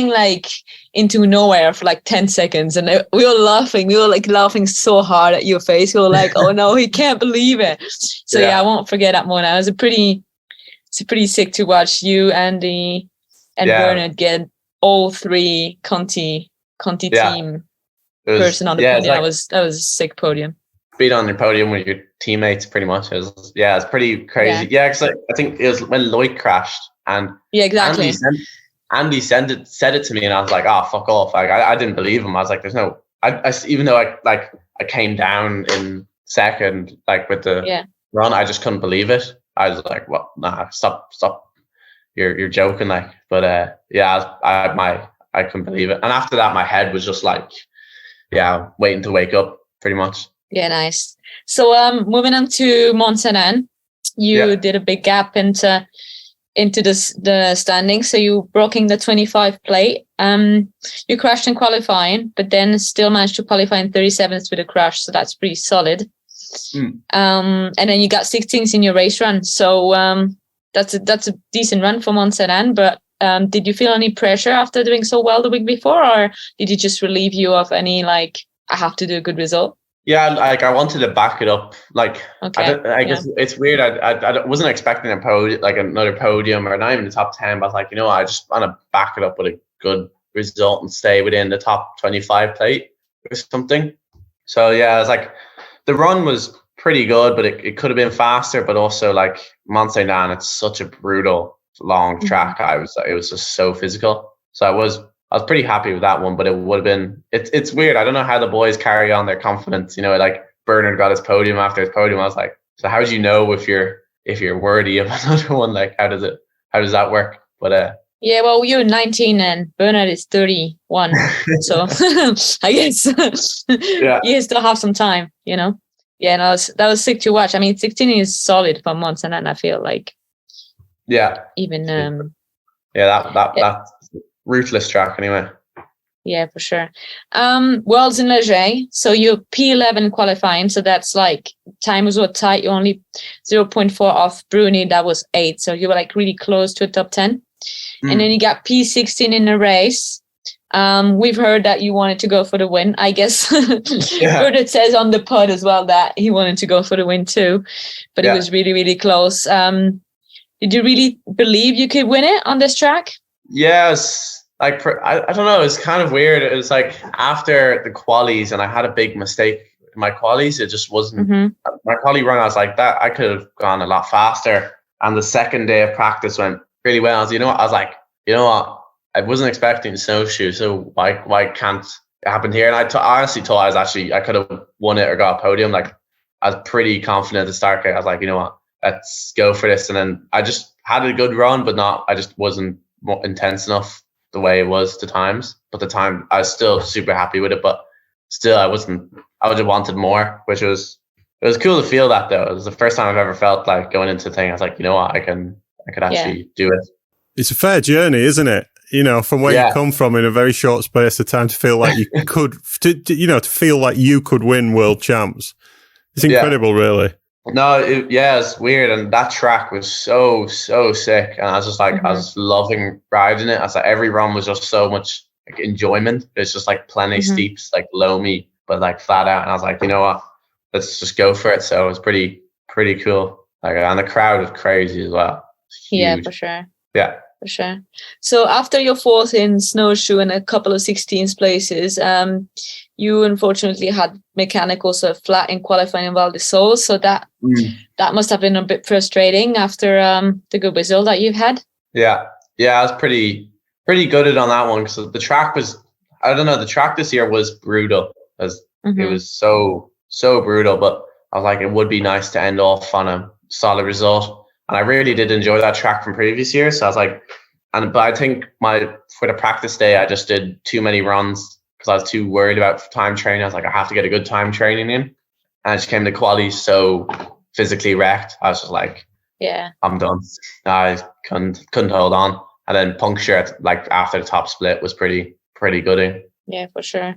like into nowhere for like 10 seconds, and we were laughing so hard at your face. We were like, oh no, he can't believe it. So I won't forget that moment. It's pretty sick to watch you, Andy, and Bernard get all 3 Conti team person on the podium. Like, that was a sick podium. Beat on the podium with your teammates, pretty much. It's pretty crazy. Yeah, because I think it was when Loic crashed, and exactly. Andy said it to me, and I was like, fuck off. Like I didn't believe him. I was like, there's no. I even though I came down in second, like with the run, I just couldn't believe it. I was like, what? Nah, stop. You're joking, like. But I couldn't believe it. And after that, my head was just like, waiting to wake up, pretty much. Yeah, nice. So moving on to Mont-Saint-Anne, you did a big gap into the standings. So you broken the 25 plate. You crashed in qualifying, but then still managed to qualify in 37th with a crash. So that's pretty solid. And then you got 16th in your race run. So that's a decent run for Montserrat. But did you feel any pressure after doing so well the week before, or did it just relieve you of any I have to do a good result? Yeah, I wanted to back it up. I guess it's weird. I wasn't expecting a podium, another podium, or not even the top 10. But I was like, I just want to back it up with a good result and stay within the top 25 plate or something. So yeah, I was like, the run was pretty good, but it could have been faster. But also Montserrat, it's such a brutal long track. It was just so physical. So I was pretty happy with that one, but it would have been, it's weird. I don't know how the boys carry on their confidence. Bernard got his podium after his podium. I was like, so how do you know if you're worthy of another one? How does that work? But yeah, well, you're 19 and Bernard is 31. So I guess you still have some time, Yeah, no, that was sick to watch. I mean, 16 is solid for Montserrat, and I feel like even that ruthless track anyway. Yeah, for sure. Worlds in Leger. So you're P11 qualifying. So that's time was tight. You're only 0.4 off Bruni. That was 8. So you were really close to a top 10. And then you got P16 in the race. We've heard that you wanted to go for the win. I guess Bernard says on the pod as well that he wanted to go for the win too. But it was really, really close. Did you really believe you could win it on this track? Yes. I don't know. It's kind of weird. It was after the qualies, and I had a big mistake in my qualies. It just wasn't my quali run. I was like, that I could have gone a lot faster. And the second day of practice went really well. I was like, I wasn't expecting snowshoe, so why can't it happen here? And I honestly thought I could have won it or got a podium. I was pretty confident at the start. I was like, let's go for this. And then I just had a good run, but I just wasn't intense enough the way it was the times. But the time, I was still super happy with it, but still I would have wanted more, it was cool to feel that though. It was the first time I've ever felt going into the thing. I was like, I could actually do it. It's a fair journey, isn't it? From where you come from in a very short space of time to feel like you could, to feel like you could win world champs. It's incredible, really. No, it's weird. And that track was so sick. And I was just I was loving riding it. I was every run was just so much enjoyment. It's just plenty steeps, loamy, but flat out. And I was like, let's just go for it. So it was pretty cool. And the crowd was crazy as well. Yeah, for sure. Yeah. For sure. So after your 4th in snowshoe and a couple of 16th places, you unfortunately had mechanical flat in qualifying in Val di Sole. So that must have been a bit frustrating after the good result that you've had. Yeah, I was pretty gutted on that one because the track was, I don't know, the track this year was brutal. It was so brutal, but I was like, it would be nice to end off on a solid result. And I really did enjoy that track from previous years. So I was like, but I think for the practice day, I just did too many runs because I was too worried about time training. I was like, I have to get a good time training in. And I just came to quali so physically wrecked. I was just like, I'm done. I couldn't hold on. And then puncture after the top split was pretty good. Yeah, for sure.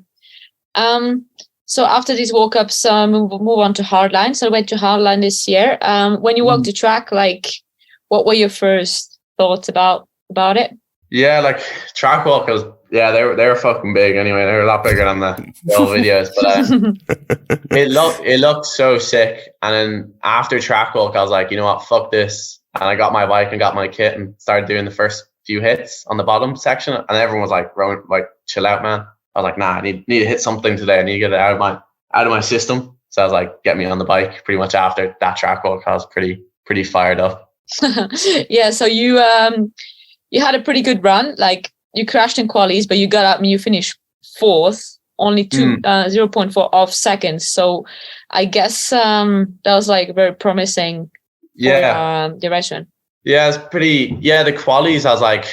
So after these walk-ups, move on to Hardline. So I went to Hardline this year. When you walked the track, what were your first thoughts about it? Yeah, track walk was, they were fucking big anyway. They were a lot bigger than the old videos, but it looked so sick. And then after track walk, I was like, you know what, fuck this. And I got my bike and got my kit and started doing the first few hits on the bottom section. And everyone was like, Ronan, chill out, man. I was like, nah, I need to hit something today. I need to get it out of my system. So I was like, get me on the bike. Pretty much after that track walk, I was pretty fired up. Yeah, so you had a pretty good run. You crashed in qualies, but you got up and you finished 4th, only 0.4 off seconds. So I guess that was very promising. Yeah, the race run. Yeah, it's pretty. Yeah, the qualies. I was like,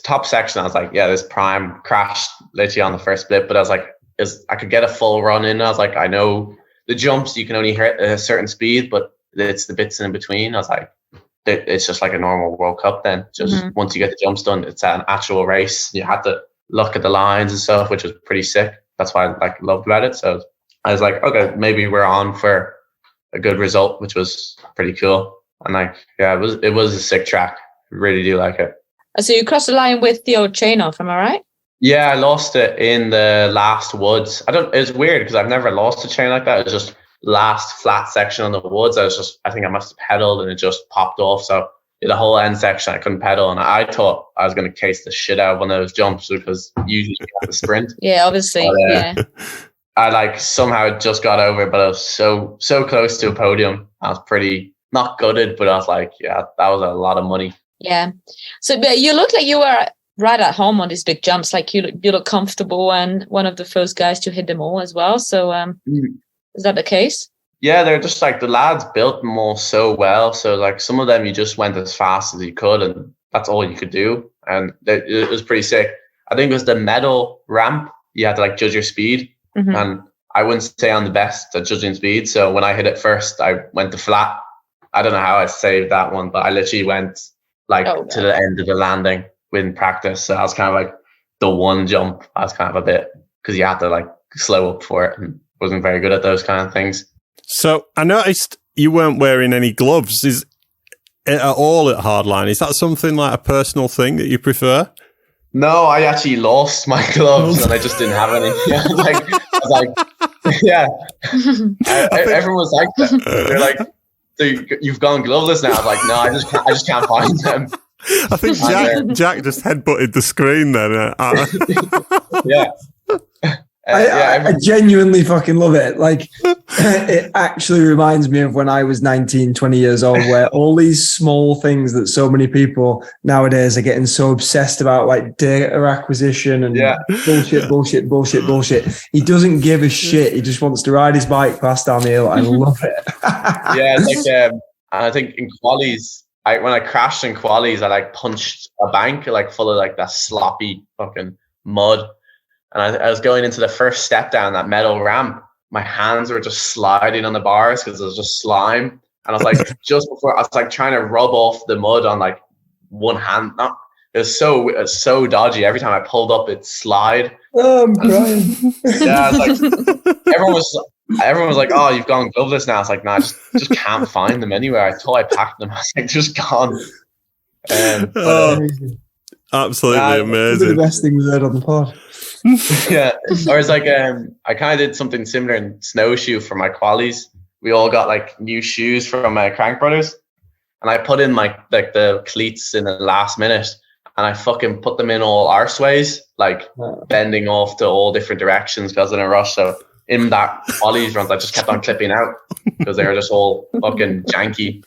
top section. I was like, this prime crashed literally on the first split, but I was like, I could get a full run in. I was like, I know the jumps you can only hit a certain speed, but it's the bits in between. I was like, it's just like a normal World Cup then. Just once you get the jumps done, it's an actual race. You had to look at the lines and stuff, which was pretty sick. That's why I loved about it. So I was like, okay, maybe we're on for a good result, which was pretty cool. And like, yeah, it was a sick track. I really do like it. So you crossed the line with the old chain off, am I right? Yeah, I lost it in the last woods. It's weird because I've never lost a chain like that. It's just last flat section on the woods. I think I must have pedaled and it just popped off. So the whole end section, I couldn't pedal. And I thought I was going to case the shit out of one of those jumps because usually you have to sprint. Yeah, obviously. But, yeah. I like somehow just got over it, but I was so close to a podium. I was pretty not gutted, but I was like, yeah, that was a lot of money. Yeah. So but you look like you were right at home on these big jumps. Like you look comfortable and one of the first guys to hit them all as well. So is that the case? Yeah, they're just like the lads built them all so well. So like some of them you just went as fast as you could and that's all you could do. And it was pretty sick. I think it was the medal ramp. You had to like judge your speed. Mm-hmm. And I wouldn't say I'm the best at judging speed. So when I hit it first, I went to flat. I don't know how I saved that one, but I literally went to the end of the landing in practice. So I was kind of like the one jump. I was kind of a bit, because you have to like slow up for it and wasn't very good at those kind of things. So I noticed you weren't wearing any gloves at all at Hardline. Is that something like a personal thing that you prefer? No, I actually lost my gloves and I just didn't have any. I was like, yeah. Everyone was like that. They're like, you've gone gloveless now. I was like, no, I just can't find them. I think Jack just headbutted the screen then. Yeah. I genuinely fucking love it. Like, it actually reminds me of when I was 19, 20 years old, where all these small things that so many people nowadays are getting so obsessed about, like data acquisition and bullshit. He doesn't give a shit. He just wants to ride his bike past down the hill. I love it. Yeah, it's like, I think in qualies, when I crashed in qualies, I like punched a bank like full of like that sloppy fucking mud. And I was going into the first step down that metal ramp. My hands were just sliding on the bars because it was just slime. And I was like, just before, I was like trying to rub off the mud on like one hand. It was so dodgy. Every time I pulled up, it'd slide. Oh, I'm crying. Yeah, I was like, everyone was like, oh, you've gone gloveless now. I was like, no, I just can't find them anywhere. I thought I packed them. I was like, just gone. Absolutely amazing. The best thing we heard on the pod. Yeah, or it's like I kind of did something similar in snowshoe for my qualies. We all got like new shoes from Crank Brothers, and I put in like the cleats in the last minute, and I fucking put them in all arseways, like bending off to all different directions because in a rush. So in that qualies runs, I just kept on clipping out because they were just all fucking janky.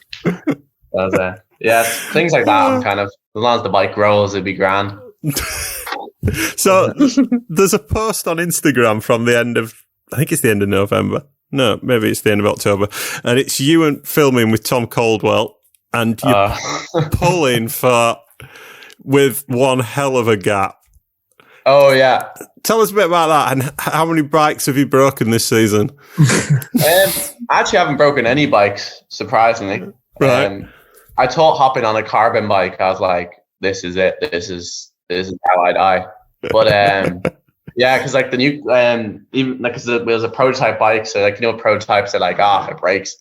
Yeah, things like that. I'm kind of, as long as the bike rolls, it'd be grand. So there's a post on Instagram from the end of, I think it's the end of November. No, maybe it's the end of October. And it's you and filming with Tom Caldwell and you're pulling with one hell of a gap. Oh, yeah. Tell us a bit about that and how many bikes have you broken this season? I actually haven't broken any bikes, surprisingly. Right. I thought hopping on a carbon bike, I was like, this is it. This is how I die. But yeah, because like the new even like because it was a prototype bike, so like prototypes are like, if it breaks,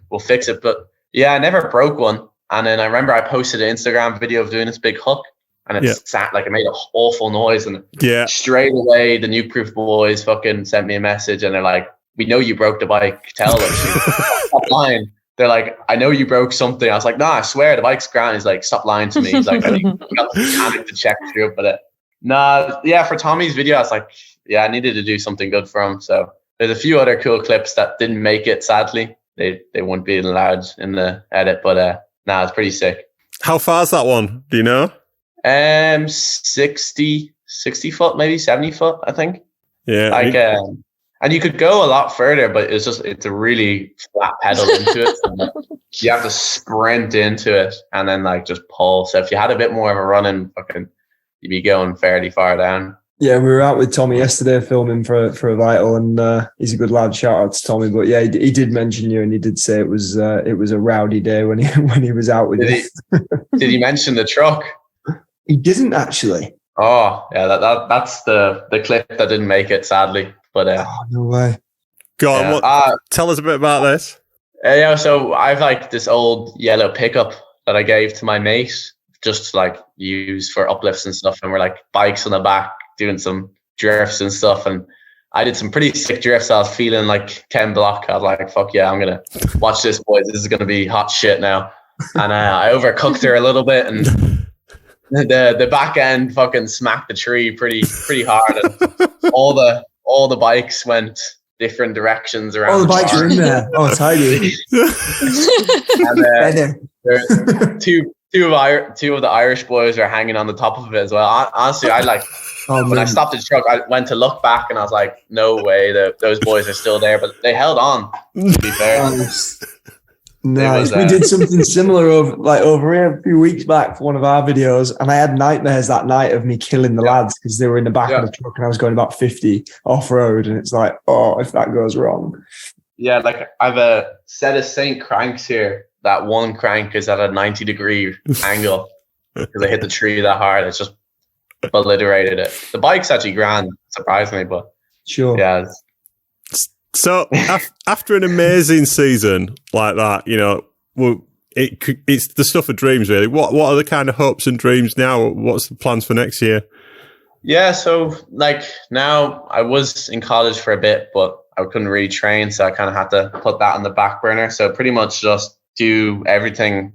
we'll fix it. But yeah, I never broke one. And then I remember I posted an Instagram video of doing this big hook, and it sat like it made an awful noise. And straight away, the New Proof boys fucking sent me a message, and they're like, "We know you broke the bike. Tell us." Stop lying. They're like, I know you broke something. I was like, I swear the bike's grand. He's like, stop lying to me. He's like, I got the mechanic to check through it. But for Tommy's video, I was like, I needed to do something good for him. So there's a few other cool clips that didn't make it, sadly. They wouldn't be allowed in the edit, but it's pretty sick. How far's that one? Do you know? 60 foot, maybe 70 foot, I think. Yeah. And you could go a lot further, but it's a really flat pedal into it. So you have to sprint into it and then like just pull. So if you had a bit more of a run-in, you'd be going fairly far down. Yeah, we were out with Tommy yesterday filming for a Vital, and he's a good lad. Shout out to Tommy. But yeah, he did mention you, and he did say it was a rowdy day when he was out with you. Did he mention the truck? He didn't actually. Oh yeah, that's the clip that didn't make it, sadly. But no way. Go on, tell us a bit about this. So I've like this old yellow pickup that I gave to my mate, just to like use for uplifts and stuff. And we're like bikes on the back, doing some drifts and stuff. And I did some pretty sick drifts. I was feeling like Ken Block. I was like, fuck yeah, I'm going to watch this, boys. This is going to be hot shit now. And I overcooked her a little bit, and the back end fucking smacked the tree pretty hard. And all the bikes went different directions around. All the bikes are in there. Oh, tidy. And two of the Irish boys are hanging on the top of it as well. Honestly, when I stopped the truck, I went to look back and I was like, no way that those boys are still there, but they held on, to be fair. Nice. We did something similar over here a few weeks back for one of our videos, and I had nightmares that night of me killing the lads because they were in the back of the truck and I was going about 50 off road, and it's like, oh, if that goes wrong. Yeah, like I've a set of St. cranks here. That one crank is at a 90-degree angle because I hit the tree that hard. It's just obliterated it. The bike's actually grand, surprisingly, but sure. Yeah. So after an amazing season like that, you know, it's the stuff of dreams, really. What are the kind of hopes and dreams now? What's the plans for next year? Yeah, so like now I was in college for a bit, but I couldn't really train, so I kind of had to put that on the back burner. So pretty much just do everything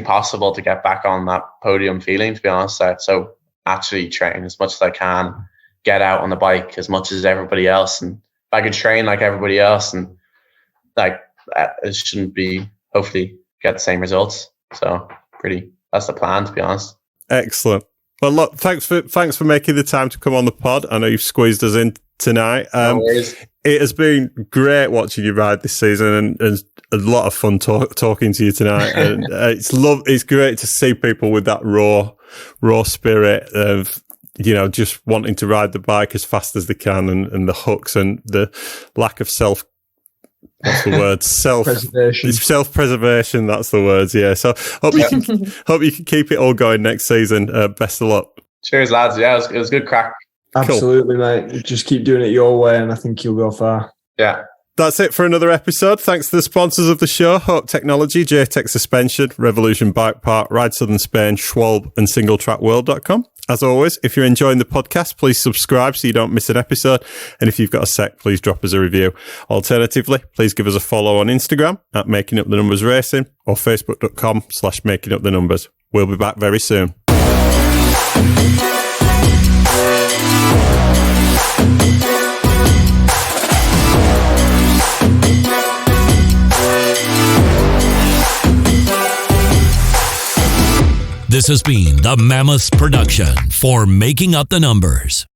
possible to get back on that podium feeling, to be honest. So actually train as much as I can, get out on the bike as much as everybody else, and I could train like everybody else, and like it shouldn't be, hopefully get the same results. So that's the plan, to be honest. Excellent. Well, look, thanks for making the time to come on the pod. I know you've squeezed us in tonight. No worries. It has been great watching you ride this season, and a lot of fun talking to you tonight. And it's great to see people with that raw spirit of, you know, just wanting to ride the bike as fast as they can, and the hooks and the lack of what's the word? Self-preservation. That's the words. Yeah. So hope you can keep it all going next season. Best of luck. Cheers, lads. Yeah, it was good crack. Absolutely, mate. Just keep doing it your way, and I think you'll go far. Yeah. That's it for another episode. Thanks to the sponsors of the show: Hope Technology, JTech Suspension, Revolution Bike Park, Ride Southern Spain, Schwalbe, and SingleTrackWorld.com. As always, if you're enjoying the podcast, please subscribe so you don't miss an episode. And if you've got a sec, please drop us a review. Alternatively, please give us a follow on Instagram at Making Up the Numbers Racing or Facebook.com/Making Up the Numbers. We'll be back very soon. This has been the Mammoth production for Making Up the Numbers.